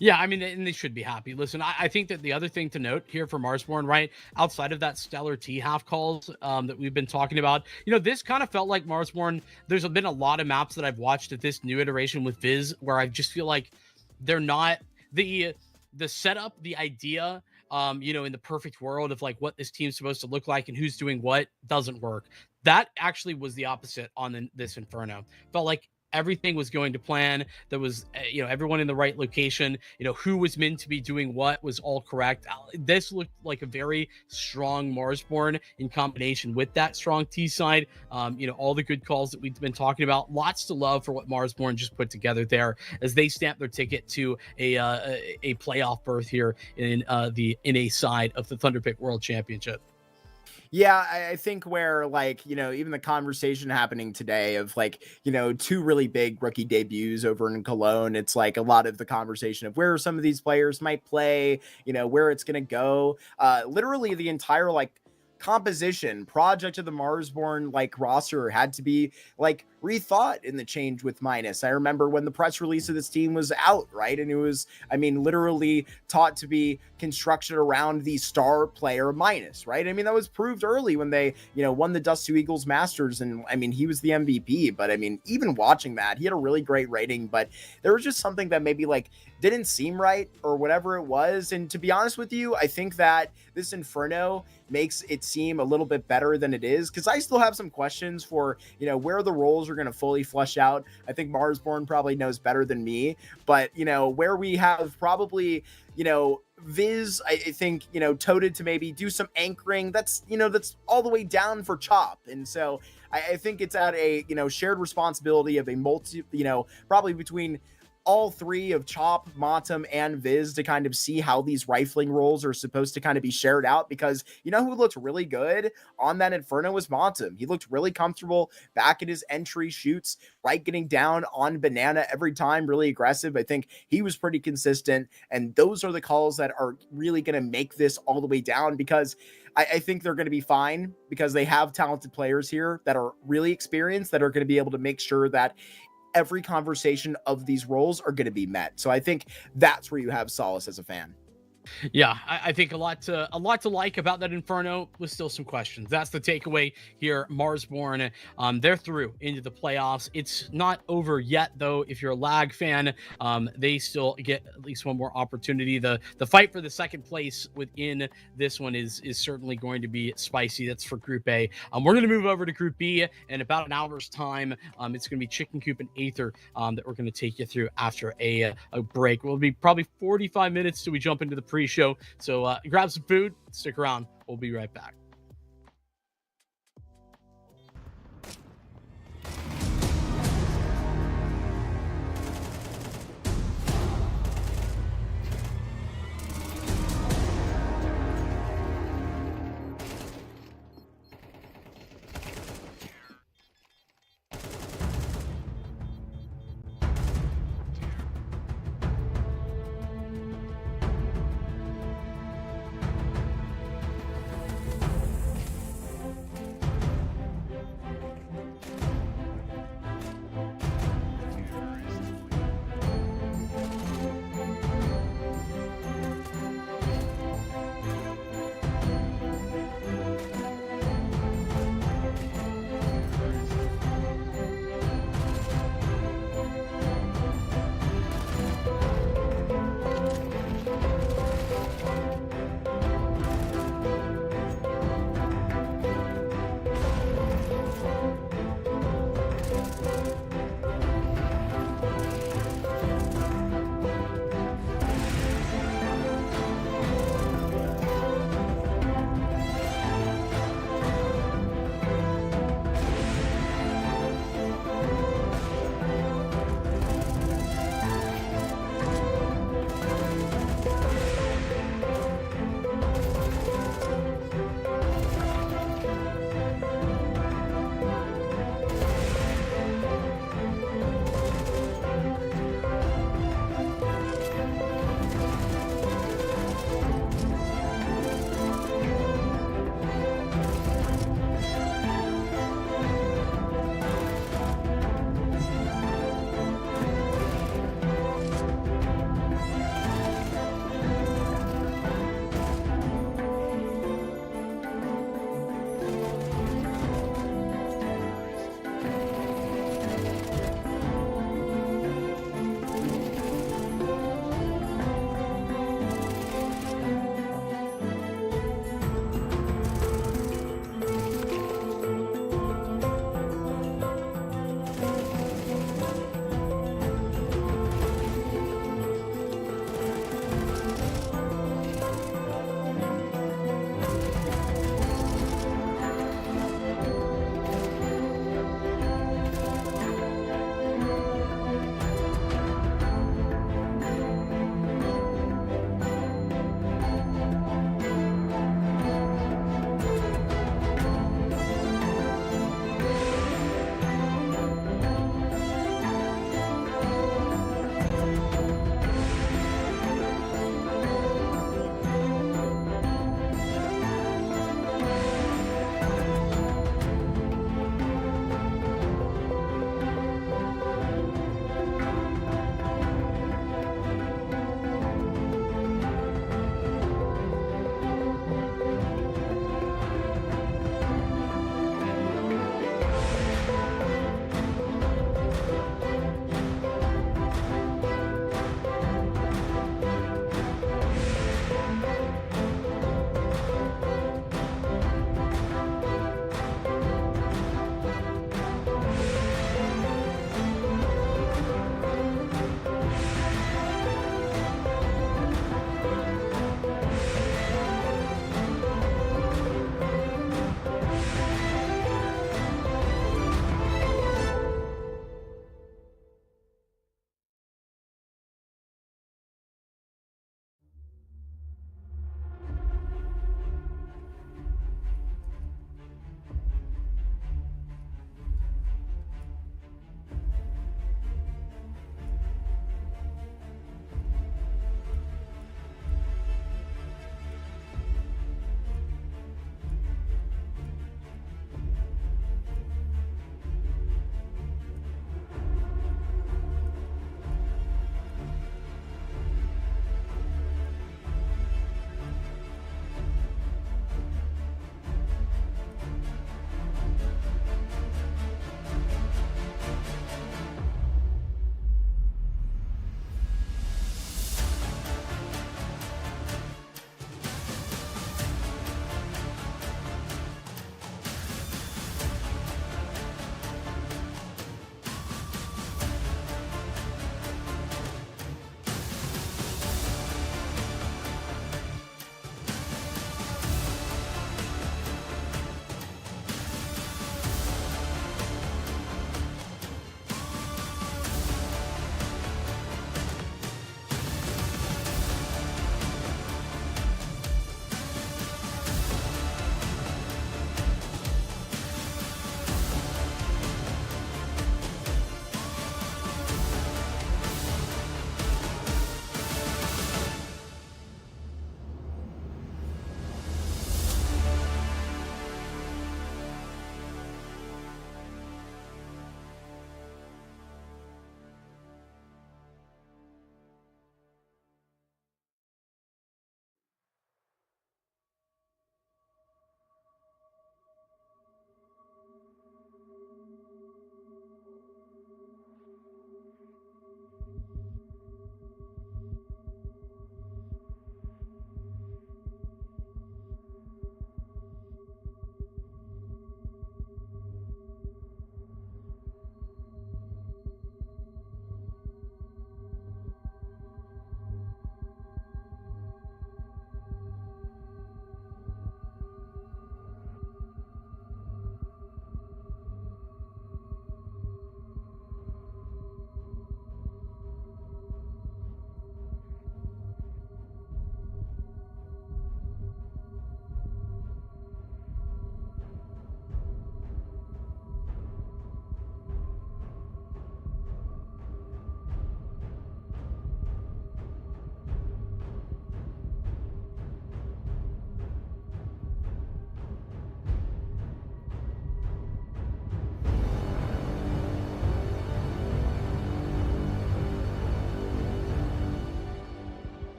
C: Yeah, I mean, and they should be happy. Listen, I think that the other thing to note here for Marsborne, right, outside of that stellar T half calls that we've been talking about, this kind of felt like Marsborne. There's been a lot of maps that I've watched at this new iteration with Viz where I just feel like they're not the setup, the idea, in the perfect world of like what this team's supposed to look like and who's doing what doesn't work. That actually was the opposite on this Inferno. Felt like everything was going to plan. There was, everyone in the right location, who was meant to be doing what was all correct. This looked like a very strong Marsborne in combination with that strong T side. All the good calls that we've been talking about. Lots to love for what Marsborne just put together there as they stamp their ticket to a playoff berth here in the NA side of the Thunderpick World Championship.
B: Yeah, I think where like, even the conversation happening today of like, 2 really big rookie debuts over in Cologne, it's like a lot of the conversation of where some of these players might play, where it's going to go. Literally the entire like composition project of the Marsborne like roster had to be like rethought in the change with Minus. I remember when the press release of this team was out, right? And it was, literally taught to be constructed around the star player Minus, right? That was proved early when they, won the Dust 2 Eagles Masters, and he was the MVP. But even watching that, he had a really great rating, but there was just something that maybe like didn't seem right or whatever it was. And to be honest with you, I think that this Inferno makes it seem a little bit better than it is, because I still have some questions for, where the roles are going to fully flush out. I think Marsborne probably knows better than me, but, where we have probably, Viz, I think, toted to maybe do some anchoring. That's all the way down for Chop. And so I think it's at a, shared responsibility of a multi, probably between all 3 of Chop, Motum, and Viz to kind of see how these rifling roles are supposed to kind of be shared out, because who looked really good on that Inferno was Motum. He looked really comfortable back at his entry shoots, right, getting down on banana every time, really aggressive. I think he was pretty consistent, and those are the calls that are really going to make this all the way down, because I think they're going to be fine, because they have talented players here that are really experienced, that are going to be able to make sure that every conversation of these roles are going to be met. So I think that's where you have solace as a fan.
C: Yeah, I think a lot to like about that Inferno with still some questions. That's the takeaway here. Marsborne, they're through into the playoffs. It's not over yet, though. If you're a Lag fan, they still get at least one more opportunity. The fight for the second place within this one is certainly going to be spicy. That's for Group A. We're going to move over to Group B in about an hour's time. It's going to be Chicken Coop and Aether that we're going to take you through after a break. We'll be probably 45 minutes till we jump into the pre-show. So grab some food, stick around. We'll be right back.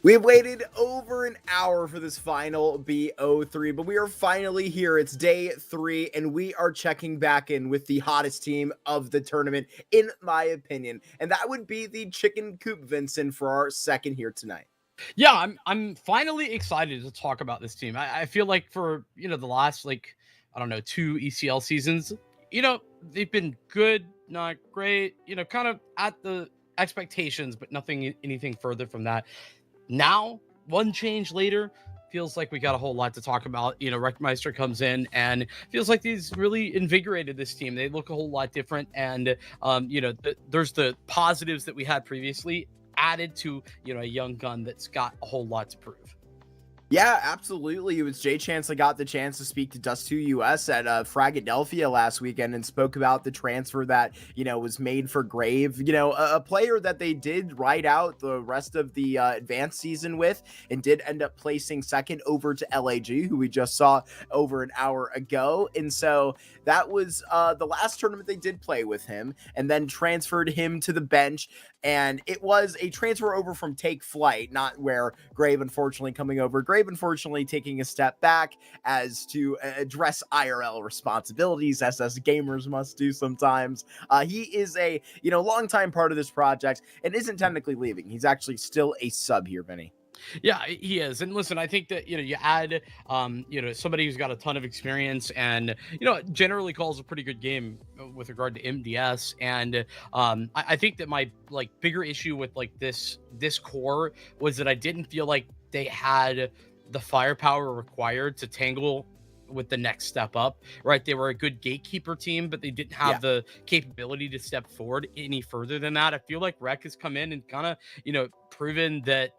B: We've waited over an hour for this final BO3, but we are finally here. It's day 3, and we are checking back in with the hottest team of the tournament, in my opinion. And that would be the Chicken Coop, Vincent, for our second here tonight.
C: Yeah, I'm finally excited to talk about this team. I feel like for the last I don't know 2 ECL seasons, they've been good, not great, kind of at the expectations, but anything further from that. Now, one change later, feels like we got a whole lot to talk about. Reckmeister comes in and feels like he's really invigorated this team. They look a whole lot different, and there's the positives that we had previously added to a young gun that's got a whole lot to prove.
B: Yeah, absolutely. It was Jay Chance that got the chance to speak to Dust2 US at Fragadelphia last weekend and spoke about the transfer that, was made for Grave. A player that they did ride out the rest of the advanced season with and did end up placing second over to LAG, who we just saw over an hour ago. And so that was the last tournament they did play with him, and then transferred him to the bench. And it was a transfer over from Take Flight, not where Grave unfortunately coming over. Grave unfortunately taking a step back as to address IRL responsibilities, as us gamers must do sometimes. He is a longtime part of this project and isn't technically leaving. He's actually still a sub here, Vinny.
C: Yeah, he is. And listen, I think that, you add, somebody who's got a ton of experience and, generally calls a pretty good game with regard to MDS. And I think that my bigger issue with this core was that I didn't feel like they had the firepower required to tangle with the next step up, right? They were a good gatekeeper team, but they didn't have the capability to step forward any further than that. I feel like Rec has come in and kind of, proven that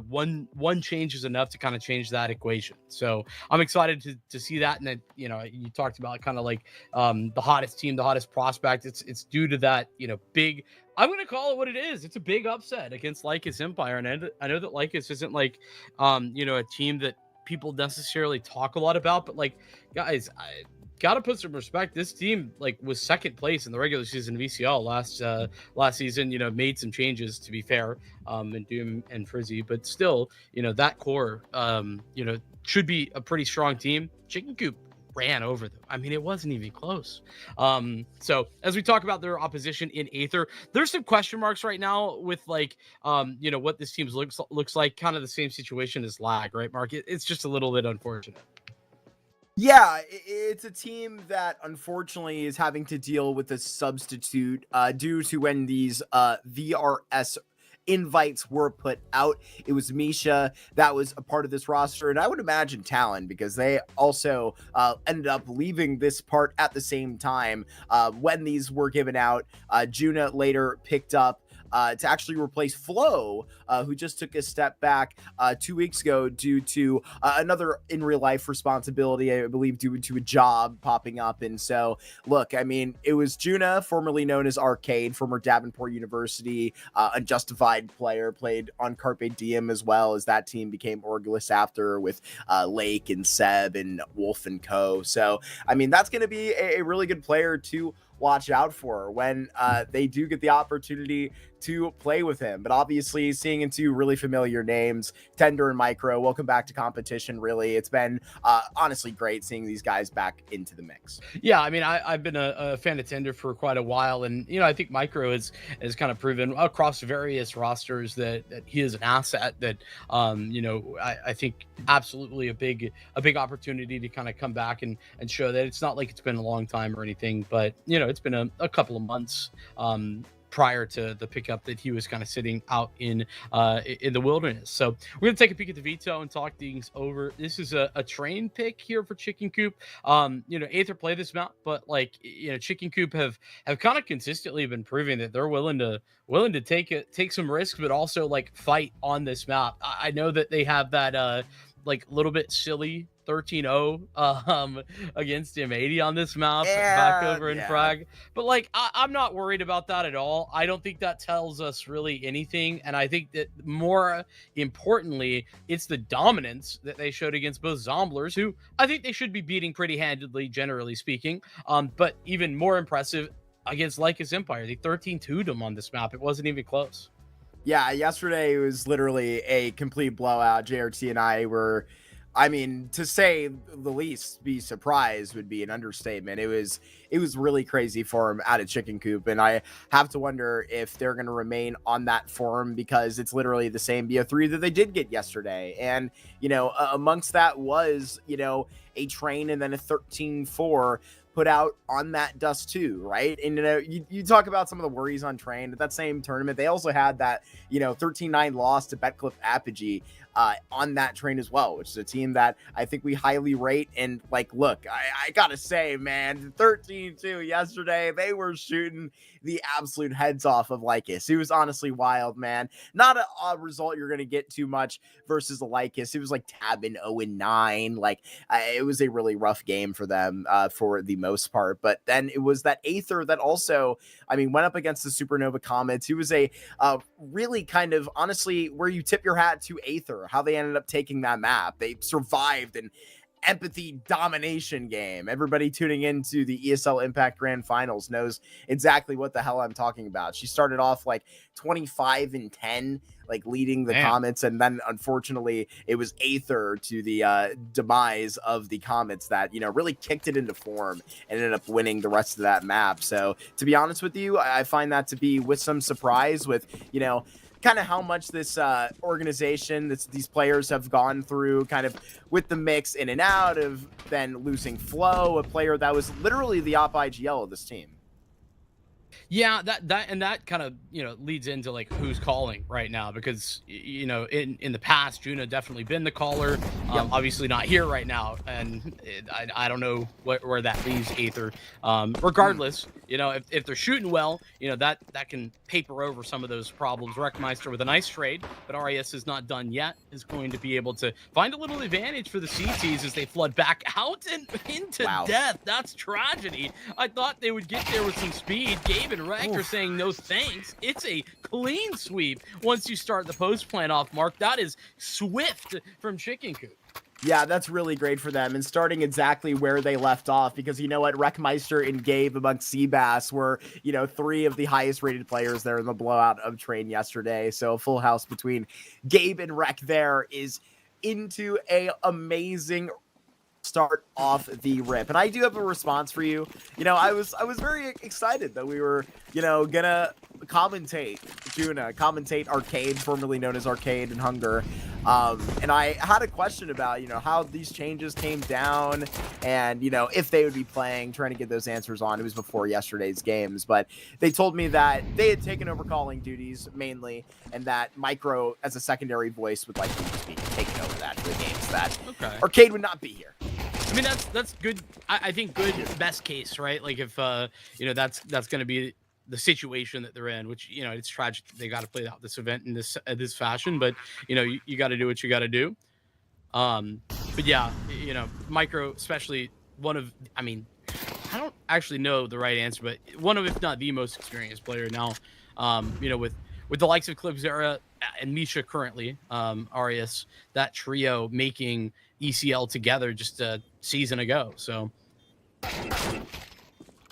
C: one change is enough to kind of change that equation. So I'm excited to see that. And then, you talked about kind of the hottest team, the hottest prospect. It's due to that, big, I'm going to call it what it is. It's a big upset against LycusEmpire. And I know that Lycus isn't a team that people necessarily talk a lot about, but guys, I gotta put some respect. This team was second place in the regular season of ECL last season. Made some changes, to be fair, and Doom and Frizzy, but still, that core should be a pretty strong team. Chicken Coop ran over them. I mean, it wasn't even close. So as we talk about their opposition in Aether, there's some question marks right now with what this team looks like. Kind of the same situation as Lag, right, Mark? It's just a little bit unfortunate.
B: Yeah, it's a team that unfortunately is having to deal with a substitute due to when these VRS invites were put out. It was Misha that was a part of this roster, and I would imagine Talon, because they also ended up leaving this part at the same time when these were given out. Juna later picked up to actually replace Flo, who just took a step back 2 weeks ago due to another in real life responsibility, I believe, due to a job popping up. And so, look, I mean, it was Juna, formerly known as Arcade, former Davenport University, unjustified player, played on Carpe Diem as well, as that team became Orgulous after with Lake and Seb and Wolf and Co. So, I mean, that's going to be a really good player to watch out for when they do get the opportunity to play with him. But obviously, seeing into really familiar names, Tender and Micro, welcome back to competition. Really, it's been honestly great seeing these guys back into the mix.
C: Yeah, I mean, I've been a fan of Tender for quite a while, and I think Micro has kind of proven across various rosters that he is an asset. That I think absolutely a big opportunity to kind of come back and show that it's not like it's been a long time or anything, but it's been a couple of months prior to the pickup that he was kind of sitting out in the wilderness. So we're gonna take a peek at the Veto and talk things over. This is a train pick here for Chicken Coop. Aether play this map, but Chicken Coop have kind of consistently been proving that they're willing to take some risks, but also fight on this map. I know that they have that little bit silly 13-0 against M80 on this map back over in Frag. But I'm not worried about that at all. I don't think that tells us really anything. And I think that more importantly, it's the dominance that they showed against both Zomblers, who I think they should be beating pretty handedly, generally speaking. But even more impressive against LycusEmpire. They 13-2'd them on this map. It wasn't even close.
B: Yeah, yesterday was literally a complete blowout. JRT and I were, I mean, to say the least, be surprised would be an understatement. It was really crazy for him out of Chicken Coop, and I have to wonder if they're going to remain on that form because it's literally the same BO3 that they did get yesterday. And amongst that was a train and then a 13-4 put out on that dust too, right? And you talk about some of the worries on Train at that same tournament. They also had that 13-9 loss to Betcliff Apogee on that Train as well, which is a team that I think we highly rate. And look, I gotta say, man, 13-2 yesterday, they were shooting the absolute heads off of Lycus. It was honestly wild, man. Not a result you're gonna get too much versus the Lycus. It was like Tabin 0-9. It was a really rough game for them for the most part. But then it was that Aether that also, went up against the Supernova Comets. He was a really kind of, honestly, where you tip your hat to Aether, how they ended up taking that map. They survived an empathy domination game. Everybody tuning into the ESL Impact Grand Finals knows exactly what the hell I'm talking about. She started off 25-10, leading the Comets, and then unfortunately it was Aether to the demise of the Comets that really kicked it into form and ended up winning the rest of that map. So to be honest with you, I find that to be with some surprise with kind of how much this organization, these players have gone through, kind of with the mix in and out of then losing Flow, a player that was literally the op IGL of this team.
C: Yeah, that kind of leads into who's calling right now, because in the past Juna definitely been the caller. Obviously not here right now, and I don't know where that leaves Aether. Regardless, if they're shooting well, that can paper over some of those problems. Wreckmeister with a nice trade, but RIS is not done yet, is going to be able to find a little advantage for the CTs as they flood back out and into death. That's tragedy. I thought they would get there with some speed. Gabe and Wreck are saying no thanks. It's a clean sweep once you start the post plant off, Mark. That is swift from Chicken Coop.
B: Yeah, that's really great for them, and starting exactly where they left off, because you know what, Wreckmeister and Gabe amongst Seabass were, three of the highest rated players there in the blowout of Train yesterday. So a full house between Gabe and Wreck there is into a amazing start off the rip. And I do have a response for you. I was very excited that we were, gonna commentate Arcade, formerly known as Arcade and Hunger. And I had a question about, how these changes came down and, if they would be playing, trying to get those answers on. It was before yesterday's games, but they told me that they had taken over calling duties mainly, and that Micro as a secondary voice would likely just be taking over that for the games that Arcade would not be here.
C: I mean, that's good. I think good best case, right? If that's going to be the situation that they're in, which it's tragic they got to play out this event in this fashion, but you got to do what you got to do. But yeah, Micro, especially I don't actually know the right answer, but one of, if not the most experienced player now. With the likes of Clipzera and Misha currently, Arias, that trio making ECL together just a season ago. So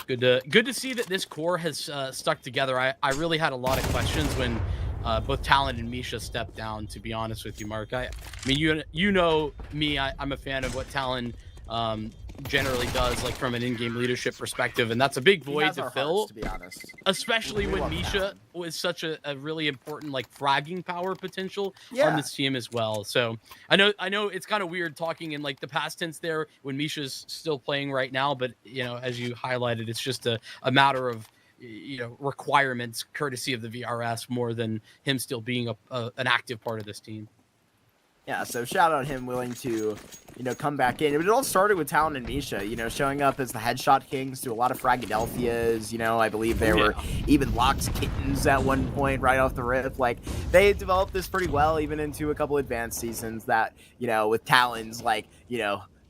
C: good to see that this core has stuck together. I really had a lot of questions when both Talon and Misha stepped down, to be honest with you, Mark. I mean, you know me, I'm a fan of what Talon generally does, from an in-game leadership perspective, and that's a big void to fill,
B: hearts, to be honest,
C: especially when Misha was such a really important fragging power potential on this team as well. So I know it's kind of weird talking in the past tense there when Misha's still playing right now, but as you highlighted, it's just a matter of requirements courtesy of the VRS more than him still being an active part of this team.
B: Yeah, so shout out him willing to, come back in. It all started with Talon and Misha, showing up as the headshot kings to a lot of Fragadelphias. I believe they were even locked kittens at one point right off the rip. They developed this pretty well, even into a couple advanced seasons that, with Talon's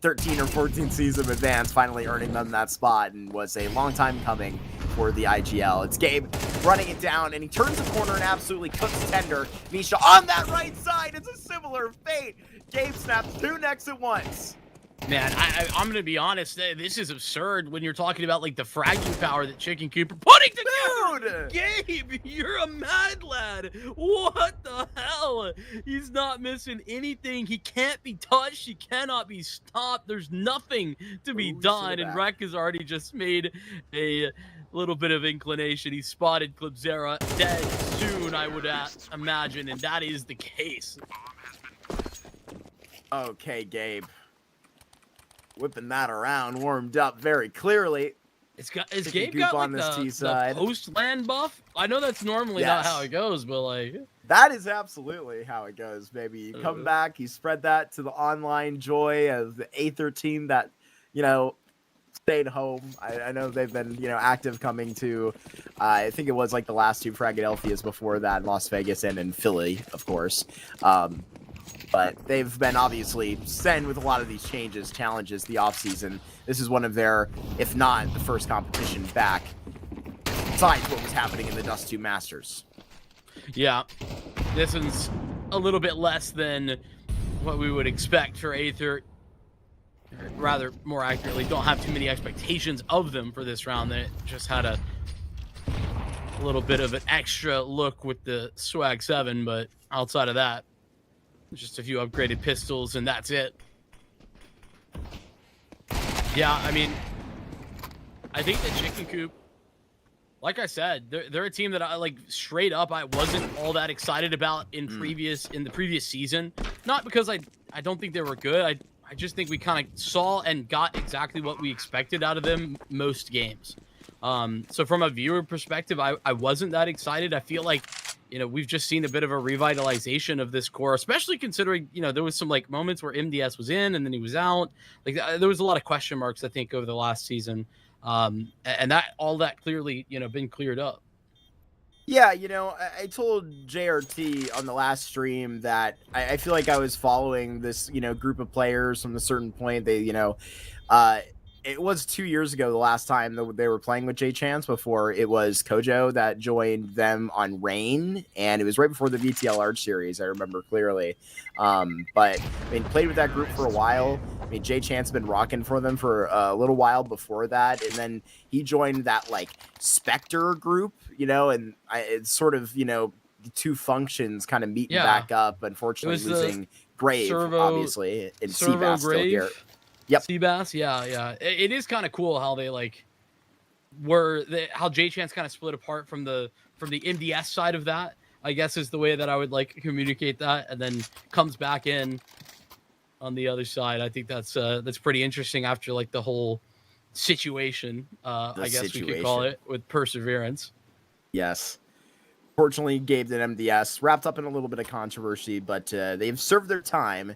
B: 13 or 14 season of advance finally earning them that spot, and was a long time coming for the IGL. It's Gabe running it down, and he turns the corner and absolutely cooks Tender. Misha on that right side. It's a similar fate. Gabe snaps two necks at once.
C: Man, I'm gonna be honest. This is absurd when you're talking about like the fragging power that Chicken Coop are putting together. Gabe, you're a mad lad. What the hell? He's not missing anything. He can't be touched. He cannot be stopped. There's nothing to be done. And Rek has already just made a little bit of inclination. He spotted Clipzera dead soon, I would imagine, and that is the case.
B: Okay, Gabe. Whipping that around, warmed up very clearly.
C: Is Gabe got like the post-land buff? I know that's normally not how it goes, but like...
B: That is absolutely how it goes, baby. You come back, you spread that to the online joy of the Aether team that, you know, stayed home. I know they've been, you know, active coming to, I think it was like the last two Philadelphia's before that, Las Vegas and in Philly, of course. But they've been obviously sent with a lot of these changes, challenges, the offseason. This is one of their, if not the first competition back, besides what was happening in the Dust 2 Masters.
C: Yeah, this one's a little bit less than what we would expect for Aether. Rather, more accurately, don't have too many expectations of them for this round. They just had a little bit of an extra look with the Swag 7, but outside of that, just a few upgraded pistols, and that's it. Yeah, I mean, I think that Chicken Coop, like I said, they're a team that I like straight up I wasn't all that excited about in the previous season. Not because I don't think they were good. I just think we kind of saw and got exactly what we expected out of them most games. So from a viewer perspective, I wasn't that excited. I feel like, you know, we've just seen a bit of a revitalization of this core, especially considering, you know, there was some like moments where MDS was in and then he was out. Like there was a lot of question marks, I think, over the last season. And that all that clearly, you know, been cleared up.
B: Yeah, you know, I told JRT on the last stream that I feel like I was following this, you know, group of players from a certain point. They, you know, it was 2 years ago the last time that they were playing with J Chance before it was Kojo that joined them on Rain, and it was right before the VTL Arch series, I remember clearly. But I mean, played with that group for a while. I mean, J Chance been rocking for them for a little while before that, and then he joined that like Spectre group, you know, and it's sort of, you know, the two functions kind of meeting back up. Unfortunately, losing Grave, obviously, and Seabass still here. Yep.
C: Seabass, yeah. It is kind of cool how they like how J Chance kind of split apart from the MDS side of that, I guess is the way that I would like communicate that, and then comes back in on the other side. I think that's pretty interesting after like the whole situation, I guess we could call it, with Perseverance.
B: Yes. Fortunately, Gabe and MDS wrapped up in a little bit of controversy, but they've served their time.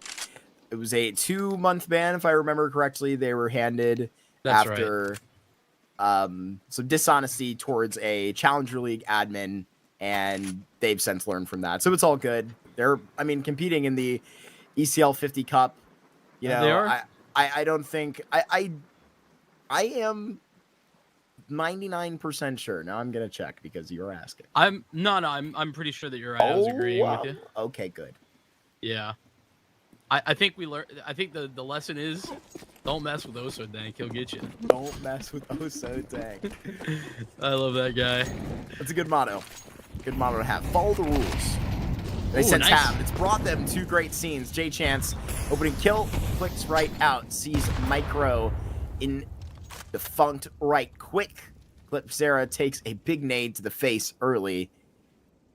B: It was a 2-month ban, if I remember correctly. They were handed after some dishonesty towards a Challenger League admin, and they've since learned from that. So it's all good. They're, I mean, competing in the ECL 50 Cup. You know,
C: they are?
B: I don't think I am 99% sure. Now I'm gonna check because you're asking.
C: I'm pretty sure that you're right. I was agreeing with you.
B: Okay, good.
C: Yeah. I think we learned. I think the lesson is don't mess with Oso Dank. He'll get you.
B: Don't mess with Oso Dank.
C: I love that guy.
B: That's a good motto. Good motto to have. Follow the rules. They since
C: nice.
B: have. It's brought them 2 great scenes. J Chance opening kill, clicks right out, sees Micro in defunct right quick. Clipzera takes a big nade to the face early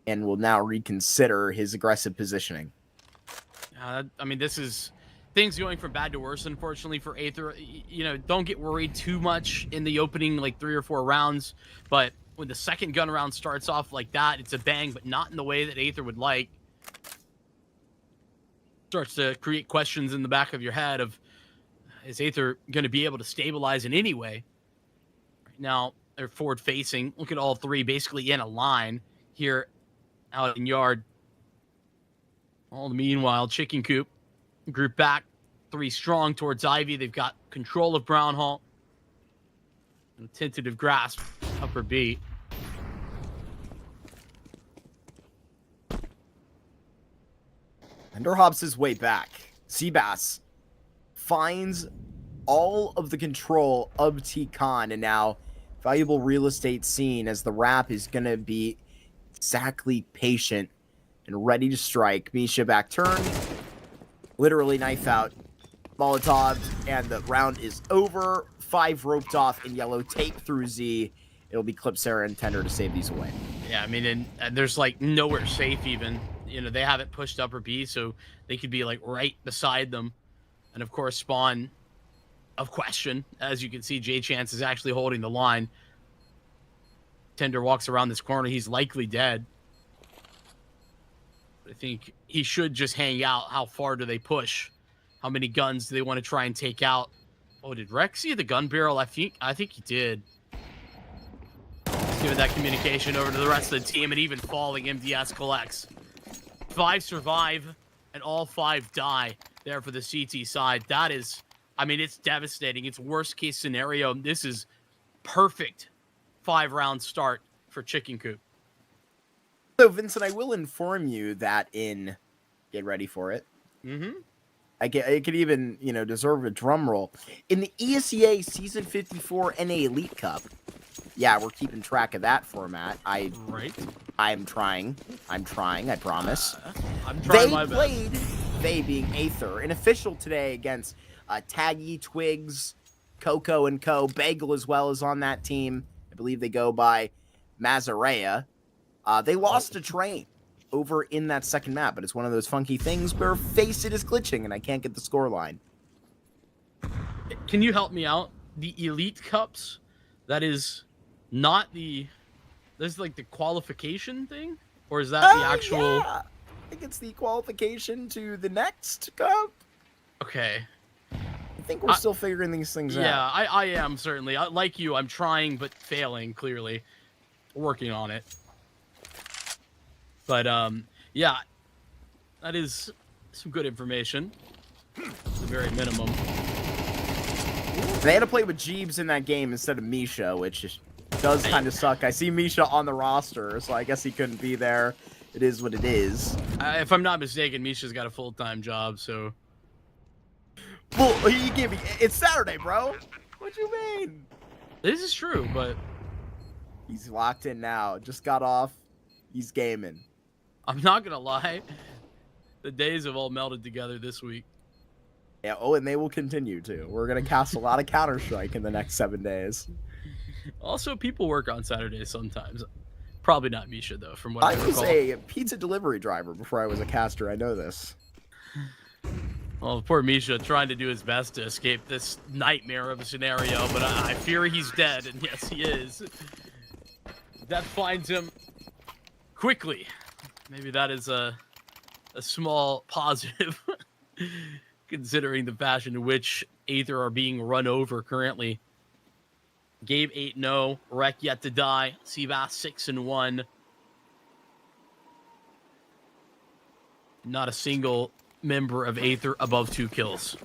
B: and will now reconsider his aggressive positioning.
C: I mean, this is things going from bad to worse, unfortunately, for Aether. You know, don't get worried too much in the opening, like 3 or 4 rounds. But when the second gun round starts off like that, it's a bang, but not in the way that Aether would like. Starts to create questions in the back of your head of, is Aether going to be able to stabilize in any way? Right now, they're forward-facing. Look at all 3 basically in a line here out in yard. All the meanwhile, Chicken Coop group back 3 strong towards Ivy. They've got control of Brown Hall. And tentative grasp, upper B.
B: Ender hops his way back. Seabass finds all of the control of T-Con, and now valuable real estate seen as the Wrap is going to be exactly patient and ready to strike. Misha back turn, literally knife out, Molotov, and the round is over. 5 roped off in yellow, tape through Z. It'll be Clip Sarah and Tender to save these away.
C: Yeah, I mean, and there's like nowhere safe even. You know, they have it pushed upper B, so they could be like right beside them. And of course, spawn of question. As you can see, J Chance is actually holding the line. Tender walks around this corner. He's likely dead. I think he should just hang out. How far do they push? How many guns do they want to try and take out? Oh, did Rex see the gun barrel? I think he did. He's giving that communication over to the rest of the team, and even falling, MDS collects. 5 survive, and all 5 die there for the CT side. That is, I mean, it's devastating. It's worst case scenario. This is perfect 5-round start for Chicken Coop.
B: So, Vincent, I will inform you that get ready for it.
C: Mm-hmm.
B: I could even, deserve a drum roll. In the ESEA Season 54 NA Elite Cup, yeah, we're keeping track of that format. I'm trying, I promise.
C: I'm trying my best.
B: They being Aether, an official today against Taggy, Twigs, Coco and Co. Bagel as well is on that team. I believe they go by Mazarea. They lost a train over in that second map, but it's one of those funky things where Face It is glitching and I can't get the score line.
C: Can you help me out? The Elite Cups, that is not this is like the qualification thing? Or is that the actual...
B: Yeah. I think it's the qualification to the next cup.
C: Okay.
B: I think we're still figuring these things out.
C: Yeah, I am, certainly. Like you, I'm trying, but failing, clearly. Working on it. But, yeah, that is some good information. At the very minimum.
B: They had to play with Jeebs in that game instead of Misha, which does kind of suck. I see Misha on the roster, so I guess he couldn't be there. It is what it is.
C: If I'm not mistaken, Misha's got a full-time job, so...
B: Well, he gave me... It's Saturday, bro. What you mean?
C: This is true, but...
B: He's locked in now. Just got off. He's gaming.
C: I'm not gonna lie. The days have all melded together this week.
B: Yeah, and they will continue to. We're going to cast a lot of Counter-Strike in the next 7 days.
C: Also, people work on Saturdays sometimes. Probably not Misha, though, from what I recall.
B: was a pizza delivery driver before I was a caster. I know this.
C: Well, poor Misha trying to do his best to escape this nightmare of a scenario, but I fear he's dead, and yes, he is. That finds him quickly. Maybe that is a small positive, considering the fashion in which Aether are being run over currently. Gabe 8-0, Rek yet to die, Seabass 6-1. Not a single member of Aether above 2 kills.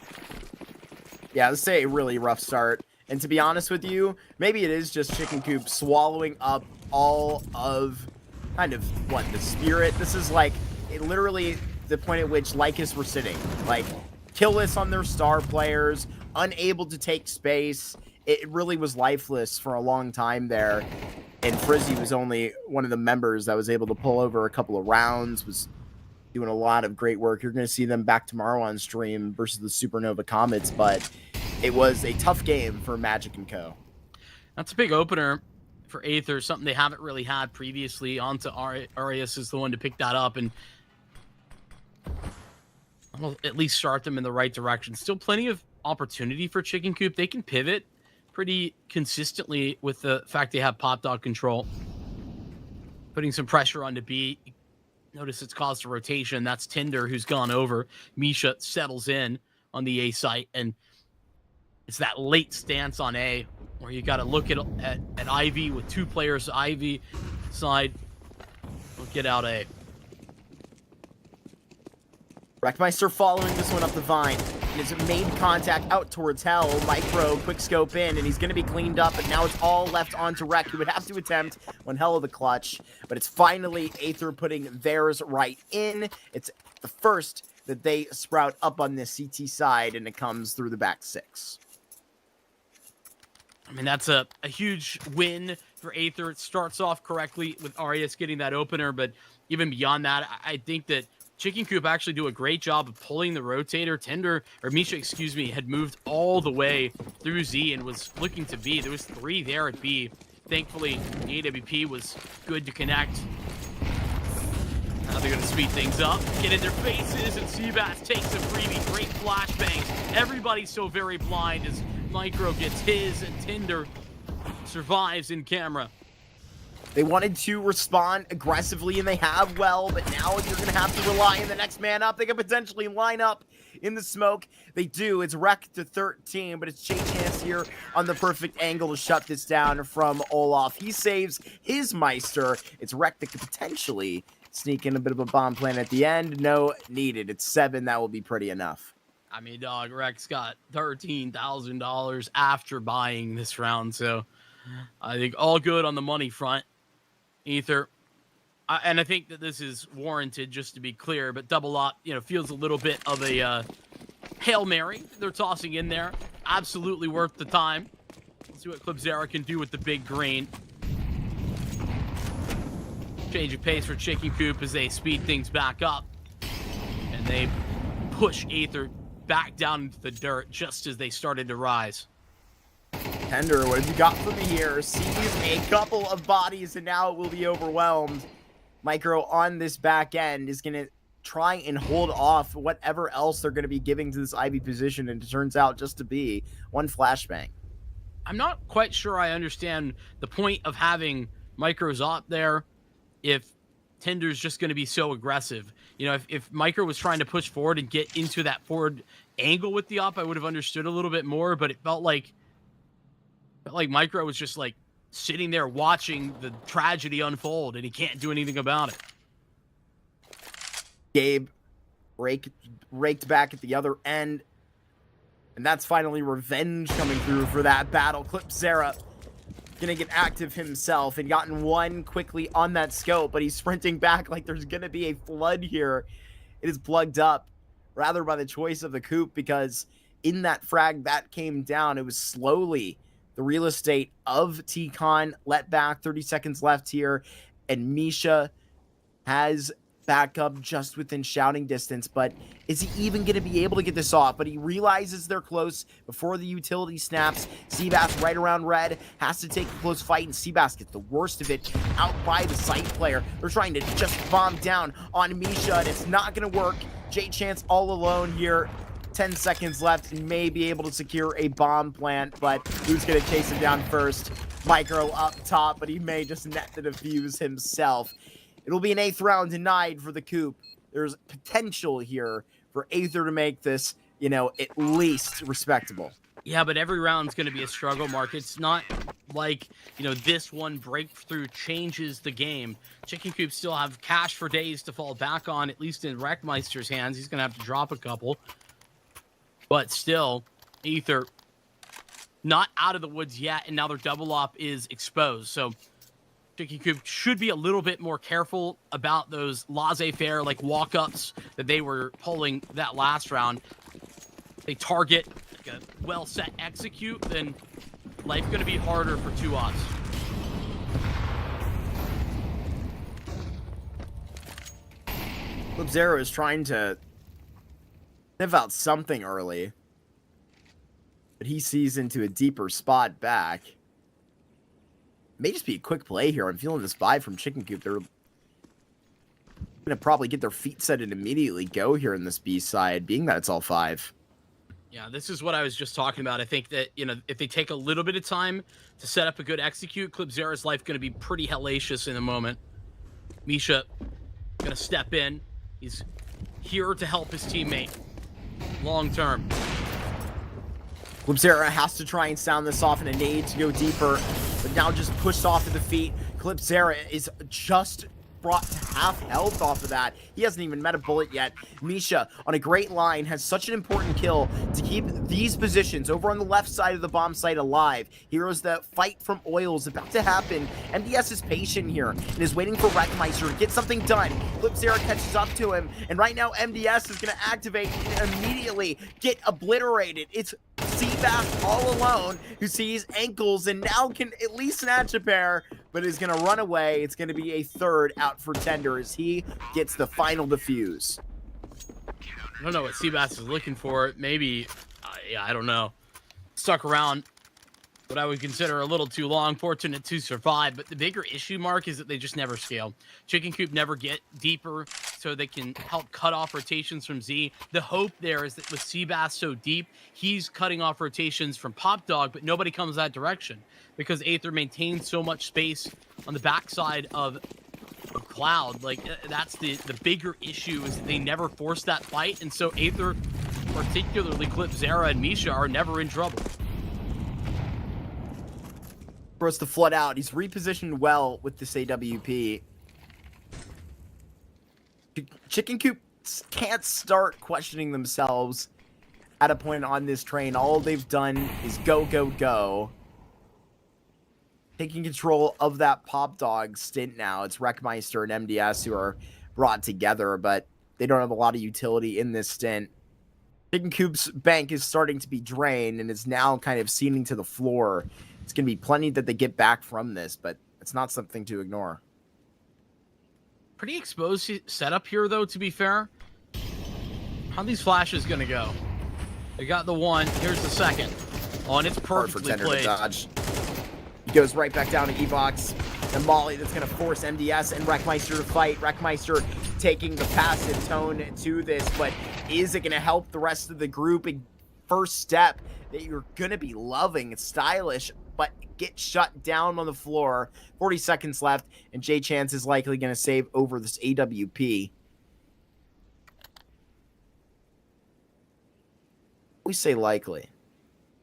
B: Yeah, this is a really rough start. And to be honest with you, maybe it is just Chicken Coop swallowing up all of the spirit. This is like literally the point at which Lycus were sitting. Like, killless on their star players, unable to take space. It really was lifeless for a long time there. And Frizzy was only one of the members that was able to pull over a couple of rounds, was doing a lot of great work. You're going to see them back tomorrow on stream versus the Supernova Comets, but it was a tough game for Magic & Co.
C: That's a big opener for Aether, something they haven't really had previously. Onto Arias is the one to pick that up, and I'll at least start them in the right direction. Still plenty of opportunity for Chicken Coop. They can pivot pretty consistently with the fact they have pop dog control. Putting some pressure on the B. Notice it's caused a rotation. That's Tinder who's gone over. Misha settles in on the A site, and it's that late stance on A where you got to look at Ivy with 2 players. Ivy side, look it out A.
B: Wreckmeister following this one up the vine. And has made contact out towards Hell. Micro, quick scope in, and he's going to be cleaned up, but now it's all left onto Wreck, who would have to attempt one hell of the clutch. But it's finally Aether putting theirs right in. It's the first that they sprout up on the CT side, and it comes through the back 6.
C: I mean, that's a huge win for Aether. It starts off correctly with Arias getting that opener, but even beyond that, I think that Chicken Coop actually do a great job of pulling the rotator. Misha, excuse me, had moved all the way through Z and was looking to B. There was 3 there at B. Thankfully, the AWP was good to connect. Now they're going to speed things up, get in their faces, and Seabass takes a freebie. Great flashbangs. Everybody's so very blind as Micro gets his, and Tinder survives in camera.
B: They wanted to respond aggressively, and they have well, but now you're going to have to rely on the next man up. They could potentially line up in the smoke. They do. It's Wreck to 13, but it's J-Chance here on the perfect angle to shut this down from Olaf. He saves his Meister. It's Wreck that could potentially sneak in a bit of a bomb plan at the end. No needed. It's 7. That will be pretty enough.
C: I mean, dog, Rex got $13,000 after buying this round, so I think all good on the money front. Aether, and I think that this is warranted, just to be clear, but double up, feels a little bit of a Hail Mary they're tossing in there. Absolutely worth the time. Let's see what Clipzera can do with the big green. Change of pace for Chicken Coop as they speed things back up, and they push Aether back down into the dirt just as they started to rise.
B: Tender, what have you got for me here? Sees a couple of bodies, and now it will be overwhelmed. Micro on this back end is going to try and hold off whatever else they're going to be giving to this Ivy position, and it turns out just to be one flashbang.
C: I'm not quite sure I understand the point of having Micros up there if Tinder's just going to be so aggressive. If Micro was trying to push forward and get into that forward angle with the op, I would have understood a little bit more, but it felt like Micro was just like sitting there watching the tragedy unfold, and he can't do anything about it.
B: Gabe raked back at the other end, and that's finally revenge coming through for that battle. Clipzera gonna get active himself and gotten one quickly on that scope, but he's sprinting back like there's gonna be a flood here. It is plugged up rather by the choice of the Coop, because in that frag that came down, it was slowly the real estate of T-Con let back. 30 seconds left here, and Misha has backup just within shouting distance, but is he even going to be able to get this off? But he realizes they're close before the utility snaps. Seabass right around red, has to take a close fight, and Seabass gets the worst of it out by the site player. They're trying to just bomb down on Misha, and it's not going to work. J-Chance all alone here. 10 seconds left, and may be able to secure a bomb plant, but who's going to chase him down first? Micro up top, but he may just net the defuse himself. It'll be an 8th round denied for the Coop. There's potential here for Aether to make this, at least respectable.
C: Yeah, but every round's going to be a struggle, Mark. It's not like, this one breakthrough changes the game. Chicken Coop still have cash for days to fall back on, at least in Wreckmeister's hands. He's going to have to drop a couple. But still, Aether not out of the woods yet, and now their double op is exposed. So Chicken Coop should be a little bit more careful about those laissez-faire, walk-ups that they were pulling that last round. They target a well-set execute, then life's going to be harder for 2 odds.
B: Clipzera is trying to sniff out something early, but he sees into a deeper spot back. May just be a quick play here. I'm feeling this vibe from Chicken Coop. They're going to probably get their feet set and immediately go here in this B side, being that it's all 5.
C: Yeah, this is what I was just talking about. I think that, if they take a little bit of time to set up a good execute, Clipzera's life going to be pretty hellacious in a moment. Misha going to step in. He's here to help his teammate long term.
B: Clipzera has to try and sound this off in a nade to go deeper, but now just pushed off to the feet. Clipzera is just brought to half health off of that. He hasn't even met a bullet yet. Misha, on a great line, has such an important kill to keep these positions over on the left side of the bomb site alive. Heroes, the fight from oil is about to happen. MDS is patient here and is waiting for Wreckmeister to get something done. Clipzera catches up to him, and right now MDS is going to activate and immediately get obliterated. It's Seabass all alone, who sees ankles and now can at least snatch a pair, but is going to run away. It's going to be a third out for Tender as he gets the final defuse.
C: I don't know what Seabass is looking for. Maybe, yeah, I don't know. Stuck around what I would consider a little too long, fortunate to survive. But the bigger issue, Mark, is that they just never scale. Chicken Coop never get deeper so they can help cut off rotations from Z. The hope there is that with Seabass so deep, he's cutting off rotations from Pop Dog, but nobody comes that direction because Aether maintains so much space on the backside of Cloud. Like, that's the bigger issue, is that they never force that fight. And so Aether, particularly Clip Zera and Misha, are never in trouble.
B: For us to flood out. He's repositioned well with this AWP. Chicken Coop can't start questioning themselves at a point on this train. All they've done is go, go, go. Taking control of that Pop Dog stint now. It's Wreckmeister and MDS who are brought together, but they don't have a lot of utility in this stint. Chicken Coop's bank is starting to be drained and is now kind of seeding to the floor. It's going to be plenty that they get back from this, but it's not something to ignore.
C: Pretty exposed setup here, though, to be fair. How are these flashes going to go? They got the one. Here's the second. Oh, and it's perfectly played.
B: Dodge. He goes right back down to Evox. The Molly that's going to force MDS and Wreckmeister to fight. Wreckmeister taking the passive tone to this, but is it going to help the rest of the group? A first step that you're going to be loving. It's stylish, but get shut down on the floor. 40 seconds left, and J Chance is likely going to save over this AWP. We say likely.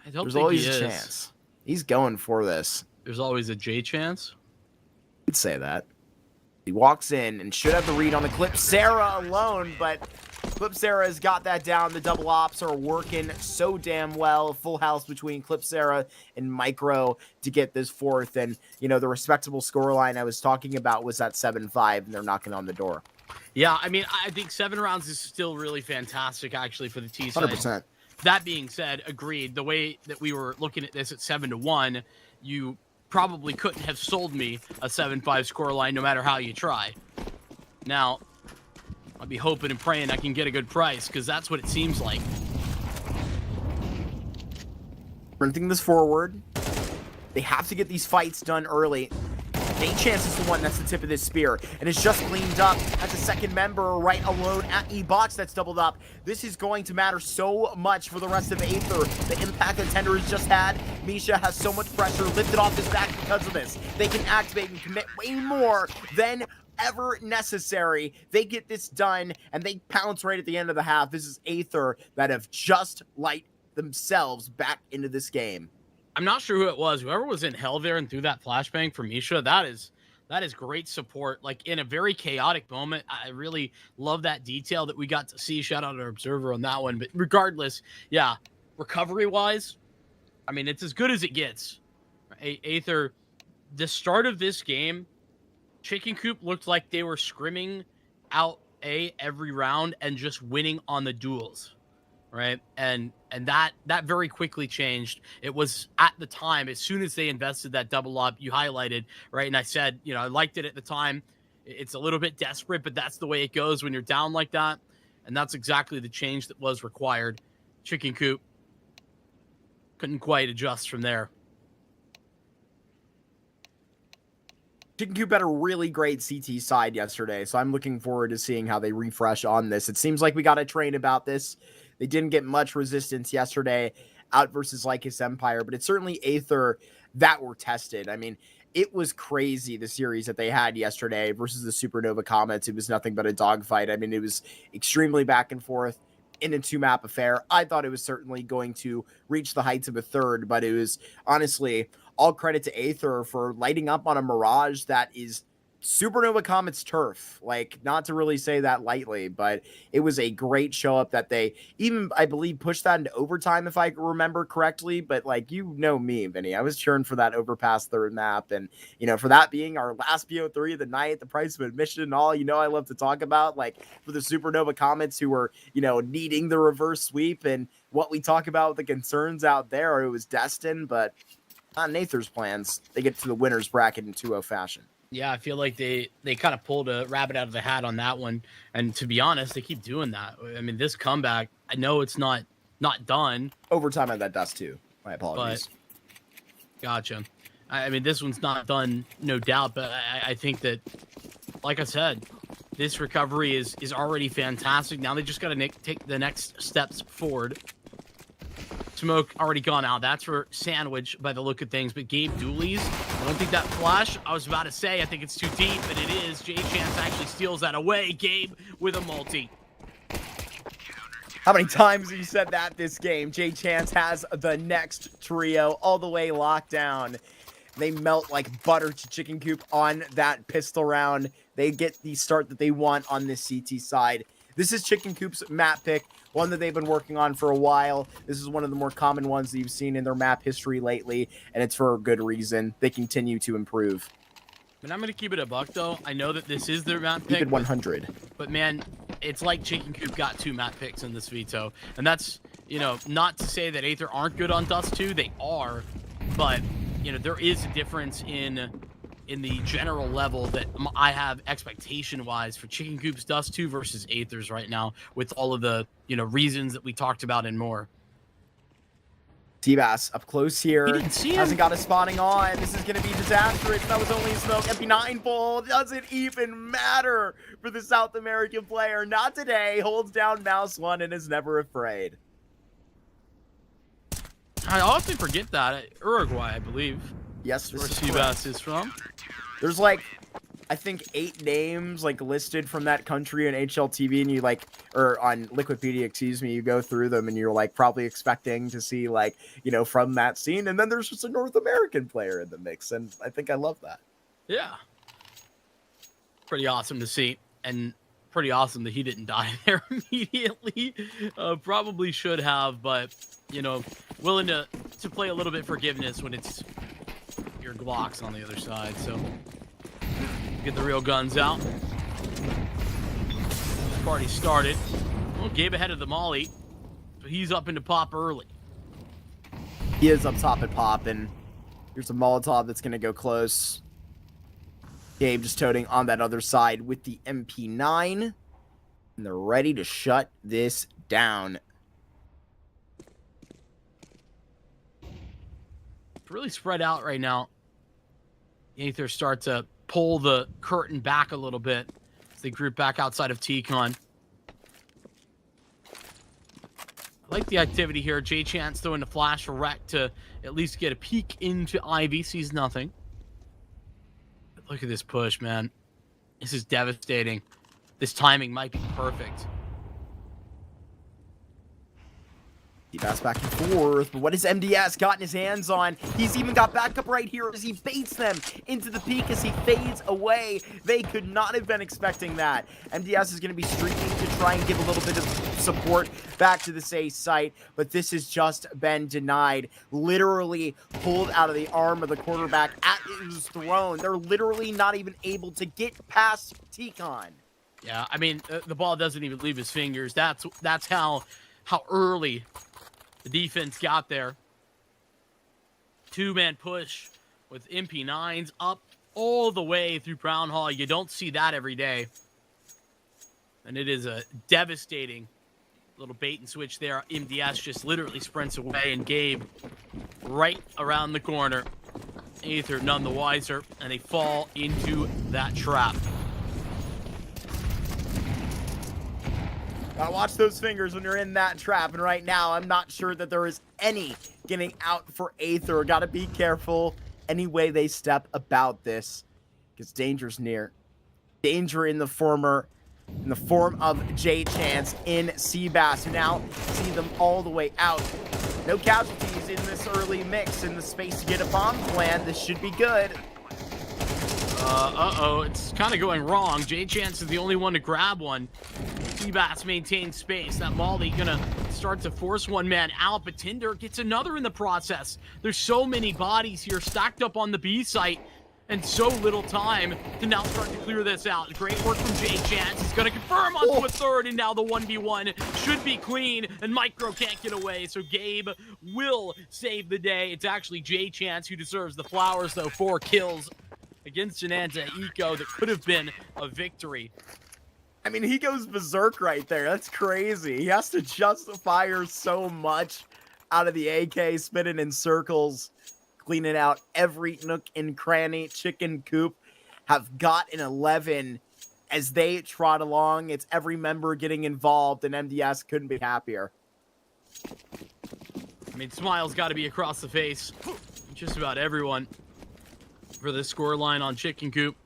C: I don't
B: There's
C: think
B: always
C: he
B: a
C: is.
B: chance. He's going for this.
C: There's always a J chance.
B: You'd say that. He walks in and should have the read on the Clip Sarah alone, but Clip Sarah has got that down. The double ops are working so damn well. Full house between Clip Sarah and Micro to get this fourth. And, you know, the respectable scoreline I was talking about was at 7-5, and they're knocking on the door.
C: Yeah, I mean, I think 7 rounds is still really fantastic, actually, for the T side.
B: 100%.
C: That being said, agreed. The way that we were looking at this at 7-1, you probably couldn't have sold me a 7-5 scoreline no matter how you try. Now, I'll be hoping and praying I can get a good price, because that's what it seems like.
B: Sprinting this forward. They have to get these fights done early. Chance is the one that's the tip of this spear, and it's just cleaned up as a second member right alone at E-Box that's doubled up. This is going to matter so much for the rest of Aether. The impact that Tender has just had. Misha has so much pressure lifted off his back because of this. They can activate and commit way more than ever necessary. They get this done, and they pounce right at the end of the half. This is Aether that have just light themselves back into this game.
C: I'm not sure who it was. Whoever was in hell there and threw that flashbang for Misha, that is great support. Like, in a very chaotic moment, I really love that detail that we got to see. Shout out to our observer on that one. But regardless, yeah, recovery-wise, I mean, it's as good as it gets. Aether, the start of this game, Chicken Coop looked like they were scrimming out every round and just winning on the duels. Right. And that very quickly changed. It was at the time, as soon as they invested that double up, you highlighted, right? And I said, you know, I liked it at the time. It's a little bit desperate, but that's the way it goes when you're down like that. And that's exactly the change that was required. Chicken Coop couldn't quite adjust from there.
B: Chicken Coop had a really great CT side yesterday, so I'm looking forward to seeing how they refresh on this. It seems like we got a train about this. They didn't get much resistance yesterday out versus LycusEmpire, but it's certainly Aether that were tested. I mean, it was crazy, the series that they had yesterday versus the Supernova Comets. It was nothing but a dogfight. I mean, it was extremely back and forth in a 2-map affair. I thought it was certainly going to reach the heights of a third, but it was honestly all credit to Aether for lighting up on a Mirage that is Supernova Comets turf. Like, not to really say that lightly, but it was a great show up that they even, I believe, pushed that into overtime, if I remember correctly. But, like, you know me, Vinny, I was cheering for that overpass third map. And, you know, for that being our last BO3 of the night, the price of admission and all, you know, I love to talk about, like, for the Supernova Comets who were, you know, needing the reverse sweep. And what we talk about, the concerns out there, or it was destined, but not in Aether's plans. They get to the winner's bracket in 2-0 fashion.
C: Yeah, I feel like they kind of pulled a rabbit out of the hat on that one. And to be honest, they keep doing that. I mean, this comeback, I know it's not done.
B: Overtime at that dust too. My apologies.
C: But, gotcha. I mean, this one's not done, no doubt. But I think that, like I said, this recovery is already fantastic. Now they just got to take the next steps forward. Smoke already gone out. That's for Sandwich by the look of things. But Gabe Dooley's, I don't think that flash, I was about to say, I think it's too deep, but it is. J-Chance actually steals that away. Gabe with a multi.
B: How many times have you said that this game? J-Chance has the next trio all the way locked down. They melt like butter to Chicken Coop on that pistol round. They get the start that they want on this CT side. This is Chicken Coop's map pick, one that they've been working on for a while. This is one of the more common ones that you've seen in their map history lately, and it's for a good reason. They continue to improve.
C: And I'm going to keep it a buck, though. I know that this is their map pick.
B: Keep it 100.
C: But, man, it's like Chicken Coop got 2 map picks in this Veto. And that's, you know, not to say that Aether aren't good on Dust 2. They are. But, you know, there is a difference in the general level that I have expectation-wise for Chicken Coop's Dust 2 versus Aether's right now, with all of the, you know, reasons that we talked about and more.
B: T-Bass up close here.
C: He didn't see him.
B: Hasn't got a spotting on. This is going to be disastrous. That was only a smoke. MP9 full. Doesn't even matter for the South American player. Not today. Holds down mouse 1 and is never afraid.
C: I often forget that. Uruguay, I believe.
B: Yes,
C: Where Seabass is from.
B: There's like, I think 8 names like listed from that country on HLTV, and you like, or on Liquipedia, excuse me, you go through them and you're like probably expecting to see like, you know, from that scene, and then there's just a North American player in the mix, and I think I love that.
C: Yeah. Pretty awesome to see, and pretty awesome that he didn't die there immediately. Probably should have, but, you know, willing to play a little bit forgiveness when it's your Glocks on the other side, so get the real guns out. Party started. Well, Gabe ahead of the Molly, so he's up into Pop early.
B: He is up top at Pop, and here's a Molotov that's going to go close. Gabe just toting on that other side with the MP9, and they're ready to shut this down.
C: It's really spread out right now. Aether start to pull the curtain back a little bit as they group back outside of T-Con. I like the activity here. J-Chance throwing the flash for Rec to at least get a peek into Ivy. Sees nothing. But look at this push, man. This is devastating. This timing might be perfect.
B: He passed back and forth, but what has MDS gotten his hands on? He's even got backup right here as he baits them into the peak as he fades away. They could not have been expecting that. MDS is going to be streaking to try and give a little bit of support back to the safe site, but this has just been denied. Literally pulled out of the arm of the quarterback at his throne. They're literally not even able to get past T-Con.
C: Yeah, I mean, the ball doesn't even leave his fingers. That's how early the defense got there. 2-man push with MP9s up all the way through Brown Hall. You don't see that every day. And it is a devastating little bait and switch there. MDS just literally sprints away, and Gabe right around the corner. Aether none the wiser, and they fall into that trap.
B: Gotta watch those fingers when you're in that trap, and right now I'm not sure that there is any getting out for Aether. Gotta be careful any way they step about this, because danger's near. Danger in the form of J-Chance in Seabass, who now see them all the way out. No casualties in this early mix, in the space to get a bomb plant. This should be good.
C: Uh-oh, it's kind of going wrong. J-Chance is the only one to grab one. Seabass maintains space. That Molly gonna start to force one man out, but Tinder gets another in the process. There's so many bodies here stacked up on the B site. and so little time to now start to clear this out. Great work from Jay Chance. He's going to confirm onto a third, and now the 1v1 should be clean, and Micro can't get away, so Gabe will save the day. It's actually Jay Chance who deserves the flowers, though. 4 kills against Jananta Eco that could have been a victory.
B: I mean, he goes berserk right there. That's crazy. He has to justify so much out of the AK, spinning in circles, cleaning out every nook and cranny. Chicken Coop have got an 11 as they trot along. It's every member getting involved, and MDS couldn't be happier.
C: I mean, smile's got to be across the face. Just about everyone for the scoreline on Chicken Coop.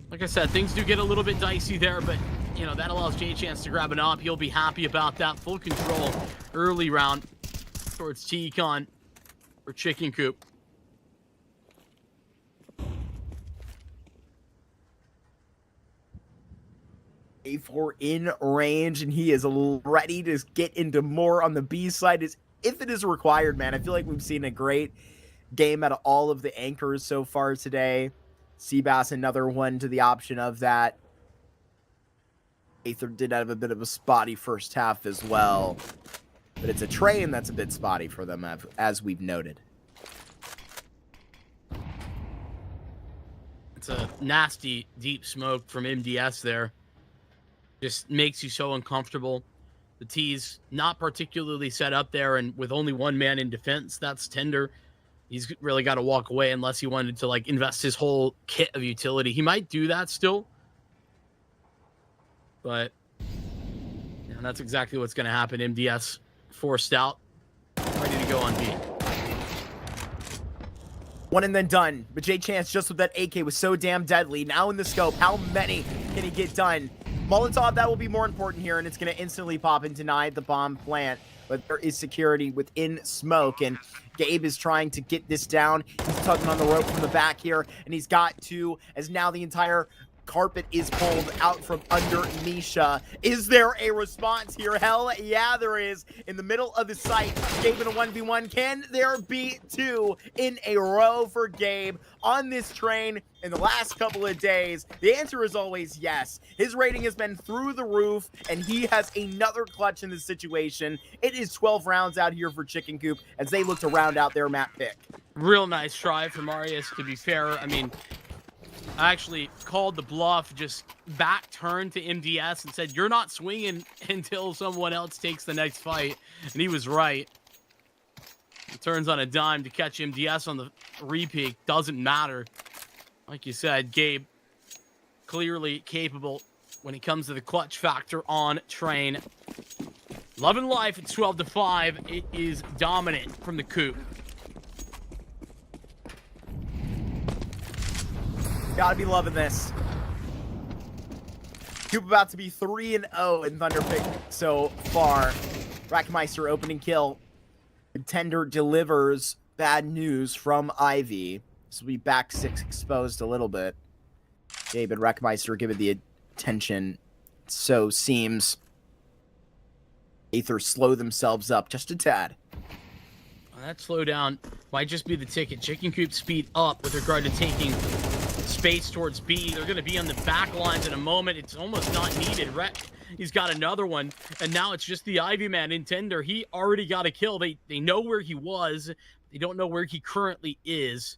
C: Like I said, things do get a little bit dicey there, but, you know, that allows Jay Chance to grab an op. He'll be happy about that. Full control early round towards T-Con for Chicken Coop.
B: A4 in range, and he is ready to get into more on the B side as if it is required, man. I feel like we've seen a great game out of all of the anchors so far today. Seabass, another one to the option of that. Aether did have a bit of a spotty first half as well, but it's a train that's a bit spotty for them, as we've noted.
C: It's a nasty deep smoke from MDS there. Just makes you so uncomfortable. The T's not particularly set up there, and with only one man in defense, that's Tender. He's really got to walk away unless he wanted to like invest his whole kit of utility. He might do that still, but yeah, that's exactly what's going to happen. MDS forced out, ready to go on B.
B: One and then done. But Jay Chance, just with that AK, was so damn deadly. Now in the scope, how many can he get done? Molotov, that will be more important here, and it's going to instantly pop and deny the bomb plant. But there is security within smoke, and Gabe is trying to get this down. He's tugging on the rope from the back here, and he's got to, as now the entire carpet is pulled out from under Misha. Is there a response here? Hell yeah, there is. In the middle of the site, Gabe in a 1v1. Can there be 2 in a row for Gabe on this train in the last couple of days? The answer is always yes. His rating has been through the roof, and he has another clutch in this situation. It is 12 rounds out here for Chicken Coop as they look to round out their map pick.
C: Real nice try from Marius, to be fair. I mean, I actually called the bluff, just back turned to MDS and said, you're not swinging until someone else takes the next fight. And he was right. He turns on a dime to catch MDS on the repeat. Doesn't matter. Like you said, Gabe, clearly capable when it comes to the clutch factor on train. Love and life, it's 12-5. It is dominant from the Coop.
B: Gotta be loving this. Coop about to be 3-0 in Thunderpick so far. Rackmeister opening kill. Contender delivers bad news from Ivy. This will be back 6 exposed a little bit. Gabe and Rackmeister give it the attention. So seems Aether slow themselves up just a tad.
C: That slowdown might just be the ticket. Chicken Coop speed up with regard to taking space towards B. They're going to be on the back lines in a moment. It's almost not needed. Rhett, he's got another one, and now it's just the Ivy man in Tender. He already got a kill. They know where he was. They don't know where he currently is.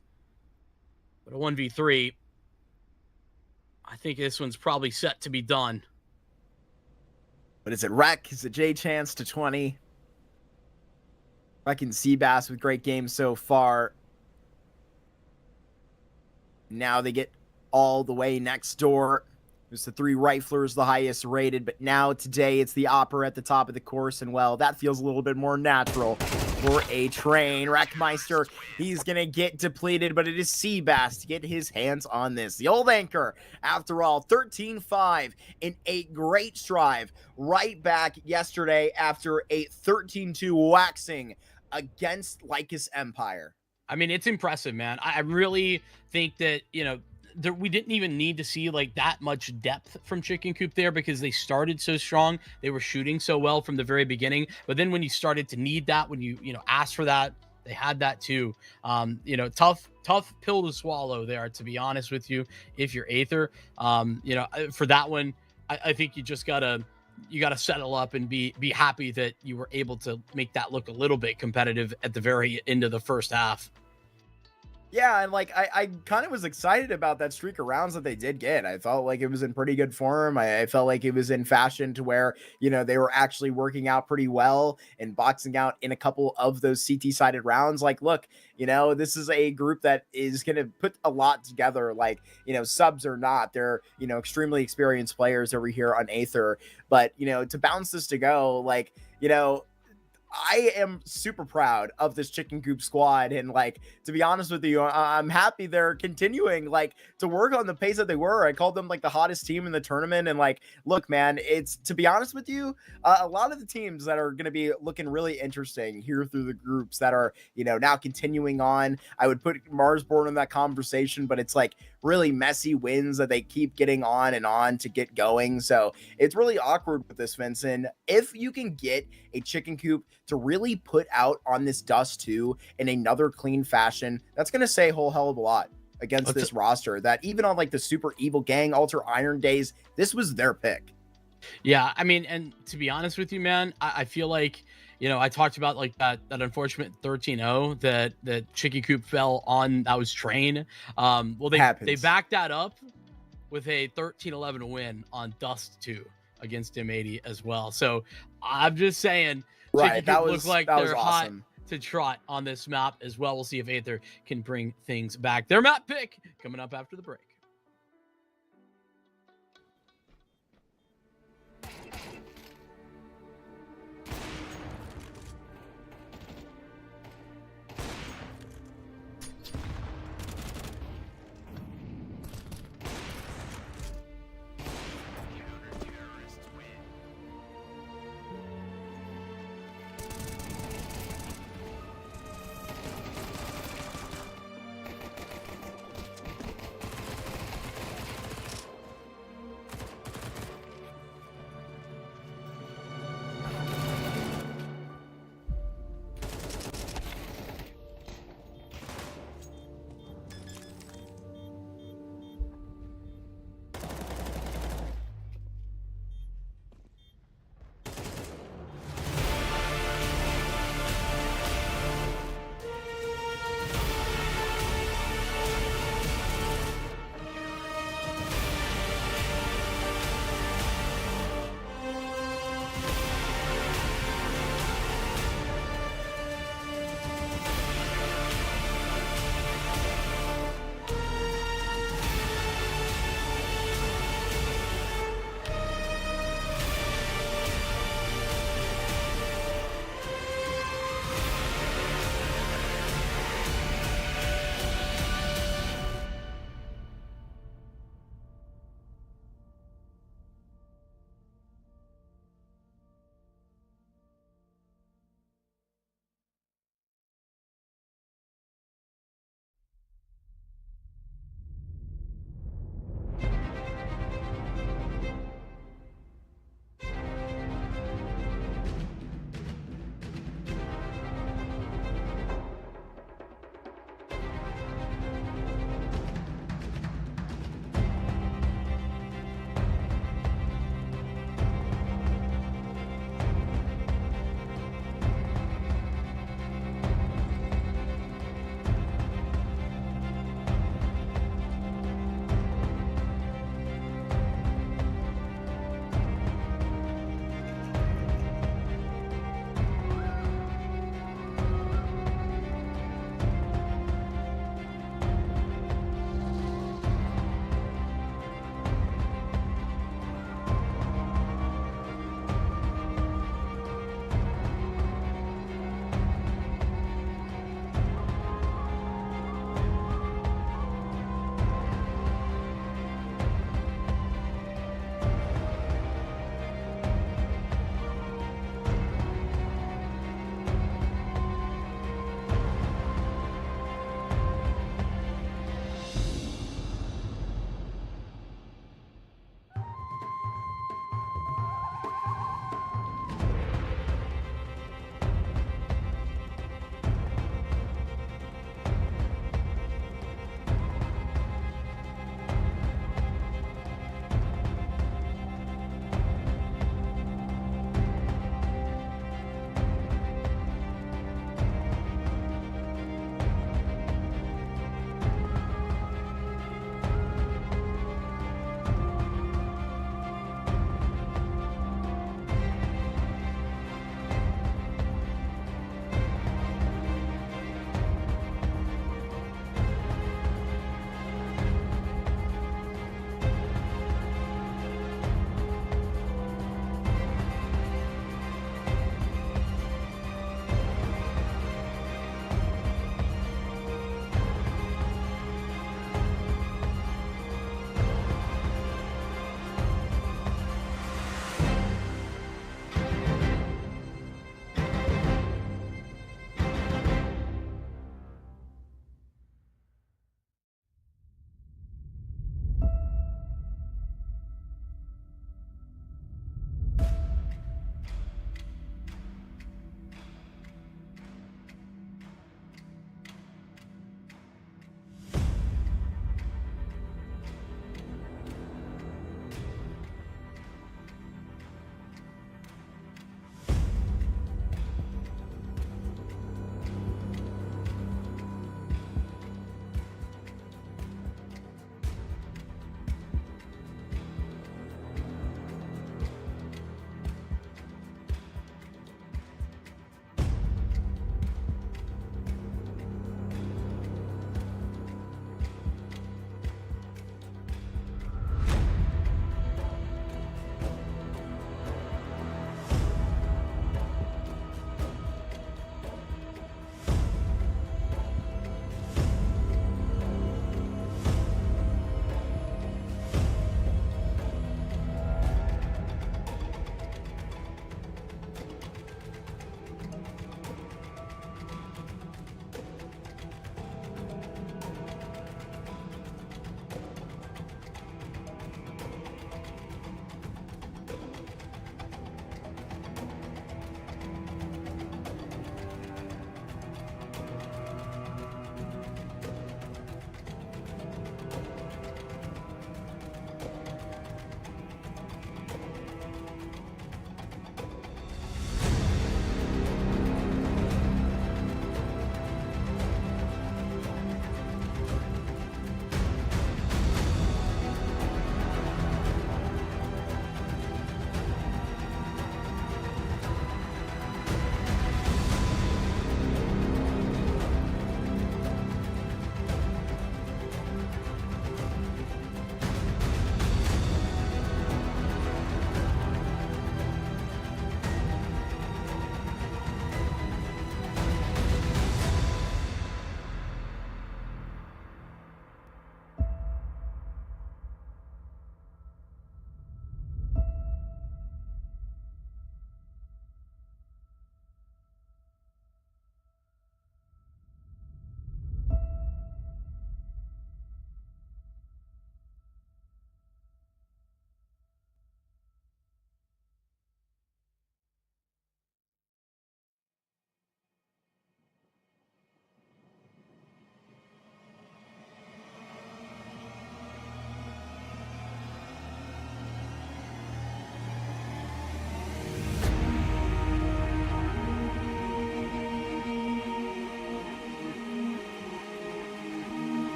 C: But a 1v3, I think this one's probably set to be done.
B: But is it Wreck? Is it J Chance to 20? Wreck and Seabass with great games so far. Now they get all the way next door. There's the 3 riflers, the highest rated, but now today it's the Opera at the top of the course, and well, that feels a little bit more natural for a train. Rackmeister, he's gonna get depleted, but it is Seabass to get his hands on this. The old anchor, after all, 13-5 in a great strive right back yesterday after a 13-2 waxing against LycusEmpire.
C: I mean, it's impressive, man. I really think that, you know, we didn't even need to see like that much depth from Chicken Coop there because they started so strong. They were shooting so well from the very beginning. But then when you started to need that, when you asked for that, They had that too. You know, tough pill to swallow there, to be honest with you, if you're Aether. You know, for that one, I think you just gotta settle up and be happy that you were able to make that look a little bit competitive at the very end of the first half.
B: Yeah, and like I kind of was excited about that streak of rounds that they did get. I felt like it was in pretty good form. I felt like it was in fashion to where, you know, they were actually working out pretty well and boxing out in a couple of those CT sided rounds. Like, look, you know, this is a group that is going to put a lot together, like, you know, subs or not. They're, you know, extremely experienced players over here on Aether. But, you know, to bounce this to go, like, you know, I am super proud of this Chicken Coop squad, and like, to be honest with you, I'm happy they're continuing like to work on the pace that they were. I called them like the hottest team in the tournament, and like, look, man, it's, to be honest with you, a lot of the teams that are going to be looking really interesting here through the groups that are, you know, now continuing on. I would put Marsborne in that conversation, but it's like really messy wins that they keep getting on to get going. So it's really awkward with this, Vincent. If you can get a Chicken Coop to really put out on this Dust 2 in another clean fashion, that's going to say a whole hell of a lot against this roster that even on like the Super Evil Gang, Alter Iron days, this was their pick.
C: Yeah, I mean, and to be honest with you, man, I feel like, you know, I talked about like that unfortunate 13-0 that Chicken Coop fell on that was Train. Well, they backed that up with a 13-11 win on Dust 2 against M80 as well. So I'm just saying,
B: right,
C: that look like they're
B: awesome.
C: hot to trot on this map as well. We'll see if Aether can bring things back. Their map pick coming up after the break.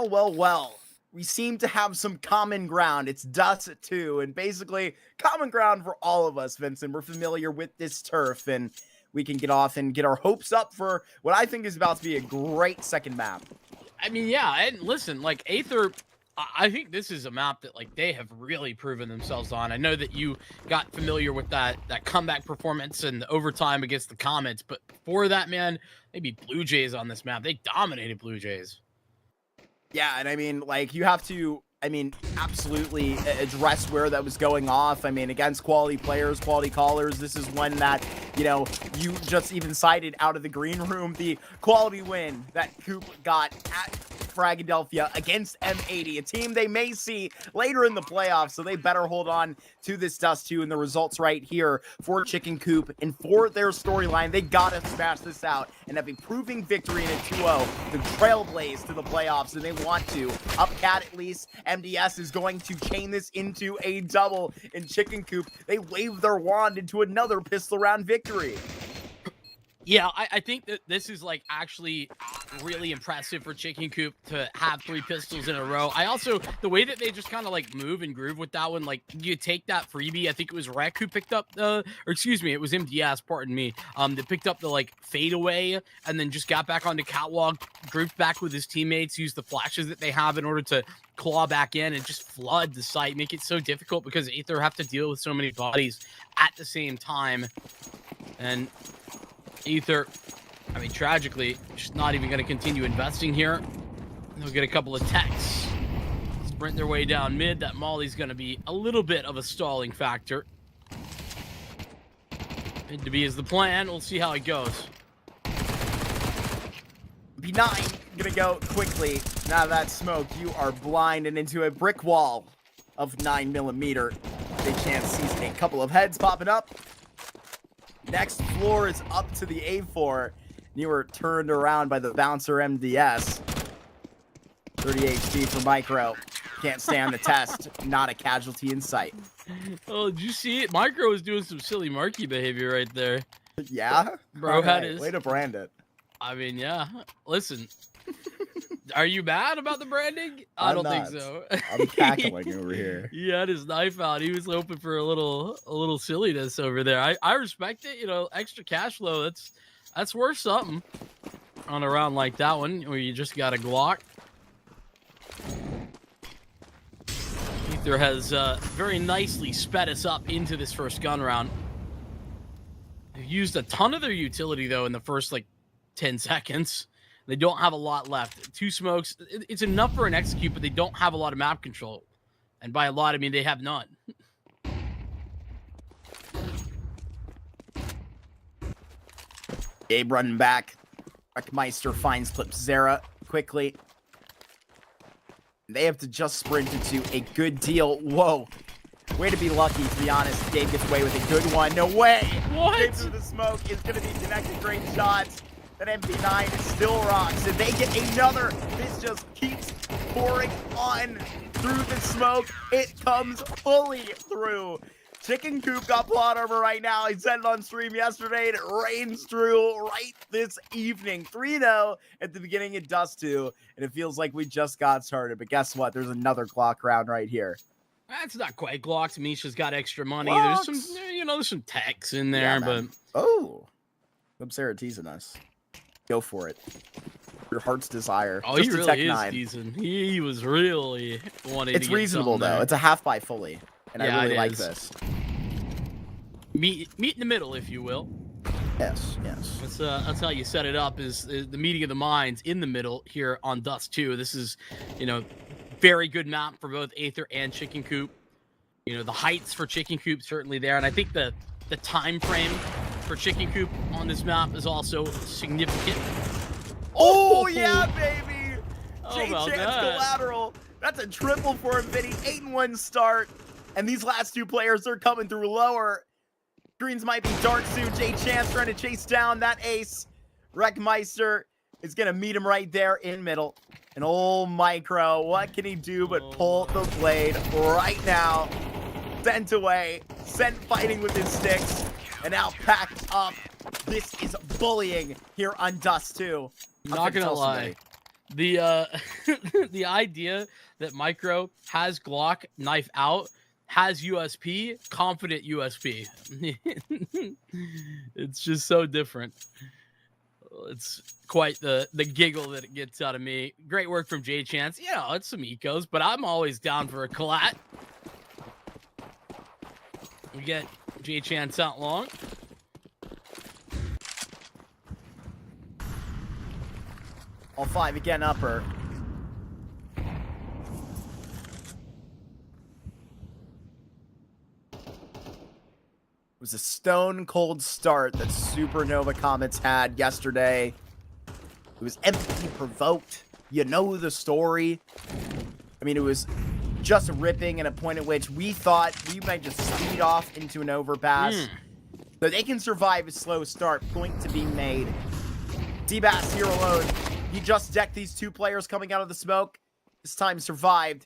B: Well, well, well. We seem to have some common ground. It's Dust 2, and basically common ground for all of us, Vincent. We're familiar with this turf, and we can get off and get our hopes up for what I think is about to be a great second map.
C: I mean, yeah, and listen, like Aether, I think this is a map that like they have really proven themselves on. I know that you got familiar with that comeback performance and the overtime against the Comets, but before that, man, maybe Blue Jays on this map. They dominated Blue Jays.
B: Yeah, and I mean, like, you have to, absolutely address where that was going off. I mean, against quality players, quality callers, this is one that, you just even cited out of the green room, the quality win that Coop got at Fragadelphia against M80, a team they may see later in the playoffs, so they better hold on to this Dust 2 and the results right here for Chicken Coop and for their storyline. They gotta smash this out and have a proving victory in a 2-0, the trailblaze to the playoffs, and they want to. Upcat at least, MDS is going to chain this into a double in Chicken Coop. They wave their wand into another pistol round victory.
C: Yeah, I think that this is like actually really impressive for Chicken Coop to have 3 pistols in a row. I also, the way that they just kind of like move and groove with that one, like you take that freebie, I think it was Rec who picked up the, or excuse me, it was MDS, pardon me, that picked up the like fadeaway and then just got back onto catwalk, grouped back with his teammates, used the flashes that they have in order to claw back in and just flood the site, make it so difficult because Aether have to deal with so many bodies at the same time. And Aether, I mean, tragically, just not even going to continue investing here. They'll get a couple of techs, sprint their way down mid. That Molly's going to be a little bit of a stalling factor. Mid to be is the plan. We'll see how it goes.
B: B9 gonna go quickly. Now that smoke, you are blind and into a brick wall of 9mm. They can't see a couple of heads popping up. Next floor is up to the A4. You were turned around by the bouncer MDS. 30 HP for Micro. Can't stand the test. Not a casualty in sight.
C: Oh, did you see it? Micro was doing some silly Marky behavior right there.
B: Yeah?
C: Bro had his...
B: Way to brand it.
C: I mean, yeah. Listen. Are you mad about the branding? I don't think so.
B: I'm cackling over here.
C: He had his knife out. He was hoping for a little silliness over there. I respect it. Extra cash flow. That's worth something on a round like that one where you just got a Glock. Aether has very nicely sped us up into this first gun round. They've used a ton of their utility though in the first 10 seconds. They don't have a lot left. 2 smokes. It's enough for an execute, but they don't have a lot of map control. And by a lot, I mean they have none.
B: Gabe running back. Wreckmeister finds Clipzera quickly. They have to just sprint into a good deal. Whoa. Way to be lucky, to be honest. Gabe gets away with a good one. No way.
C: What?
B: Gabe through the smoke is going to be connected. Great shots. That MP9 is still rocks. Did they get another? This just keeps pouring on through the smoke. It comes fully through. Chicken Coop got plot armor right now. He said it on stream yesterday, and it rains through right this evening. 3-0 at the beginning of Dust 2, and it feels like we just got started. But guess what? There's another Glock round right here.
C: That's not quite Glocks. Misha's got extra money.
B: Glocks.
C: There's some, there's some techs in there, but...
B: Oh. Sarah teasing us. Go for it. Your heart's desire.
C: Oh,
B: just
C: he really is
B: 9.
C: decent. He was really wanting
B: It's
C: to get
B: reasonable, though.
C: there.
B: It's a half by fully. And
C: Yeah,
B: I really
C: it
B: like
C: is.
B: this.
C: Meet in the middle, if you will.
B: Yes.
C: That's how you set it up, is the meeting of the minds in the middle here on Dust 2. This is, very good map for both Aether and Chicken Coop. The heights for Chicken Coop certainly there. And I think the time frame for Chicken Coop on this map is also significant.
B: Oh, yeah, baby!
C: How about
B: J-Chance
C: that?
B: collateral. That's a triple for him, Vinny. 8-1 start. And these last 2 players are coming through lower. Greens might be dark soon. J-Chance trying to chase down that ace. Wreckmeister is going to meet him right there in middle. And old Micro, what can he do but pull the blade right now? Sent away. Sent fighting with his sticks. And now packed up. This is bullying here on Dust 2.
C: Not gonna lie. The the idea that Micro has Glock knife out, has USP, confident USP. It's just so different. It's quite the giggle that it gets out of me. Great work from J Chance. Yeah, it's some ecos, but I'm always down for a collat. We get J Chance out long.
B: All 5 again upper. It was a stone cold start that Supernova Comets had yesterday. It was empathy provoked. You know the story. I mean, it was just ripping at a point at which we thought we might just speed off into an overpass. But they can survive a slow start. Point to be made. Seabass here alone. He just decked these 2 players coming out of the smoke. This time survived.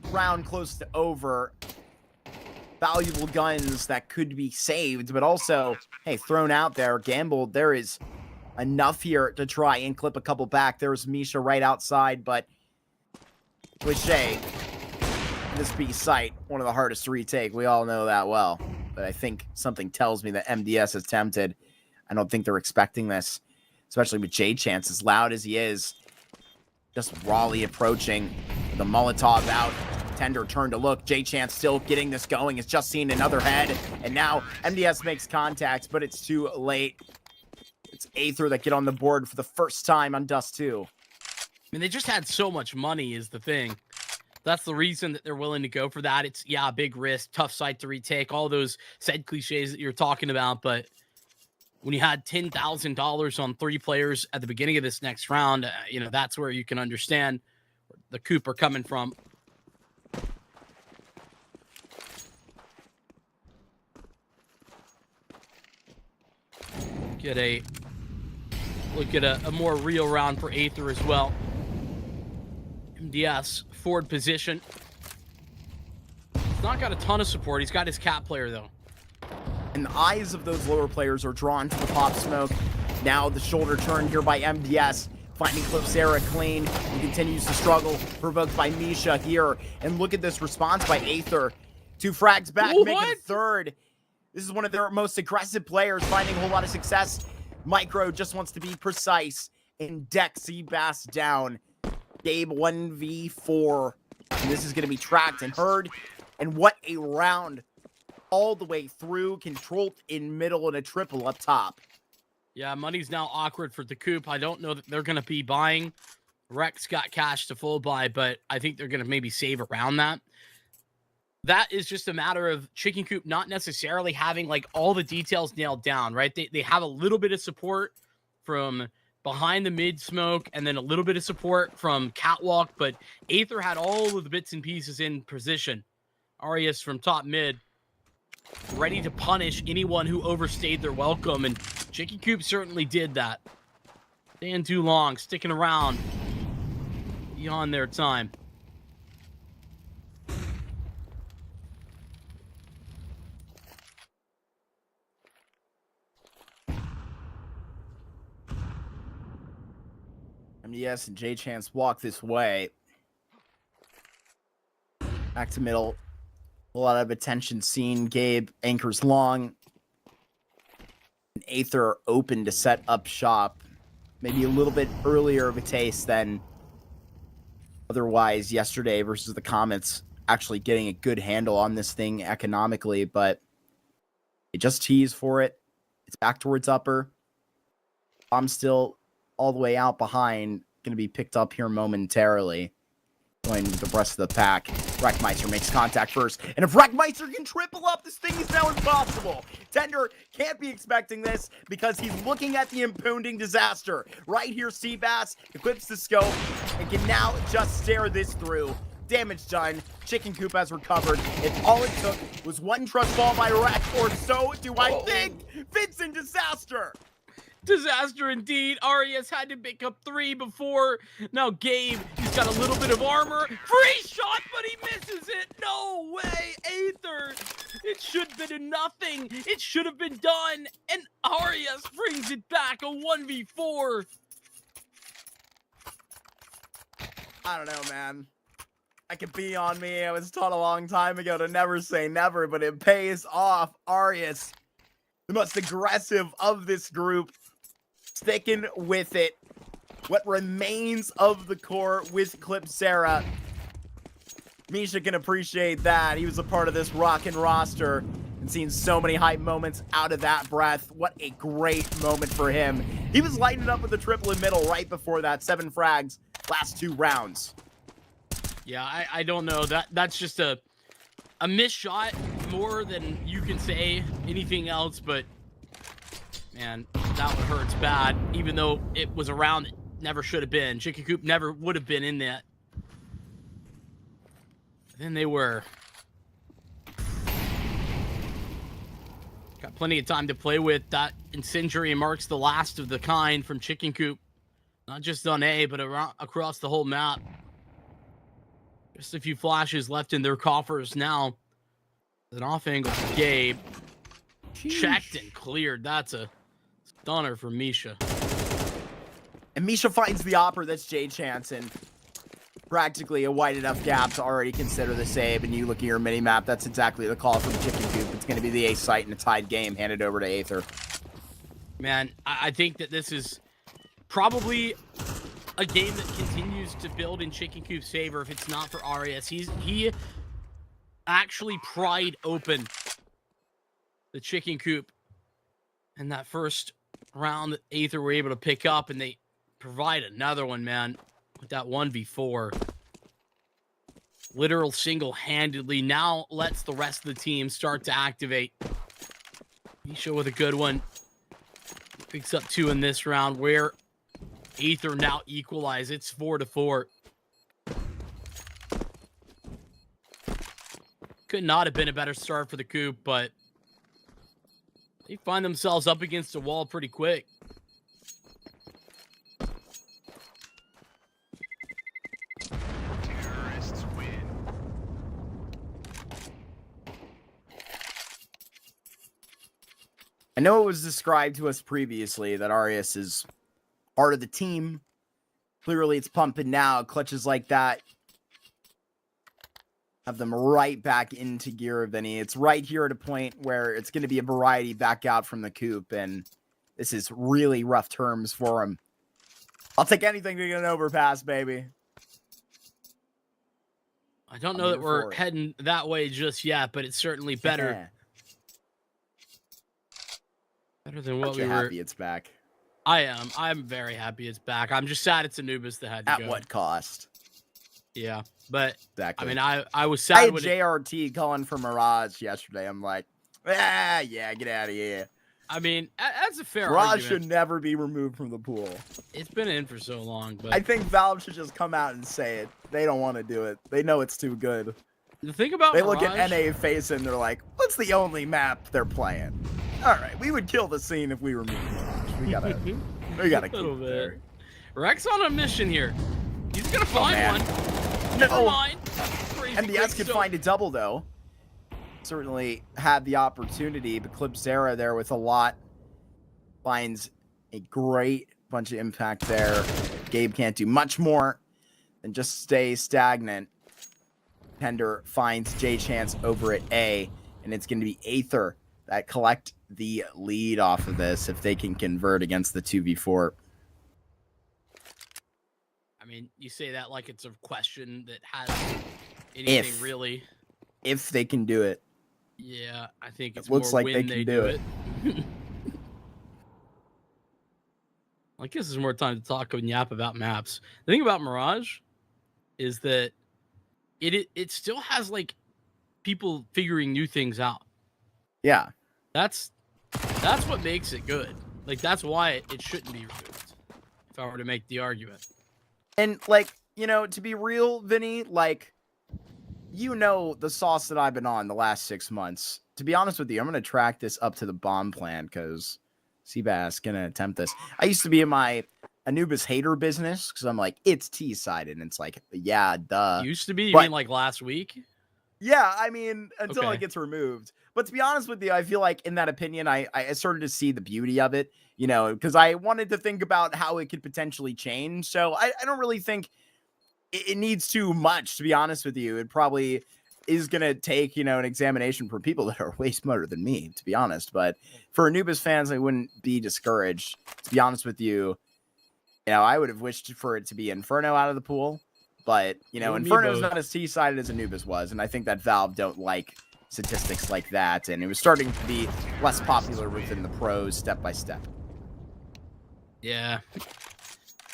B: Round close to over. Valuable guns that could be saved, but also, hey, thrown out there, gambled. There is enough here to try and clip a couple back. There's Misha right outside, but Cliche, this B site, one of the hardest to retake. We all know that well, but I think something tells me that MDS is tempted. I don't think they're expecting this, especially with J Chance, as loud as he is. Just Raleigh approaching with a Molotov out. Tender turn to look. J Chance still getting this going. It's just seen another head. And now MDS makes contact, but it's too late. It's Aether that get on the board for the first time on Dust 2.
C: I mean, they just had so much money is the thing. That's the reason that they're willing to go for that. It's, yeah, big risk, tough site to retake, all those said cliches that you're talking about. But when you had $10,000 on 3 players at the beginning of this next round, you know, that's where you can understand where the Coop are coming from. Look at a more real round for Aether as well. MDS forward position. He's not got a ton of support. He's got his cat player though.
B: And the eyes of those lower players are drawn to the pop smoke. Now the shoulder turn here by MDS. Finding Clipsera clean. He continues to struggle. Provoked by Misha here. And look at this response by Aether. 2 frags back,
C: What?
B: making a third. This is one of their most aggressive players, finding a whole lot of success. Micro just wants to be precise and deck Seabass down. Gabe 1v4. And this is going to be tracked and heard. And what a round. All the way through, controlled in middle and a triple up top.
C: Yeah, money's now awkward for the Coop. I don't know that they're going to be buying. Rex got cash to full buy, but I think they're going to maybe save around that. That is just a matter of Chicken Coop not necessarily having like all the details nailed down, right? They have a little bit of support from behind the mid smoke and then a little bit of support from Catwalk, but Aether had all of the bits and pieces in position. Arias from top mid, ready to punish anyone who overstayed their welcome, and Chicken Coop certainly did that. Staying too long, sticking around beyond their time.
B: MDS and J Chance walk this way. Back to middle. A lot of attention seen. Gabe anchors long. And Aether open to set up shop. Maybe a little bit earlier of a taste than otherwise yesterday versus the Comets actually getting a good handle on this thing economically, but they just tease for it. It's back towards upper. I'm still all the way out behind. Going to be picked up here momentarily. Going with the rest of the pack. Wreckmeister makes contact first. And if Wreckmeister can triple up, this thing is now impossible. Tender can't be expecting this because he's looking at the impounding disaster. Right here, Seabass equips the scope and can now just stare this through. Damage done. Chicken Coop has recovered. If all it took was one trust fall by Wreck, or so do I think, Vincent Disaster.
C: Disaster indeed. Arias had to pick up 3 before. Now Gabe, he's got a little bit of armor. Free shot, but he misses it. No way, Aether. It should have been a nothing. It should have been done. And Arias brings it back, a 1v4.
B: I don't know, man. That could be on me. I was taught a long time ago to never say never, but it pays off. Arius, the most aggressive of this group, sticking with it. What remains of the core with Clipsera. Misha can appreciate that. He was a part of this rockin' roster and seen so many hype moments out of that breath. What a great moment for him. He was lighting it up with the triple in middle right before that. 7 frags, last 2 rounds.
C: Yeah, I don't know. That's just a missed shot more than you can say anything else, but man, that one hurts bad. Even though it was around, it never should have been. Chicken Coop never would have been in that. Then they were. Got plenty of time to play with. That incendiary marks the last of the kind from Chicken Coop. Not just on A, but across the whole map. Just a few flashes left in their coffers now. An off angle for Gabe. Sheesh. Checked and cleared. That's a stunner for Misha.
B: And Misha finds the opera. That's Jay Chanson. Practically a wide enough gap to already consider the save. And you look at your mini map, that's exactly the call from Chicken Coop. It's going to be the ace site in a tied game handed over to Aether.
C: Man, I think that this is probably a game that continues to build in Chicken Coop's favor if it's not for Arias. He actually pried open the Chicken Coop in that first round that Aether were able to pick up, and they provide another one, man, with that 1v4. Literal single-handedly now lets the rest of the team start to activate. Misha with a good one. Picks up 2 in this round, where Aether now equalize. It's 4-4. Could not have been a better start for the Coop, but they find themselves up against a wall pretty quick.
A: Terrorists win.
B: I know it was described to us previously that Arias is part of the team. Clearly it's pumping now. Clutches like that have them right back into gear, Vinny. It's right here at a point where it's going to be a variety back out from the Coop, and this is really rough terms for him. I'll take anything to get an overpass, baby.
C: I don't know that we're heading that way just yet, but it's certainly better.
B: Yeah.
C: Better than what
B: Aren't
C: we
B: you
C: were.
B: happy it's back?
C: I am. I'm very happy it's back. I'm just sad it's Anubis that had to go.
B: At what cost?
C: Yeah, but
B: Exactly.
C: I mean, I was
B: I
C: sad
B: had
C: when
B: JRT calling for Mirage yesterday. I'm like, yeah, get out of here.
C: I mean, that's a fair
B: Mirage
C: argument.
B: should never be removed from the pool.
C: It's been in for so long, but
B: I think Valve should just come out and say it. They don't want to do it. They know it's too good.
C: the thing about
B: They
C: Mirage,
B: look at NA face and they're like, what's the only map they're playing? All right, we would kill the scene if we removed Mirage. We gotta keep
C: little
B: it
C: bit.
B: there.
C: Rex on a mission here. He's gonna find
B: man.
C: one.
B: No.
C: Never mind. Crazy
B: MDS
C: quick
B: could
C: soap.
B: find a double, though. Certainly had the opportunity, but Clipsera there with a lot. Finds a great bunch of impact there. Gabe can't do much more than just stay stagnant. Tender finds J Chance over at A, and it's going to be Aether that collect the lead off of this if they can convert against the 2v4.
C: I mean, you say that like it's a question that has anything
B: If.
C: really.
B: If they can do it.
C: Yeah, I think it's
B: looks
C: more
B: like
C: when
B: they can do it.
C: I guess there's more time to talk and yap about maps. The thing about Mirage is that it still has like people figuring new things out.
B: Yeah.
C: That's what makes it good. Like that's why it shouldn't be removed. If I were to make the argument.
B: And, like, you know, to be real, Vinny, like, you know the sauce that I've been on the last 6 months. To be honest with you, I'm going to track this up to the bomb plan because Seabass going to attempt this. I used to be in my Anubis hater business because I'm like, it's T-sided. And it's like, yeah, duh.
C: Used to be? You
B: but-
C: mean like last week?
B: Yeah, I mean, until
C: Okay.
B: it gets removed. But to be honest with you, I feel like in that opinion, I started to see the beauty of it, you know, because I wanted to think about how it could potentially change. So I don't really think it needs too much, to be honest with you. It probably is going to take, an examination from people that are way smarter than me, to be honest. But for Anubis fans, I wouldn't be discouraged. To be honest with you, I would have wished for it to be Inferno out of the pool. But, Inferno's not as T-sided as Anubis was. And I think that Valve don't like statistics like that. And it was starting to be less popular within the pros step by step.
C: Yeah.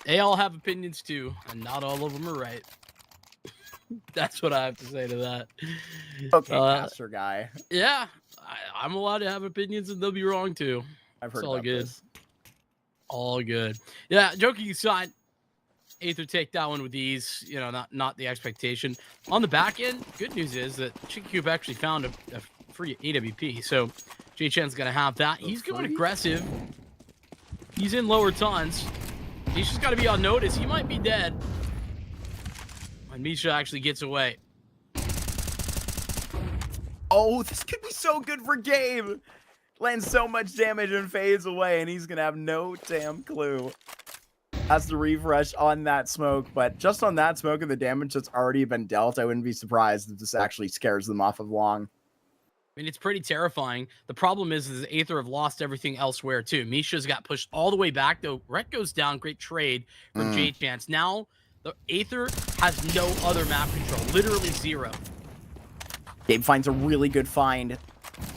C: They all have opinions too, and not all of them are right. That's what I have to say to that.
B: Okay, caster guy.
C: Yeah, I'm allowed to have opinions, and they'll be wrong too.
B: I've heard
C: it's all
B: about
C: good.
B: This.
C: All good. Yeah, joking aside, Aether take that one with ease. Not the expectation. On the back end, good news is that Chicken Coop actually found a free AWP, so J-Chan's gonna have that. He's going aggressive. He's in lower tons. He's just got to be on notice. He might be dead when Misha actually gets away.
B: Oh, this could be so good for Gabe. Lands so much damage and fades away, and he's going to have no damn clue. Has to refresh on that smoke, but just on that smoke and the damage that's already been dealt, I wouldn't be surprised if this actually scares them off of long.
C: I mean, it's pretty terrifying. The problem is Aether have lost everything elsewhere, too. Misha's got pushed all the way back, though. Rhett goes down. Great trade for J-Chance. Now, the Aether has no other map control. Literally zero.
B: Gabe finds a really good find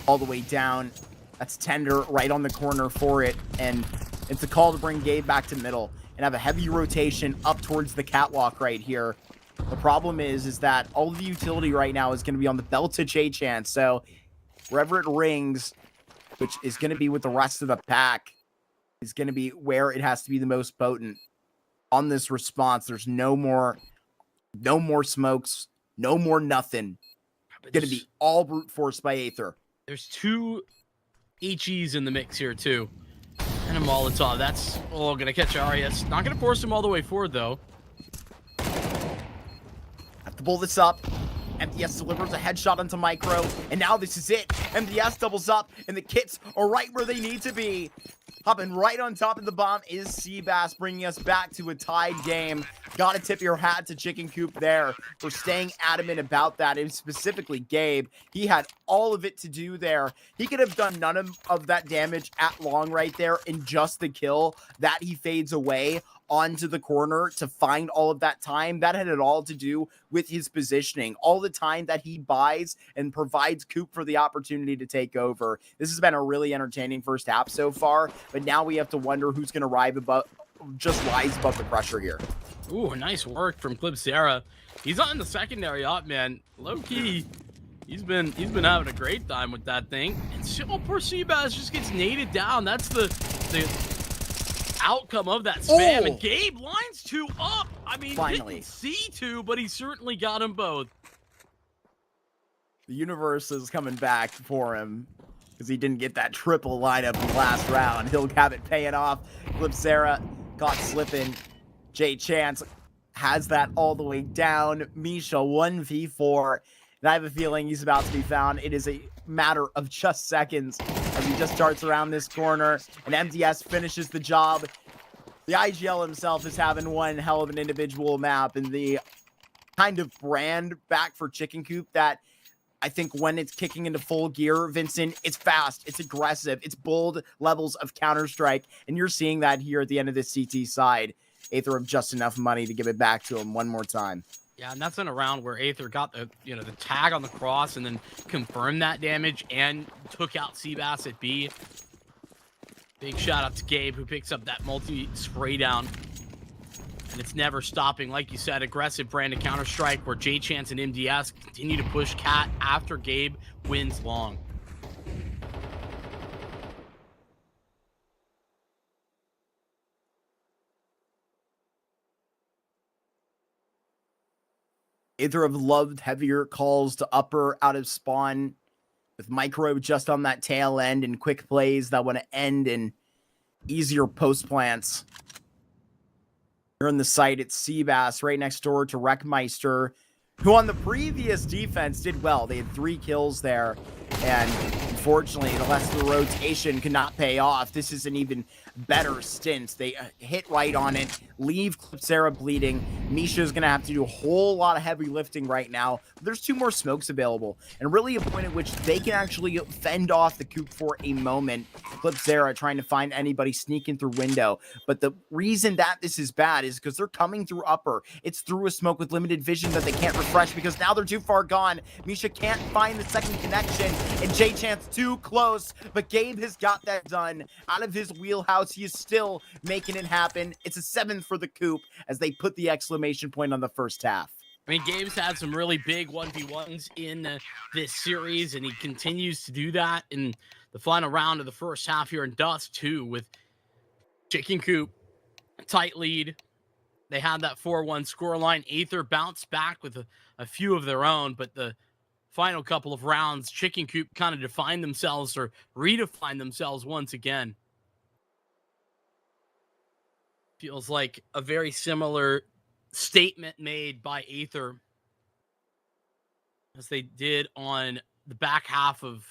B: all the way down. That's Tender right on the corner for it. And it's a call to bring Gabe back to middle and have a heavy rotation up towards the catwalk right here. The problem is that all of the utility right now is going to be on the belt to J-Chance. So wherever it rings, which is going to be with the rest of the pack, is going to be where it has to be the most potent on this response. There's no more smokes, no more nothing. It's going to be all brute force by Aether.
C: There's 2 HEs in the mix here, too. And a Molotov. That's all going to catch Arias. Not going to force him all the way forward, though.
B: Have to pull this up. MDS delivers a headshot onto Micro, and now this is it. MDS doubles up, and the kits are right where they need to be. Hopping right on top of the bomb is Seabass, bringing us back to a tied game. Gotta tip your hat to Chicken Coop there for staying adamant about that, and specifically Gabe. He had all of it to do there. He could have done none of that damage at long right there in just the kill that he fades away onto the corner to find all of that time. That had it all to do with his positioning, all the time that he buys and provides Coop for the opportunity to take over. This has been a really entertaining first half so far, but now we have to wonder who's going to rise above the pressure here.
C: Ooh, nice work from Clipsera. He's on the secondary up, man. Low key, he's been having a great time with that thing. And so, poor Seabass just gets naded down. That's the outcome of that spam. And Gabe lines 2 up. I mean,
B: finally
C: didn't see 2, but he certainly got them both.
B: The universe is coming back for him because he didn't get that triple lineup in the last round. He'll have it paying off. Clipsera caught slipping. J-Chance has that all the way down. Misha 1v4. And I have a feeling he's about to be found. It is a matter of just seconds as he just darts around this corner. And MDS finishes the job. The IGL himself is having one hell of an individual map. And the kind of brand back for Chicken Coop that I think when it's kicking into full gear, Vincent, it's fast, it's aggressive, it's bold levels of Counter-Strike. And you're seeing that here at the end of this CT side. Aether have just enough money to give it back to him one more time.
C: Yeah, and that's in a round where Aether got the tag on the cross and then confirmed that damage and took out Seabass at B. Big shout out to Gabe who picks up that multi-spray down. And it's never stopping. Like you said, aggressive brand of Counter-Strike where J-Chance and MDS continue to push Cat after Gabe wins long.
B: Aether have loved heavier calls to upper out of spawn with Micro just on that tail end and quick plays that want to end in easier post plants. Here on the site, it's Seabass right next door to Wreckmeister, who on the previous defense did well. They had 3 kills there. And unfortunately, the rest of the rotation could not pay off. This is an even better stint. They hit right on it, leave Clipsera bleeding. Misha's going to have to do a whole lot of heavy lifting right now. There's 2 more smokes available, and really a point at which they can actually fend off the Coop for a moment. Clipsera trying to find anybody sneaking through window. But the reason that this is bad is because they're coming through upper. It's through a smoke with limited vision that they can't refresh because now they're too far gone. Misha can't find the second connection, and J-Chance too close, but Gabe has got that done out of his wheelhouse. He is still making it happen. It's a 7th for the Coop as they put the exclamation point on the first half.
C: I mean, Gabe's had some really big 1v1s in this series, and he continues to do that in the final round of the first half here in Dust, too, with Chicken Coop, tight lead. They had that 4-1 scoreline. Aether bounced back with a few of their own, but the final couple of rounds, Chicken Coop kind of defined themselves or redefined themselves once again. Feels like a very similar statement made by Aether as they did on the back half of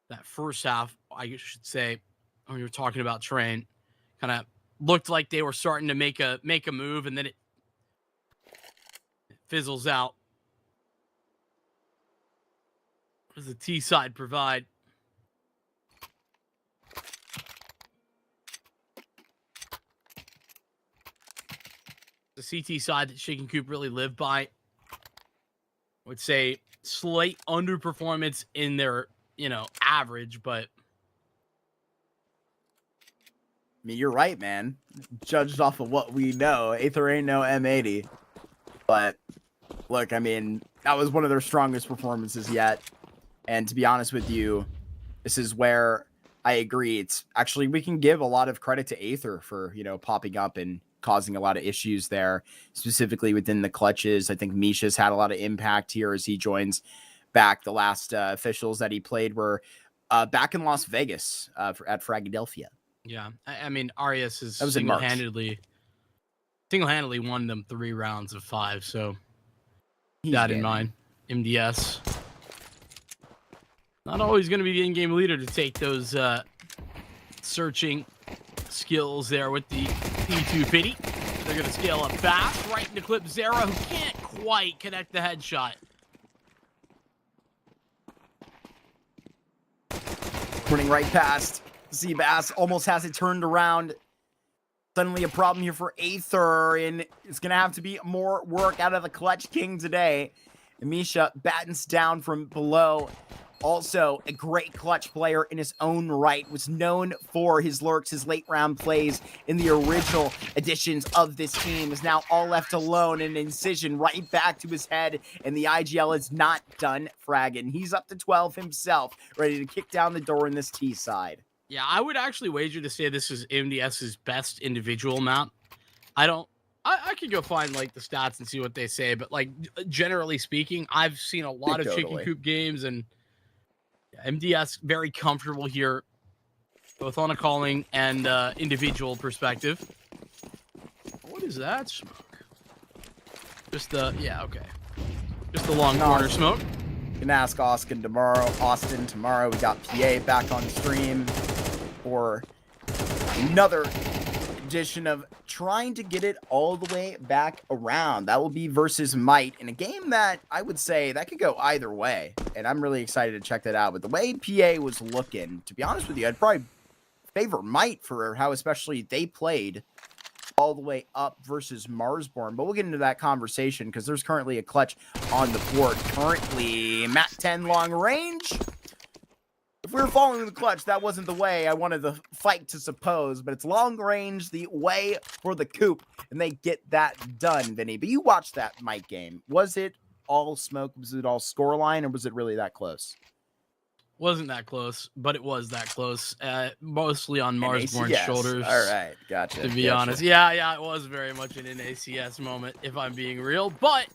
C: that first half, I should say, when you were talking about Train. Kind of looked like they were starting to make a move, and then it fizzles out. What does the T side provide? The CT side that Chicken Coop really lived by. I would say slight underperformance in their, average, but
B: I mean, you're right, man. Judged off of what we know, Aether ain't no M80. But look, I mean, that was one of their strongest performances yet. And to be honest with you, this is where I agree. It's actually, we can give a lot of credit to Aether for, popping up and causing a lot of issues there, specifically within the clutches. I think Misha's had a lot of impact here as he joins back. The last officials that he played were back in Las Vegas at Fragadelphia.
C: Yeah, I mean, Arias has
B: was
C: single-handedly won them 3 rounds of 5, so
B: He's
C: that
B: getting
C: in mind. MDS. Not always going to be the in-game leader to take those searching skills there with the P250. They're going to scale up fast, right into Clipsera, who can't quite connect the headshot.
B: Running right past. Zbass almost has it turned around. Suddenly a problem here for Aether, and it's going to have to be more work out of the Clutch King today. And Misha battens down from below. Also, a great clutch player in his own right, was known for his lurks, his late round plays in the original editions of this team, is now all left alone, an incision right back to his head, and the IGL is not done fragging. He's up to 12 himself, ready to kick down the door in this T side.
C: Yeah, I would actually wager to say this is MDS's best individual mount. I could go find the stats and see what they say, but generally speaking, I've seen a lot of Chicken Coop games, and MDS very comfortable here, both on a calling and individual perspective. What is that smoke? Just the long corner smoke.
B: You can ask Austin tomorrow. We got PA back on stream for another edition of trying to get it all the way back around. That will be versus Might in a game that I would say that could go either way, and I'm really excited to check that out. But the way PA was looking, to be honest with you, I'd probably favor Might for how especially they played all the way up versus Marsborne. But we'll get into that conversation because there's currently a clutch on the board. Currently, Mat 10 long range. If we were following the clutch, that wasn't the way I wanted the fight to suppose, but it's long range, the way for the Coop, and they get that done, Vinny. But you watched that Mike game. Was it all smoke? Was it all scoreline, or was it really that close?
C: Wasn't that close, but it was that close. Mostly on Marsborne's shoulders.
B: All right, gotcha.
C: To be honest. Yeah, it was very much an NACS moment, if I'm being real, but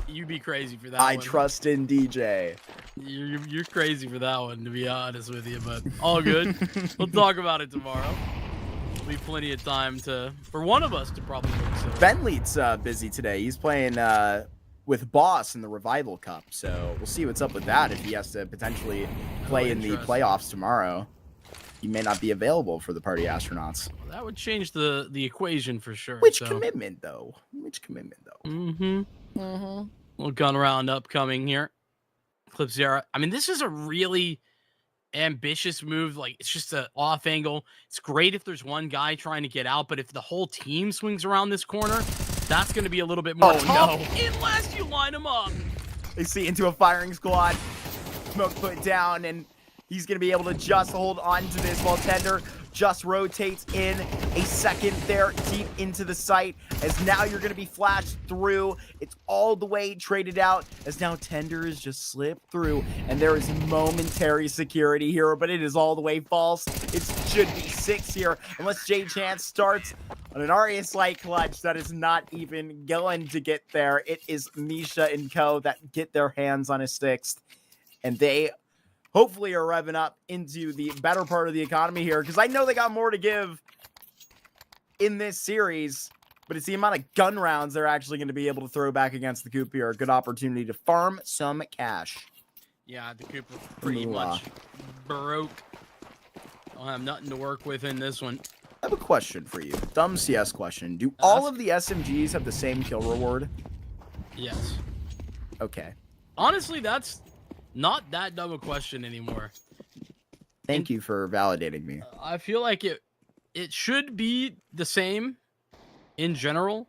C: you'd be crazy for that one.
B: I trust in DJ.
C: You're crazy for that one, to be honest with you, but all good. We'll talk about it tomorrow. There'll be plenty of time for one of us to probably look. So.
B: Benleet's busy today. He's playing with Boss in the Revival Cup. So we'll see what's up with that if he has to potentially play in the playoffs tomorrow. He may not be available for the Party Astronauts.
C: Well, that would change the equation for sure.
B: Which commitment, though?
C: Little gun round upcoming here. Clipzera. I mean, this is a really ambitious move. Like, it's just an off angle. It's great if there's one guy trying to get out, but if the whole team swings around this corner, that's going to be a little bit more tough. Unless you line them up.
B: They see into a firing squad. Smoke put down, and he's going to be able to just hold on to this while Tender just rotates in a second there deep into the site, as now you're going to be flashed through. It's all the way traded out as now Tender is just slipped through, and there is momentary security here, but it is all the way false. It should be 6 here unless Jay Chance starts on an Arius light clutch that is not even going to get there. It is Misha and co that get their hands on a 6th, and they hopefully are revving up into the better part of the economy here, because I know they got more to give in this series, but it's the amount of gun rounds they're actually going to be able to throw back against the Coop here. A good opportunity to farm some cash.
C: Yeah, the Coop pretty much broke. Don't have nothing to work with in this one.
B: I have a question for you. Dumb CS question. Do all of the SMGs have the same kill reward?
C: Yes.
B: Okay.
C: Honestly, that's not that dumb a question anymore.
B: Thank you for validating me.
C: I feel like it should be the same in general,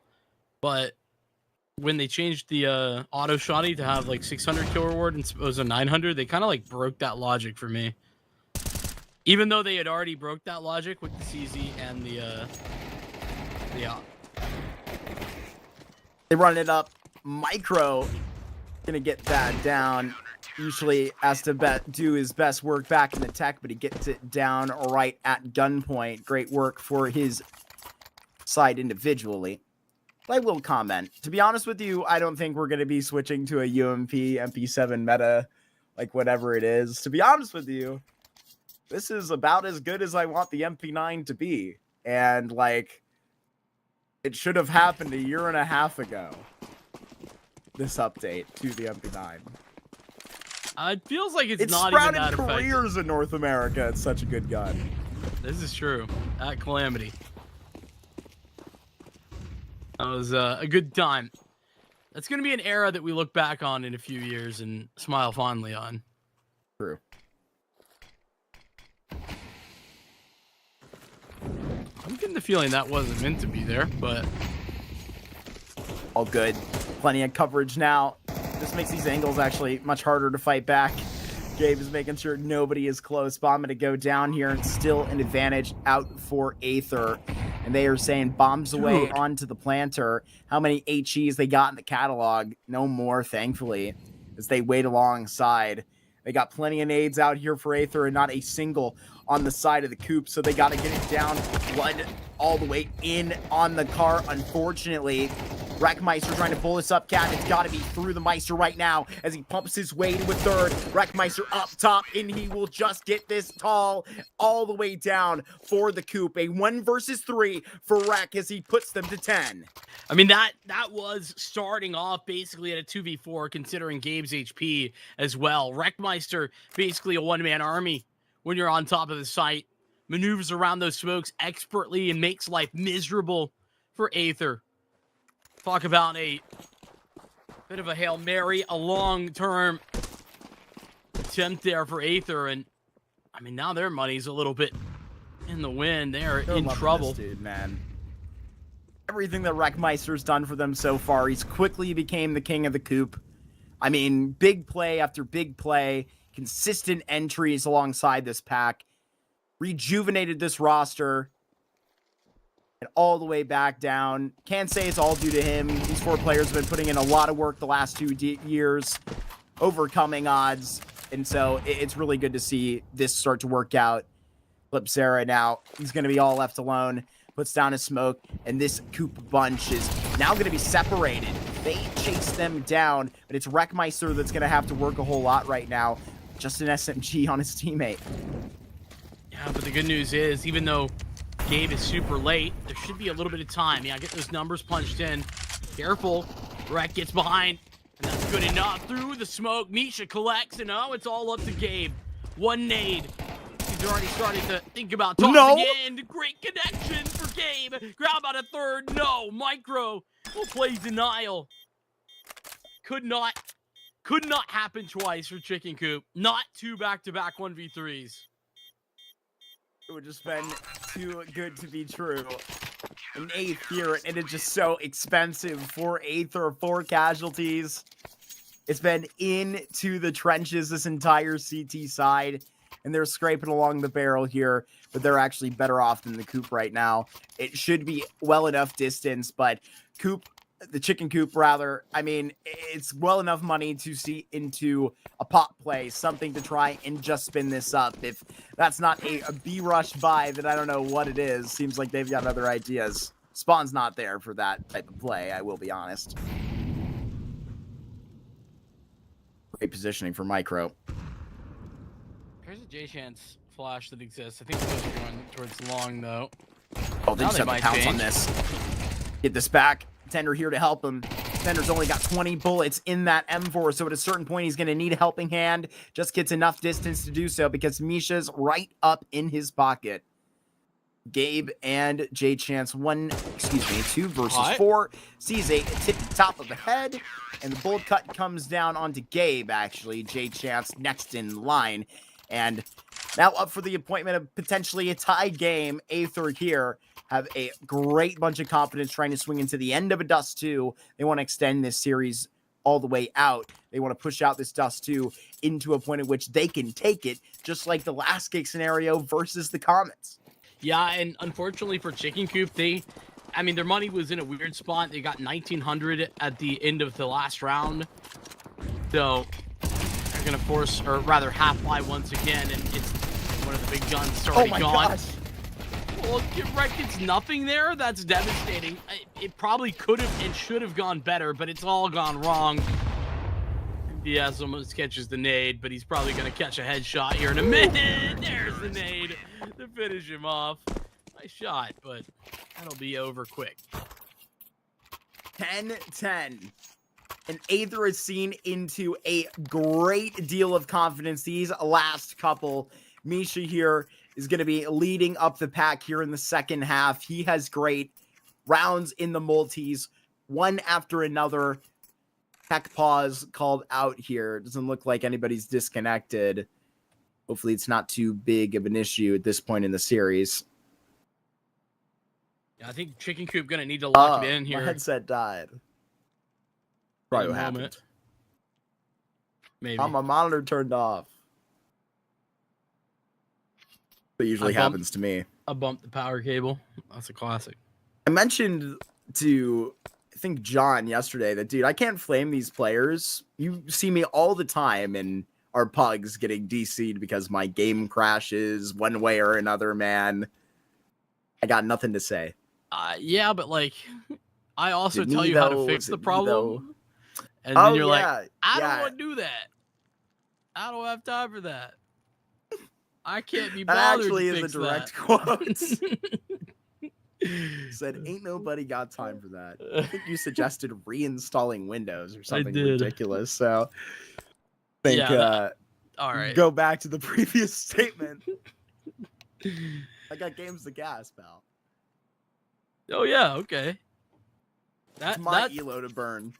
C: but when they changed the auto shotty to have like 600 kill reward and it was a 900, they kind of like broke that logic for me. Even though they had already broke that logic with the CZ and the
B: They run it up. Micro gonna get that down. Usually has to do his best work back in the tech, but he gets it down right at gunpoint. Great work for his side individually. But I will comment. To be honest with you, I don't think we're going to be switching to a UMP, MP7 meta, like whatever it is. To be honest with you, this is about as good as I want the MP9 to be. And, like, it should have happened a year and a half ago, this update to the MP9.
C: It feels like it's not
B: sprouted
C: even that
B: careers
C: effective.
B: in North America. It's such a good gun.
C: This is true. At Calamity. That was a good time. That's going to be an era that we look back on in a few years and smile fondly on.
B: True.
C: I'm getting the feeling that wasn't meant to be there, but
B: all good. Plenty of coverage now. This makes these angles actually much harder to fight back. Gabe is making sure nobody is close. Bomb to go down here, and still an advantage out for Aether. And they are saying bombs away onto the planter. How many HEs they got in the catalog? No more, thankfully, as they wait alongside. They got plenty of nades out here for Aether and not a single on the side of the Coop, so they got to get it down. Blood all the way in on the car, unfortunately. Wreckmeister trying to pull this up, Cat. It's got to be through the Meister right now as he pumps his way to a third. Wreckmeister up top, and he will just get this tall all the way down for the Coop. A 1 versus 3 for Wreck as he puts them to 10.
C: I mean, that was starting off basically at a 2v4, considering Gabe's HP as well. Wreckmeister, basically a one-man army when you're on top of the site. Maneuvers around those smokes expertly and makes life miserable for Aether. Talk about a bit of a Hail Mary, a long-term attempt there for Aether. And, I mean, now their money's a little bit in the wind. They're in trouble.
B: This dude, man. Everything that Wreckmeister's done for them so far, he's quickly became the king of the Coop. I mean, big play after big play, consistent entries alongside this pack, rejuvenated this roster, and all the way back down. Can't say it's all due to him. These 4 players have been putting in a lot of work the last 2 years, overcoming odds, and so it's really good to see this start to work out. Clipzera now, he's going to be all left alone, puts down his smoke, and this Coop bunch is now going to be separated. They chase them down, but it's Wreckmeister that's going to have to work a whole lot right now. Just an SMG on his teammate.
C: Yeah, but the good news is, even though Gabe is super late, there should be a little bit of time. Yeah, get those numbers punched in. Careful. Wreck gets behind. good enough. Through the smoke, Misha collects, and now it's all up to Gabe. One nade. He's already starting to think about tossing in. Great connection for Gabe. Grab out a third. No, Micro will play denial. Could not happen twice for Chicken Coop. Not 2 back-to-back 1v3s.
B: It would just been too good to be true. An 8th here, and it's just so expensive for Aether, 4 casualties. It's been into the trenches this entire CT side, and they're scraping along the barrel here, but they're actually better off than the Coop right now. It should be well enough distance, but Coop, the Chicken Coop rather, I mean, it's well enough money to see into a pop play, something to try and just spin this up. If that's not a B-rush buy, then I don't know what it is. Seems like they've got other ideas. Spawn's not there for that type of play, I will be honest. Great positioning for Micro.
C: There's a J-Chance flash that exists. I think it's supposed to be going towards long, though.
B: Oh, they just have to pounce on this. Get this back. Tender here to help him. Tender's only got 20 bullets in that M4, so at a certain point, he's going to need a helping hand. Just gets enough distance to do so because Misha's right up in his pocket. Gabe and J-Chance, 2 versus 4. Sees a tip top of the head, and the bullet cut comes down onto Gabe, actually. J-Chance next in line. And now up for the appointment of potentially a tie game. Aether here have a great bunch of confidence trying to swing into the end of a Dust 2. They want to extend this series all the way out. They want to push out this Dust 2 into a point at which they can take it, just like the last gig scenario versus the Comets.
C: Yeah, and unfortunately for Chicken Coop, their money was in a weird spot. They got 1,900 at the end of the last round. So they're going to force, or rather half-buy once again, and it's one of the big guns already gone.
B: Gosh.
C: Well, get wrecked, it's nothing there. That's devastating. It probably could have and should have gone better, but it's all gone wrong. Diaz almost catches the nade, but he's probably going to catch a headshot here in a minute. There's the nade to finish him off. Nice shot, but that'll be over quick.
B: 10-10. And Aether is seen into a great deal of confidence these last couple. Misha here is going to be leading up the pack here in the second half. He has great rounds in the multis, one after another. Tech pause called out here. Doesn't look like anybody's disconnected. Hopefully it's not too big of an issue at this point in the series.
C: Yeah, I think Chicken Coop going to need to lock it in here.
B: My headset died. Probably what happened.
C: Maybe.
B: My monitor turned off. That usually happens to me.
C: I bumped the power cable. That's a classic.
B: I mentioned to, I think, John yesterday that, dude, I can't flame these players. You see me all the time in our pugs getting DC'd because my game crashes one way or another, man. I got nothing to say.
C: Yeah, but, like, I also tell you how to fix the problem. And then you're like, I don't want to do that. I don't have time for that. I can't be bothered
B: actually
C: to
B: is
C: fix
B: a direct
C: that.
B: quote. Said, ain't nobody got time for that. I think you suggested reinstalling Windows or something ridiculous. So I think
C: all right.
B: Go back to the previous statement. I got games to gas, pal.
C: Oh yeah, okay.
B: That's my elo to burn.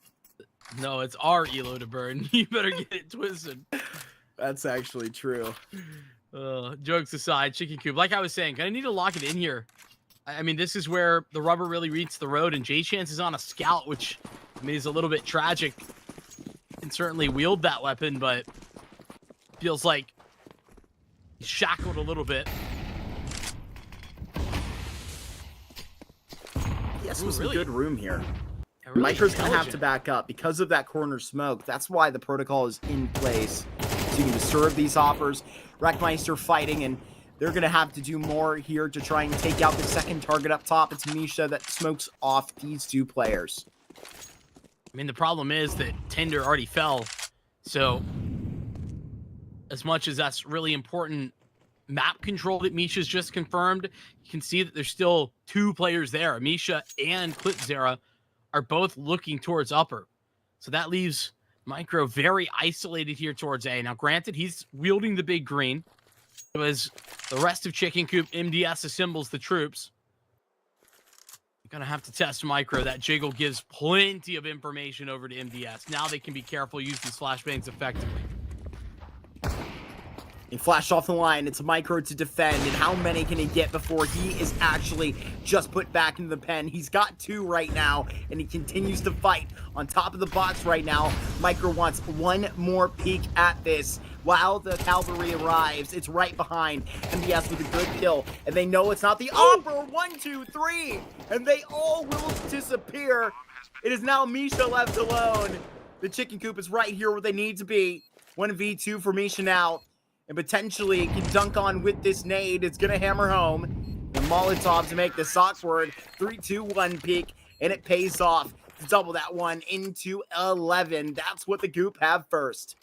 C: No, it's our elo to burn. You better get it twisted.
B: That's actually true.
C: Jokes aside, Chicken Coop, like I was saying, gonna need to lock it in here. I mean, this is where the rubber really meets the road, and J-Chance is on a scout, which I mean is a little bit tragic. Can certainly wield that weapon, but feels like he's shackled a little bit.
B: Yes, it was some good room here.
C: Really
B: Micro's gonna have to back up because of that corner smoke. That's why the protocol is in place. So you can disturb these hoppers. Wreckmeister fighting, and they're gonna have to do more here to try and take out the second target up top. It's Misha that smokes off these two players.
C: I mean, the problem is that Tender already fell. So as much as that's really important map control that Misha's just confirmed, you can see that there's still two players there. Misha and Clitzera are both looking towards upper. So that leaves Micro very isolated here towards A. Now, granted, he's wielding the big green. As the rest of Chicken Coop, MDS assembles the troops. You're going to have to test Micro. That jiggle gives plenty of information over to MDS. Now they can be careful, use these flashbangs effectively.
B: He flashed off the line. It's Micro to defend, and how many can he get before he is actually just put back into the pen? He's got 2 right now, and he continues to fight on top of the box right now. Micro wants one more peek at this. While the cavalry arrives, it's right behind MDS with a good kill, and they know it's not the Opera. 1, 2, 3, and they all will disappear. It is now Misha left alone. The Chicken Coop is right here where they need to be. 1v2 for Misha now. And potentially can dunk on with this nade. It's going to hammer home. The Molotov to make this awkward. 3, 2, 1 peak. And it pays off to double that one into 11. That's what the Goop have first.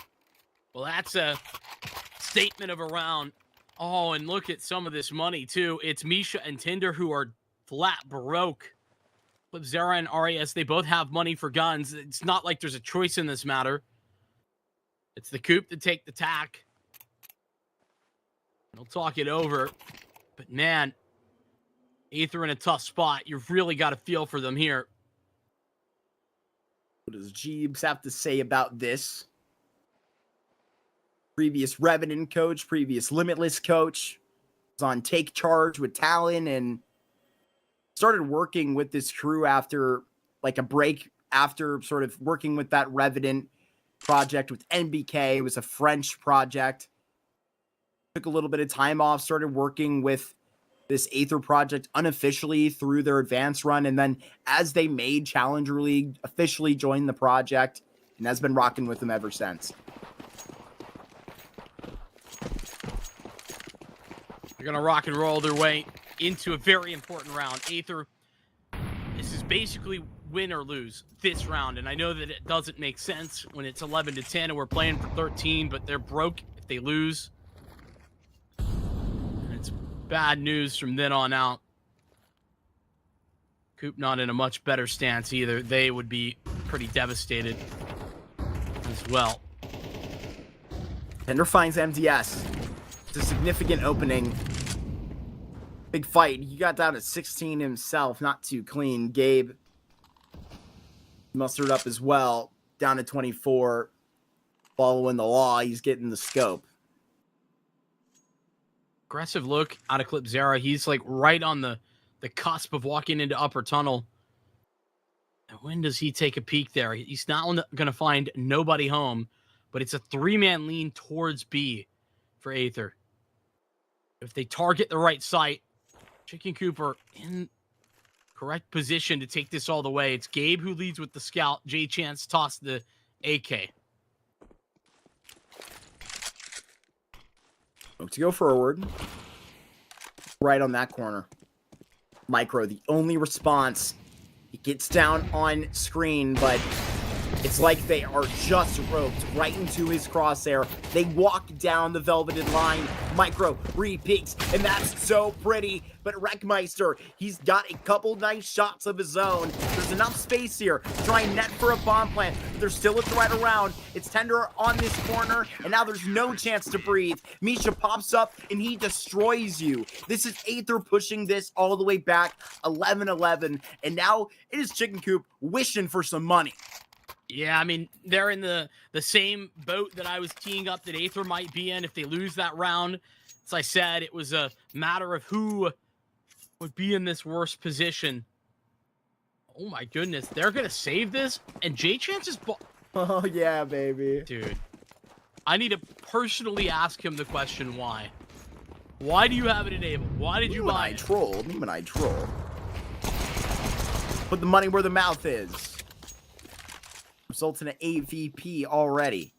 C: Well, that's a statement of a round. Oh, and look at some of this money, too. It's Misha and Tinder who are flat broke. Zera and Arias, they both have money for guns. It's not like there's a choice in this matter. It's the Coop to take the tack. They'll talk it over, but man, Aether in a tough spot. You've really got to feel for them here.
B: What does Jeebs have to say about this? Previous Revenant coach, previous Limitless coach, was on take charge with Talon and started working with this crew after like a break after sort of working with that Revenant project with NBK. It was a French project. Took a little bit of time off, started working with this Aether project unofficially through their advanced run, and then as they made Challenger League, officially joined the project, and has been rocking with them ever since.
C: They're going to rock and roll their way into a very important round. Aether, this is basically win or lose this round, and I know that it doesn't make sense when it's 11-10 and we're playing for 13, but they're broke if they lose. Bad news from then on out. Coop not in a much better stance either. They would be pretty devastated as well.
B: Tender finds MDS. It's a significant opening. Big fight. He got down to 16 himself. Not too clean. Gabe mustered up as well. Down to 24. Following the law. He's getting the scope.
C: Aggressive look out of Clip Zera. He's like right on the cusp of walking into upper tunnel. And when does he take a peek there? He's not going to find nobody home, but it's a 3-man lean towards B for Aether. If they target the right site, Chicken Cooper in correct position to take this all the way. It's Gabe who leads with the scout. J Chance tossed the AK.
B: To go forward, right on that corner. Micro, the only response. He gets down on screen, but it's like they are just roped right into his crosshair. They walk down the velveted line. Micro re-peeks, and that's so pretty. But Wreckmeister, he's got a couple nice shots of his own. There's enough space here to try and net for a bomb plant. There's still a threat around. It's Tender on this corner, and now there's no chance to breathe. Misha pops up, and he destroys you. This is Aether pushing this all the way back, 11-11, and now it is Chicken Coop wishing for some money.
C: Yeah, I mean, they're in the same boat that I was teeing up that Aether might be in if they lose that round. As I said, it was a matter of who would be in this worst position. Oh my goodness, they're going to save this? And J-Chance is...
B: Oh yeah, baby.
C: Dude, I need to personally ask him the question why. Why do you have it enabled? Why did you buy it?
B: Me and I troll. Put the money where the mouth is. Results in an AVP already.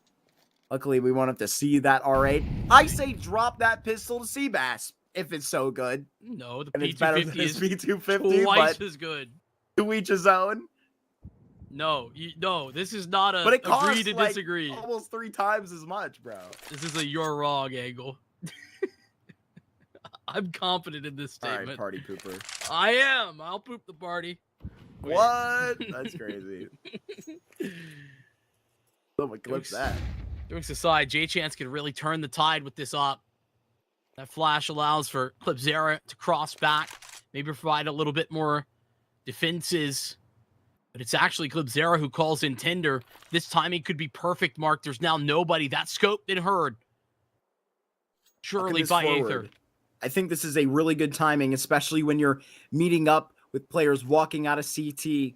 B: Luckily, we won't have to see that R8. I say drop that pistol to Seabass if it's so good.
C: No, the
B: P250
C: is
B: P250,
C: twice
B: but
C: as good.
B: To each his own.
C: No, this is not a
B: but it costs
C: agree to
B: like
C: disagree.
B: Almost 3 times as much, bro.
C: This is a you're wrong angle. I'm confident in this statement.
B: All right, party pooper.
C: I am. I'll poop the party.
B: What? That's crazy. Someone clip that.
C: Jokes aside, J-Chance can really turn the tide with this op. That flash allows for clipZera to cross back, maybe provide a little bit more defenses. But it's actually clipZera who calls in Tinder. This timing could be perfect, Mark. There's now nobody. That scope been heard. Surely by Aether.
B: I think this is a really good timing, especially when you're meeting up with players walking out of CT.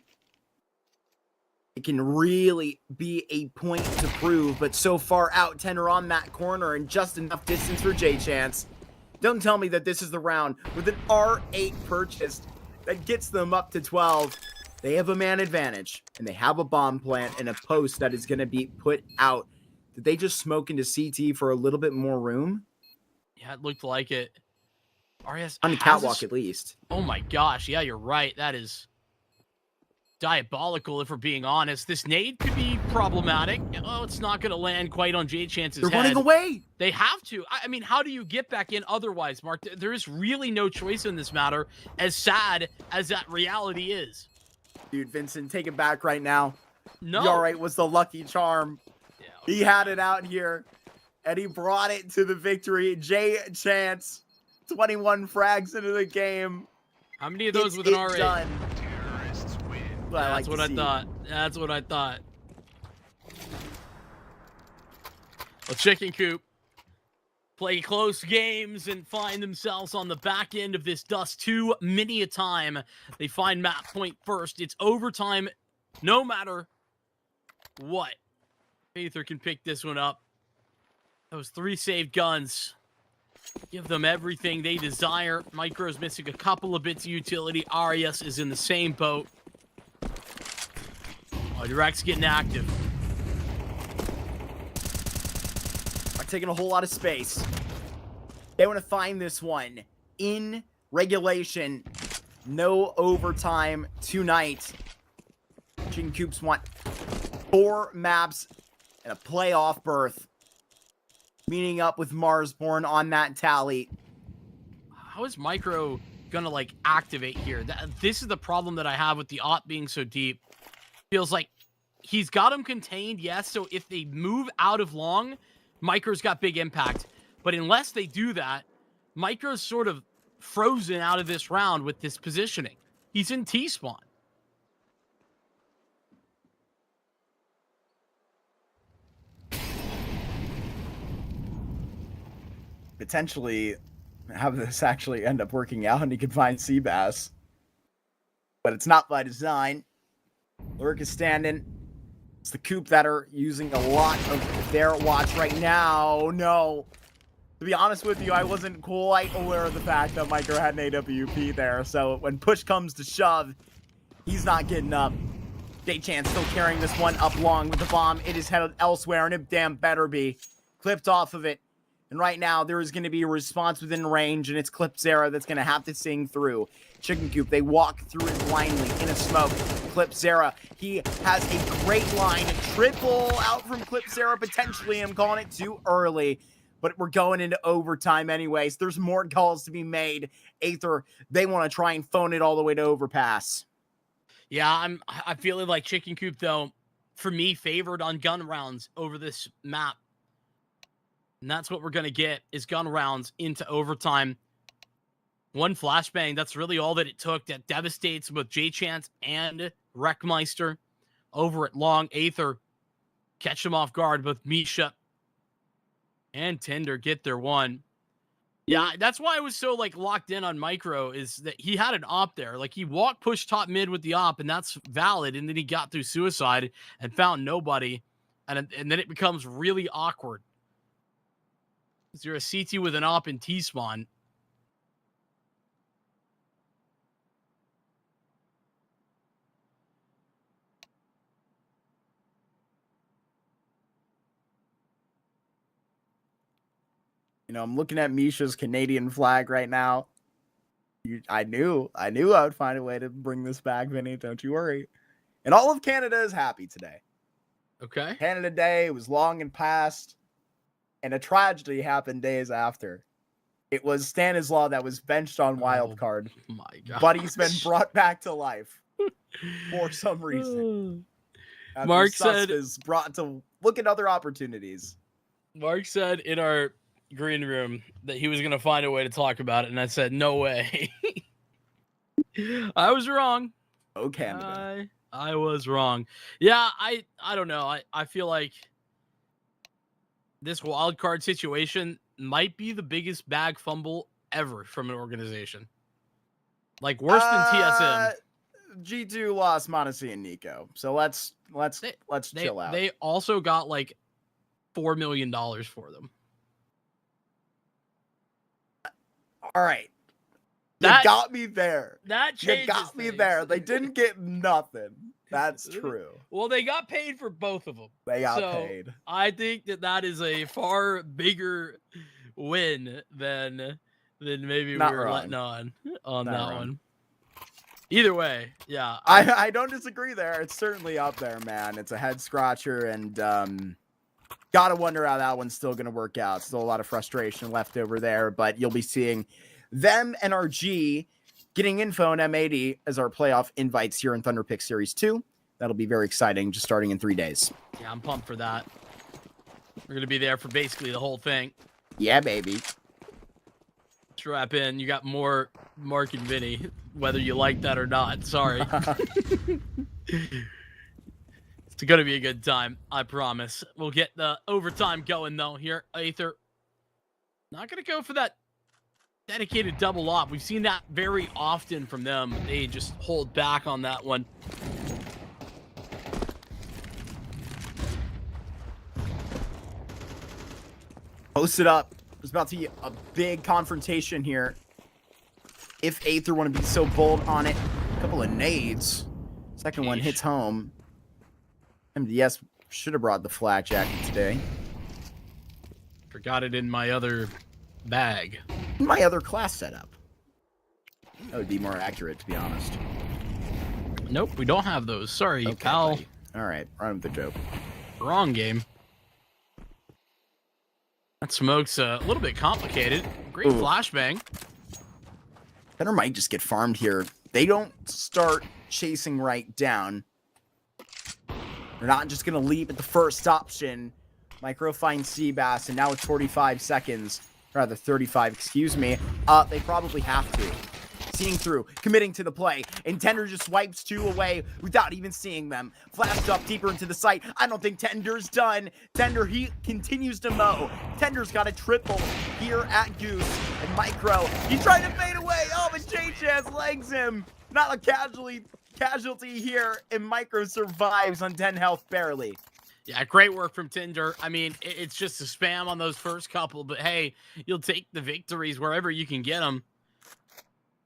B: It can really be a point to prove, but so far out, Tenor on that corner and just enough distance for J-Chance. Don't tell me that this is the round with an R8 purchased that gets them up to 12. They have a man advantage, and they have a bomb plant and a post that is going to be put out. Did they just smoke into CT for a little bit more room?
C: Yeah, it looked like it. RS
B: on the catwalk, at least.
C: Oh my gosh, yeah, you're right. That is diabolical, if we're being honest. This nade could be problematic. Oh, it's not going to land quite on J-Chance's head.
B: They're running away.
C: They have to. I mean, how do you get back in otherwise, Mark? There is really no choice in this matter, as sad as that reality is.
B: Dude, Vincent, take it back right now.
C: No.
B: The R8 was the lucky charm. Yeah, okay. He had it out here, and he brought it to the victory. J-Chance, 21 frags into the game.
C: How many of those with an R8?
B: Done.
C: That's what I thought. That's what I thought. Well, Chicken Coop play close games and find themselves on the back end of this Dust 2 many a time. They find map point first. It's overtime no matter what. Aether can pick this one up. Those 3 saved guns give them everything they desire. Micro's missing a couple of bits of utility. Arias is in the same boat. Oh, Direct's getting active.
B: Are taking a whole lot of space. They want to find this one in regulation. No overtime tonight. Chicken Coops want 4 maps and a playoff berth. Meeting up with Marsborne on that tally.
C: How is Micro gonna like activate here? This is the problem that I have with the op being so deep. Feels like he's got him contained, yes. So if they move out of long, Micro's got big impact. But unless they do that, Micro's sort of frozen out of this round with this positioning. He's in T-spawn.
B: Potentially have this actually end up working out and he could find Seabass. But it's not by design. Lurk is standing. It's the Coop that are using a lot of their watch right now. No. To be honest with you, I wasn't quite aware of the fact that Micro had an AWP there. So when push comes to shove, he's not getting up. J-Chance still carrying this one up long with the bomb. It is headed elsewhere, and it damn better be. Clipped off of it. And right now, there is going to be a response within range, and it's clipZera that's going to have to sing through. Chicken Coop, they walk through it blindly in a smoke. clipZera, he has a great line. Triple out from clipZera, potentially. I'm calling it too early, but we're going into overtime anyways. There's more calls to be made. Aether, they want to try and phone it all the way to overpass.
C: Yeah, I'm feeling like Chicken Coop, though, for me, favored on gun rounds over this map. And that's what we're going to get, is gun rounds into overtime. One flashbang, that's really all that it took. That devastates both J-Chance and Wreckmeister over at long. Aether catch them off guard. Both Misha and Tinder get their one. Yeah, that's why I was so like locked in on Micro, is that he had an op there. Like, he walked push top mid with the op, and that's valid. And then he got through suicide and found nobody. And then it becomes really awkward. You're a CT with an op in T-spawn.
B: You know, I'm looking at Misha's Canadian flag right now. I knew I would find a way to bring this back, Vinny. Don't you worry. And all of Canada is happy today.
C: Okay.
B: Canada Day was long and past. And a tragedy happened days after. It was Stanislaw that was benched on Wildcard.
C: Oh my God.
B: But he's been brought back to life for some reason.
C: Mark said
B: is brought to look at other opportunities.
C: Mark said in our green room that he was going to find a way to talk about it, and I said, no way. I was wrong.
B: Oh, Canada.
C: I was wrong. Yeah, I don't know. I feel like this wild card situation might be the biggest bag fumble ever from an organization. Like worse than TSM.
B: G2 lost Monacy and Nico. So let's chill out.
C: They also got like $4 million for them.
B: All right.
C: That
B: you got me there.
C: That changes
B: You got me
C: things.
B: there. They didn't get nothing. That's true.
C: Well, they got paid for both of them.
B: They got
C: So,
B: paid.
C: I think that is a far bigger win than maybe
B: Not
C: we were
B: wrong.
C: letting on
B: Not
C: that
B: wrong.
C: one. Either way, yeah.
B: I don't disagree there. It's certainly up there, man. It's a head scratcher, and gotta wonder how that one's still gonna work out. Still a lot of frustration left over there, but you'll be seeing them and RG getting info on M80 as our playoff invites here in Thunderpick Series 2. That'll be very exciting, just starting in 3 days.
C: Yeah, I'm pumped for that. We're gonna be there for basically the whole thing.
B: Yeah, baby.
C: Strap in. You got more Mark and Vinny, whether you like that or not. Sorry. It's gonna be a good time, I promise. We'll get the overtime going though here. Aether not gonna go for that dedicated double op. We've seen that very often from them. They just hold back on that one.
B: Posted up. There's about to be a big confrontation here. If Aether want to be so bold on it. A couple of nades. Second one hits home. MDS should have brought the flak jacket today.
C: Forgot it in my other bag.
B: My other class setup. That would be more accurate, to be honest.
C: Nope, we don't have those. Sorry,
B: Okay,
C: pal.
B: buddy. All right, run with the joke.
C: Wrong game. That smoke's a little bit complicated. Great flashbang.
B: Thunder might just get farmed here. They don't start chasing right down. They're not just going to leap at the first option. Micro finds Seabass, and now it's 45 seconds. Rather, 35, excuse me. They probably have to. Seeing through, committing to the play, and Tender just swipes 2 away without even seeing them. Flashed up deeper into the site. I don't think Tender's done. Tender, he continues to mow. Tender's got a triple here at Goose. And Micro, he's trying to fade away. Oh, but J-Chaz legs him. Not a casualty here, and Micro survives on 10 health barely.
C: Yeah, great work from Tinder. I mean, it's just a spam on those first couple, but hey, you'll take the victories wherever you can get them.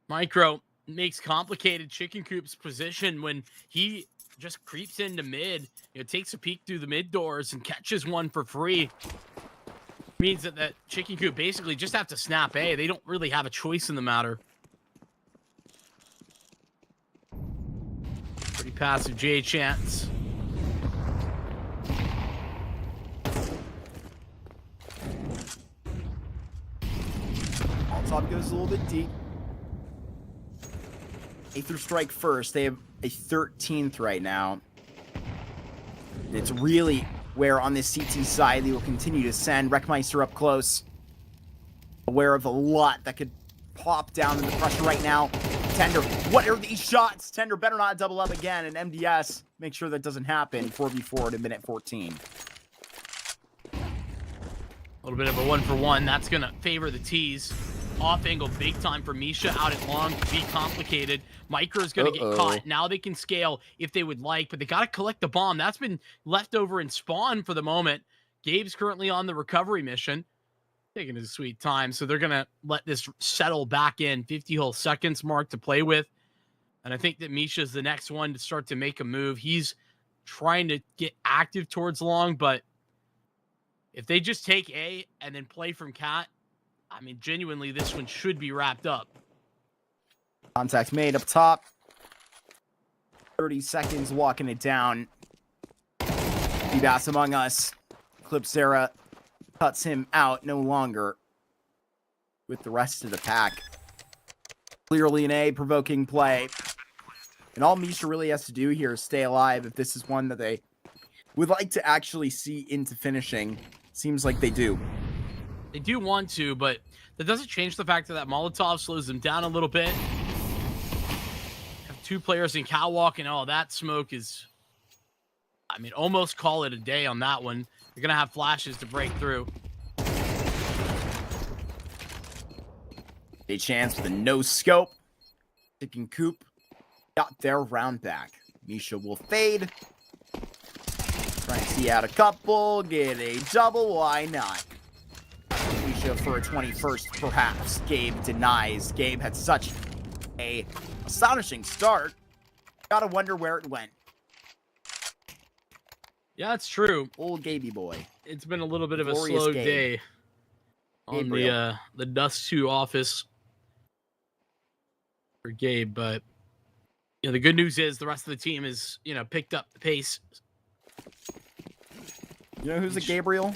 C: Micro makes complicated Chicken Coop's position when he just creeps into mid, takes a peek through the mid doors and catches one for free. Means that Chicken Coop basically just have to snap A. They don't really have a choice in the matter. Pretty passive J chance.
B: All top goes a little bit deep. Aether strike first. They have a 13th right now. It's really where on this CT side they will continue to send. Wreckmeister up close. Aware of a lot that could pop down in the pressure right now. Tender, what are these shots? Tender better not double up again. And MDS, make sure that doesn't happen. 4v4 to minute 14.
C: A little bit of a 1-for-1. That's going to favor the T's. Off angle big time for Misha out at long. Be complicated. Micro's going to get caught. Now they can scale if they would like, but they got to collect the bomb. That's been left over in spawn for the moment. Gabe's currently on the recovery mission. Taking his sweet time. So they're going to let this settle back in. 50 whole seconds mark to play with. And I think that Misha's the next one to start to make a move. He's trying to get active towards long, but if they just take A and then play from Cat, I mean, genuinely, this one should be wrapped up.
B: Contact made up top. 30 seconds walking it down. Bass among us. Clipsera cuts him out no longer with the rest of the pack. Clearly an A provoking play. And all Misha really has to do here is stay alive if this is one that they would like to actually see into finishing. Seems like they do.
C: They do want to, but that doesn't change the fact that Molotov slows them down a little bit. Have 2 players in catwalk, and all that smoke is, I mean, almost call it a day on that one. You're going to have flashes to break through.
B: A chance with a no scope. Taking Coop got their round back. Misha will fade. Try and see out a couple. Get a double. Why not? Misha for a 21st, perhaps. Gabe denies. Gabe had such a astonishing start. Gotta wonder where it went.
C: Yeah, it's true.
B: Old Gaby boy.
C: It's been a little bit of a
B: Glorious
C: slow
B: Gabe.
C: day on the Dust 2 office for Gabe, but the good news is the rest of the team is, picked up the pace.
B: You know who's a Gabriel?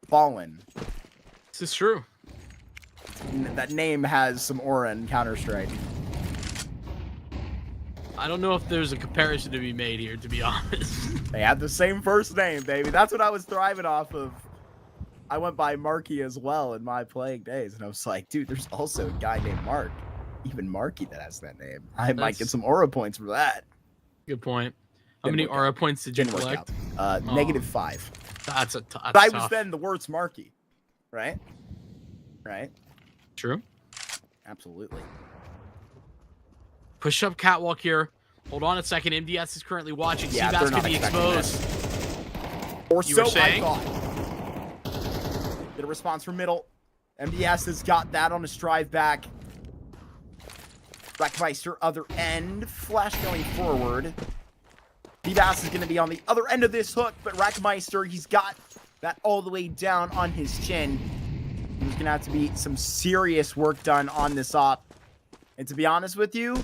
B: Fallen.
C: This is true.
B: That name has some aura in Counter-Strike.
C: I don't know if there's a comparison to be made here, to be honest.
B: They had the same first name, baby. That's what I was thriving off of. I went by Marky as well in my playing days, and I was like, dude, there's also a guy named Mark. Even Marky that has that name. I might get some aura points for that.
C: Good point. How many aura points did you collect?
B: -5.
C: That's
B: I was then the worst Marky. Right? Right?
C: True.
B: Absolutely.
C: Push up catwalk here. Hold on a second. MDS is currently watching.
B: Yeah,
C: Seabass
B: they're not
C: could be
B: expecting
C: exposed.
B: this. Or
C: You
B: so
C: were saying?
B: I thought. Get a response from middle. MDS has got that on his drive back. Wreckmeister, other end. Flash going forward. Seabass is going to be on the other end of this hook, but Wreckmeister, he's got that all the way down on his chin. There's going to have to be some serious work done on this op. And to be honest with you,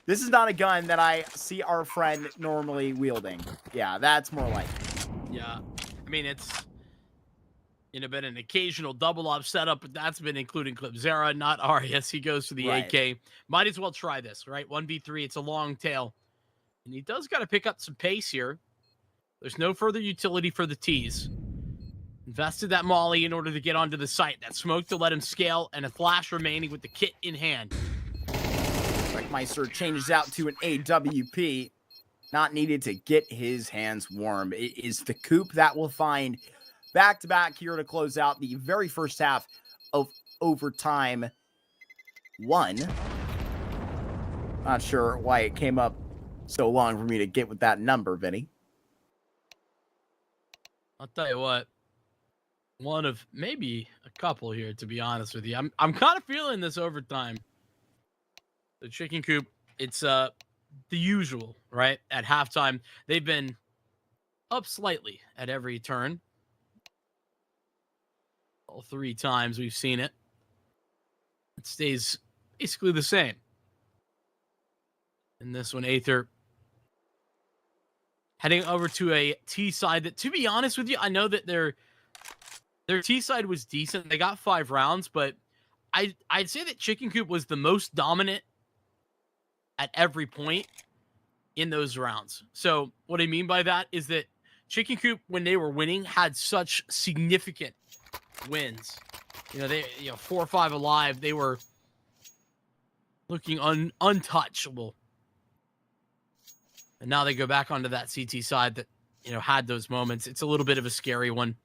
B: this is not a gun that I see our friend normally wielding. Yeah, that's more like it.
C: Yeah. I mean, it's been an occasional double op setup, but that's been including Clipzera, not Arias. He goes for the
B: Right.
C: AK. Might as well try this, right? 1v3, it's a long tail. And he does got to pick up some pace here. There's no further utility for the T's. Invested that molly in order to get onto the site. That smoke to let him scale, and a flash remaining with the kit in hand.
B: Wreckmeister changes out to an AWP. Not needed to get his hands warm. It is the Coop that will find back-to-back here to close out the very first half of overtime 1. Not sure why it came up so long for me to get with that number, Vinny.
C: I'll tell you what. One of maybe a couple here, to be honest with you. I'm kind of feeling this overtime. The Chicken Coop, it's the usual, right? At halftime, they've been up slightly at every turn. All 3 times we've seen it. It stays basically the same. And this one, Aether heading over to a T side that, to be honest with you, I know that their T side was decent. They got 5 rounds, but I'd say that Chicken Coop was the most dominant at every point in those rounds. So what I mean by that is that Chicken Coop, when they were winning, had such significant wins. They 4 or 5 alive. They were looking untouchable. And now they go back onto that CT side that, had those moments. It's a little bit of a scary one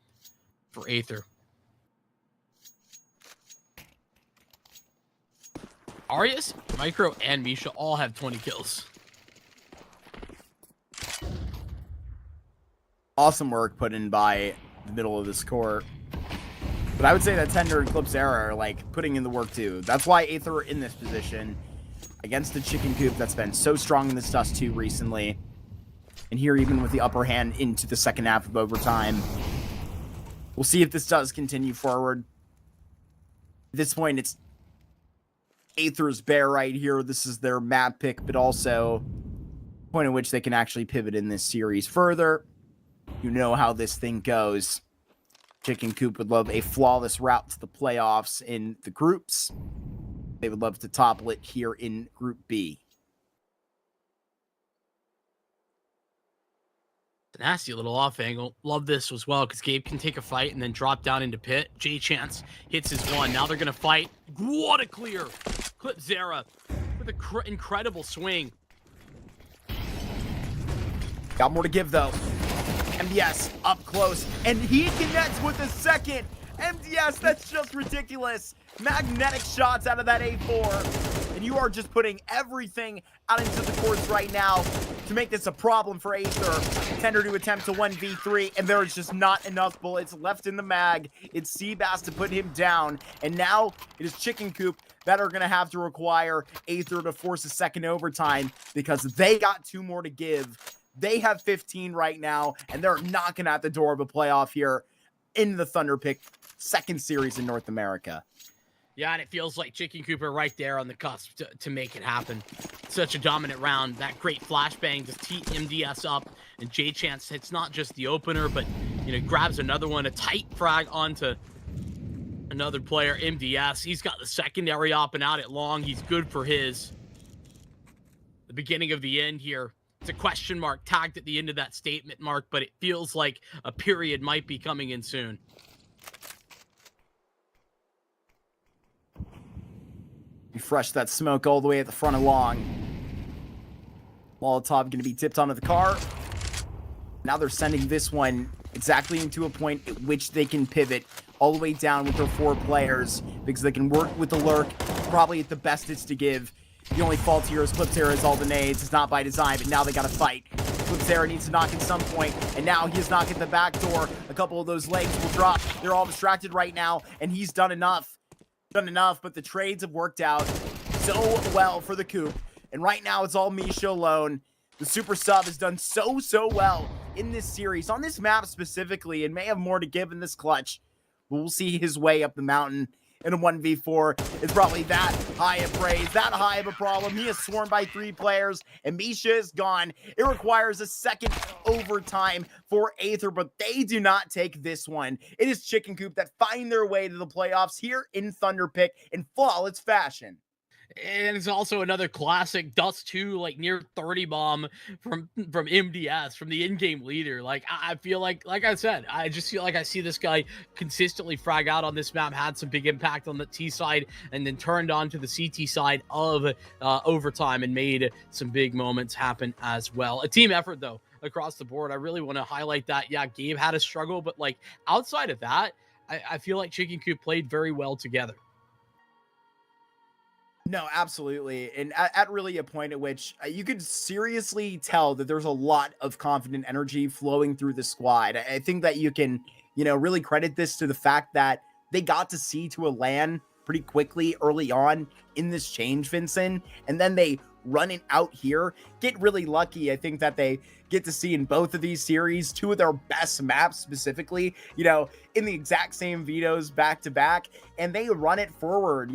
C: for Aether. Arias, Micro, and Misha all have 20 kills.
B: Awesome work put in by the middle of this court. But I would say that Tender and Clipzera are putting in the work too. That's why Aether are in this position against the Chicken Coop that's been so strong in this Dust 2 recently. And here even with the upper hand into the second half of overtime. We'll see if this does continue forward. At this point, it's Aether's bear right here. This is their map pick, but also the point at which they can actually pivot in this series further. You know how this thing goes. Chicken Coop would love a flawless route to the playoffs in the groups. They would love to topple it here in Group B.
C: Nasty little off angle. Love this as well because Gabe can take a fight and then drop down into pit. J Chance hits his one. Now they're going to fight. What a clear. Clip Zera with an incredible swing.
B: Got more to give though. MDS up close, and he connects with a second. MDS, that's just ridiculous. Magnetic shots out of that A4. And you are just putting everything out into the courts right now to make this a problem for Aether. Tender to attempt to 1v3, and there is just not enough bullets left in the mag. It's Seabass to put him down, and now it is Chicken Coop that are going to have to require Aether to force a second overtime because they got 2 more to give. They have 15 right now, and they're knocking at the door of a playoff here in the Thunderpick second series in North America.
C: Yeah, and it feels like Chicken Cooper right there on the cusp to make it happen. Such a dominant round. That great flashbang to tee MDS up, and J Chance hits not just the opener, but grabs another one, a tight frag onto another player, MDS. He's got the secondary up and out at long. He's good for the beginning of the end here. It's a question mark tagged at the end of that statement mark, but it feels like a period might be coming in soon.
B: Refresh that smoke all the way at the front of long. Molotov going to be tipped onto the car. Now they're sending this one exactly into a point at which they can pivot all the way down with their 4 players because they can work with the lurk probably at the best it's to give. The only fault here is Clipzera is all the nades. It's not by design, but now they got to fight. Clipzera needs to knock at some point, and now he is knocking the back door. A couple of those legs will drop. They're all distracted right now, and he's done enough. But the trades have worked out so well for the Coop. And right now, it's all Misha alone. The super sub has done so well in this series, on this map specifically, and may have more to give in this clutch. But we'll see his way up the mountain in a 1v4. It's probably that high of praise, that high of a problem. He is swarmed by 3 players, and Misha is gone. It requires a second overtime for Aether, but they do not take this one. It is Chicken Coop that find their way to the playoffs here in Thunderpick in flawless fashion.
C: And it's also another classic Dust 2, like near 30 bomb from MDS, from the in-game leader. Like, I feel like I said, I just feel like I see this guy consistently frag out on this map, had some big impact on the T side, and then turned on to the CT side of overtime and made some big moments happen as well. A team effort, though, across the board. I really want to highlight that. Yeah, Gabe had a struggle, but like outside of that, I feel like Chicken Coop played very well together.
B: No, absolutely. And at really a point at which you could seriously tell that there's a lot of confident energy flowing through the squad. I think that you can, really credit this to the fact that they got to see to a LAN pretty quickly early on in this change, Vincent. And then they run it out here, get really lucky. I think that they get to see in both of these series 2 of their best maps specifically, in the exact same vetoes back to back, and they run it forward.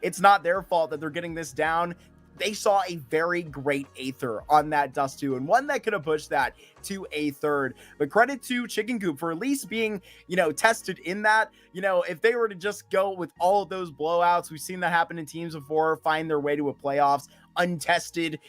B: It's not their fault that they're getting this down. They saw a very great Aether on that Dust 2, and one that could have pushed that to a third. But credit to Chicken Coop for at least being, tested in that. If they were to just go with all of those blowouts, we've seen that happen in teams before, find their way to a playoffs untested,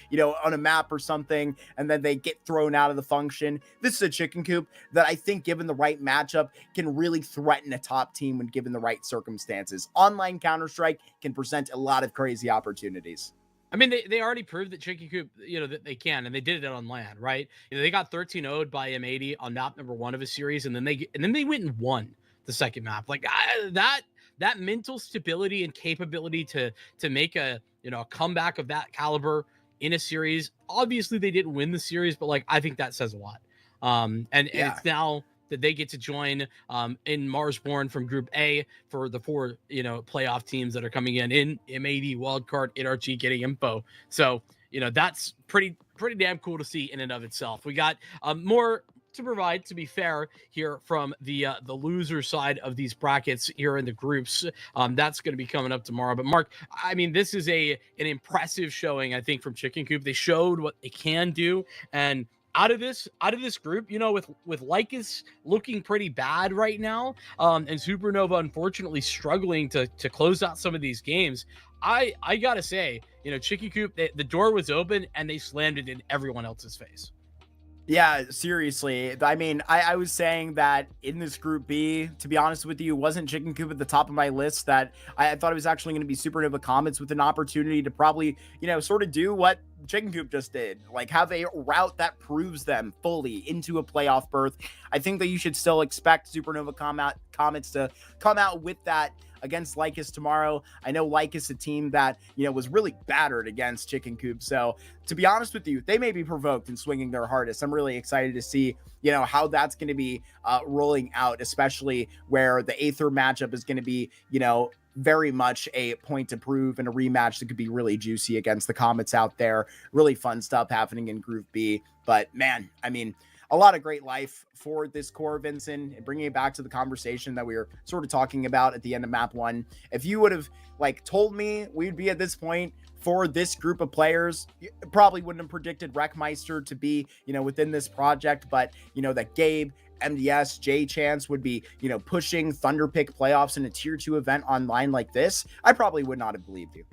B: on a map or something, and then they get thrown out of the function. This is a Chicken Coop that I think, given the right matchup, can really threaten a top team when given the right circumstances. Online Counter-Strike can present a lot of crazy opportunities.
C: I mean, they already proved that Chicken Coop, that they can, and they did it on LAN, right? They got 13-0'd by M80 on map number 1 of a series, and then they went and won the second map. Like that mental stability and capability to make a comeback of that caliber in a series. Obviously, they didn't win the series, but I think that says a lot. And it's now that they get to join in Marsborne from Group A for the 4 playoff teams that are coming in M80, Wildcard, NRG getting info. So that's pretty damn cool to see in and of itself. We got more to provide, to be fair, here from the loser side of these brackets here in the groups. That's going to be coming up tomorrow. But Mark, I mean, this is an impressive showing, I think, from Chicken Coop. They showed what they can do, and out of this group, with Lycus looking pretty bad right now, and Supernova unfortunately struggling to close out some of these games, I gotta say, Chicken Coop, the door was open and they slammed it in everyone else's face.
B: Yeah, seriously. I mean, I was saying that in this group B, to be honest with you, wasn't Chicken Coop at the top of my list, that I thought it was actually going to be Supernova Comets with an opportunity to probably, sort of do what Chicken Coop just did, like have a route that proves them fully into a playoff berth. I think that you should still expect Supernova Comets to come out with that against Lycus tomorrow. I know Lycus, a team that, was really battered against Chicken Coop. So to be honest with you, they may be provoked and swinging their hardest. I'm really excited to see, how that's going to be rolling out, especially where the Aether matchup is going to be, very much a point to prove and a rematch that could be really juicy against the Comets out there. Really fun stuff happening in Group B. But man, I mean, a lot of great life for this core, Vincent, and bringing it back to the conversation that we were sort of talking about at the end of map 1. If you would have told me we'd be at this point for this group of players, you probably wouldn't have predicted Wreckmeister to be, within this project, but that Gabe, MDS, J Chance would be, pushing Thunderpick playoffs in a tier 2 event online like this, I probably would not have believed you.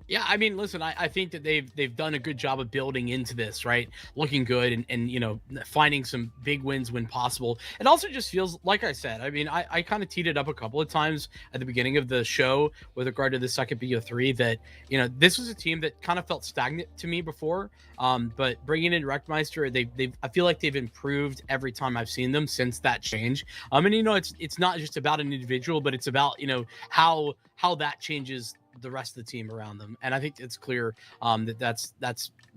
C: Yeah, I mean, listen, I think that they've done a good job of building into this, right? Looking good and finding some big wins when possible. It also just feels, like I said, I mean, I kind of teed it up a couple of times at the beginning of the show with regard to the second BO3 that, this was a team that kind of felt stagnant to me before. But bringing in Wreckmeister, I feel like they've improved every time I've seen them since that change. And it's not just about an individual, but it's about, how that changes the rest of the team around them. And I think it's clear that's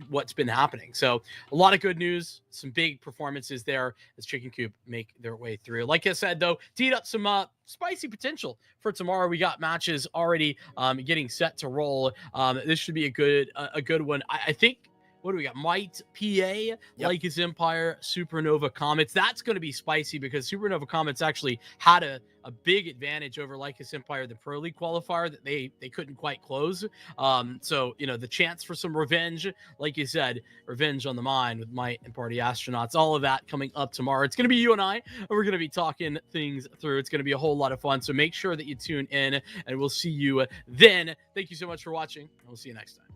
C: what's been happening. So a lot of good news, some big performances there as Chicken Coop make their way through. Like I said, though, teed up some spicy potential for tomorrow. We got matches already getting set to roll. This should be a good one. I think, what do we got? Might, PA, yep. LycusEmpire, Supernova Comets. That's going to be spicy because Supernova Comets actually had a big advantage over LycusEmpire, the Pro League qualifier that they couldn't quite close. So, the chance for some revenge, like you said, revenge on the mind with Might and Party Astronauts, all of that coming up tomorrow. It's going to be you and I, and we're going to be talking things through. It's going to be a whole lot of fun. So make sure that you tune in, and we'll see you then. Thank you so much for watching, and we'll see you next time.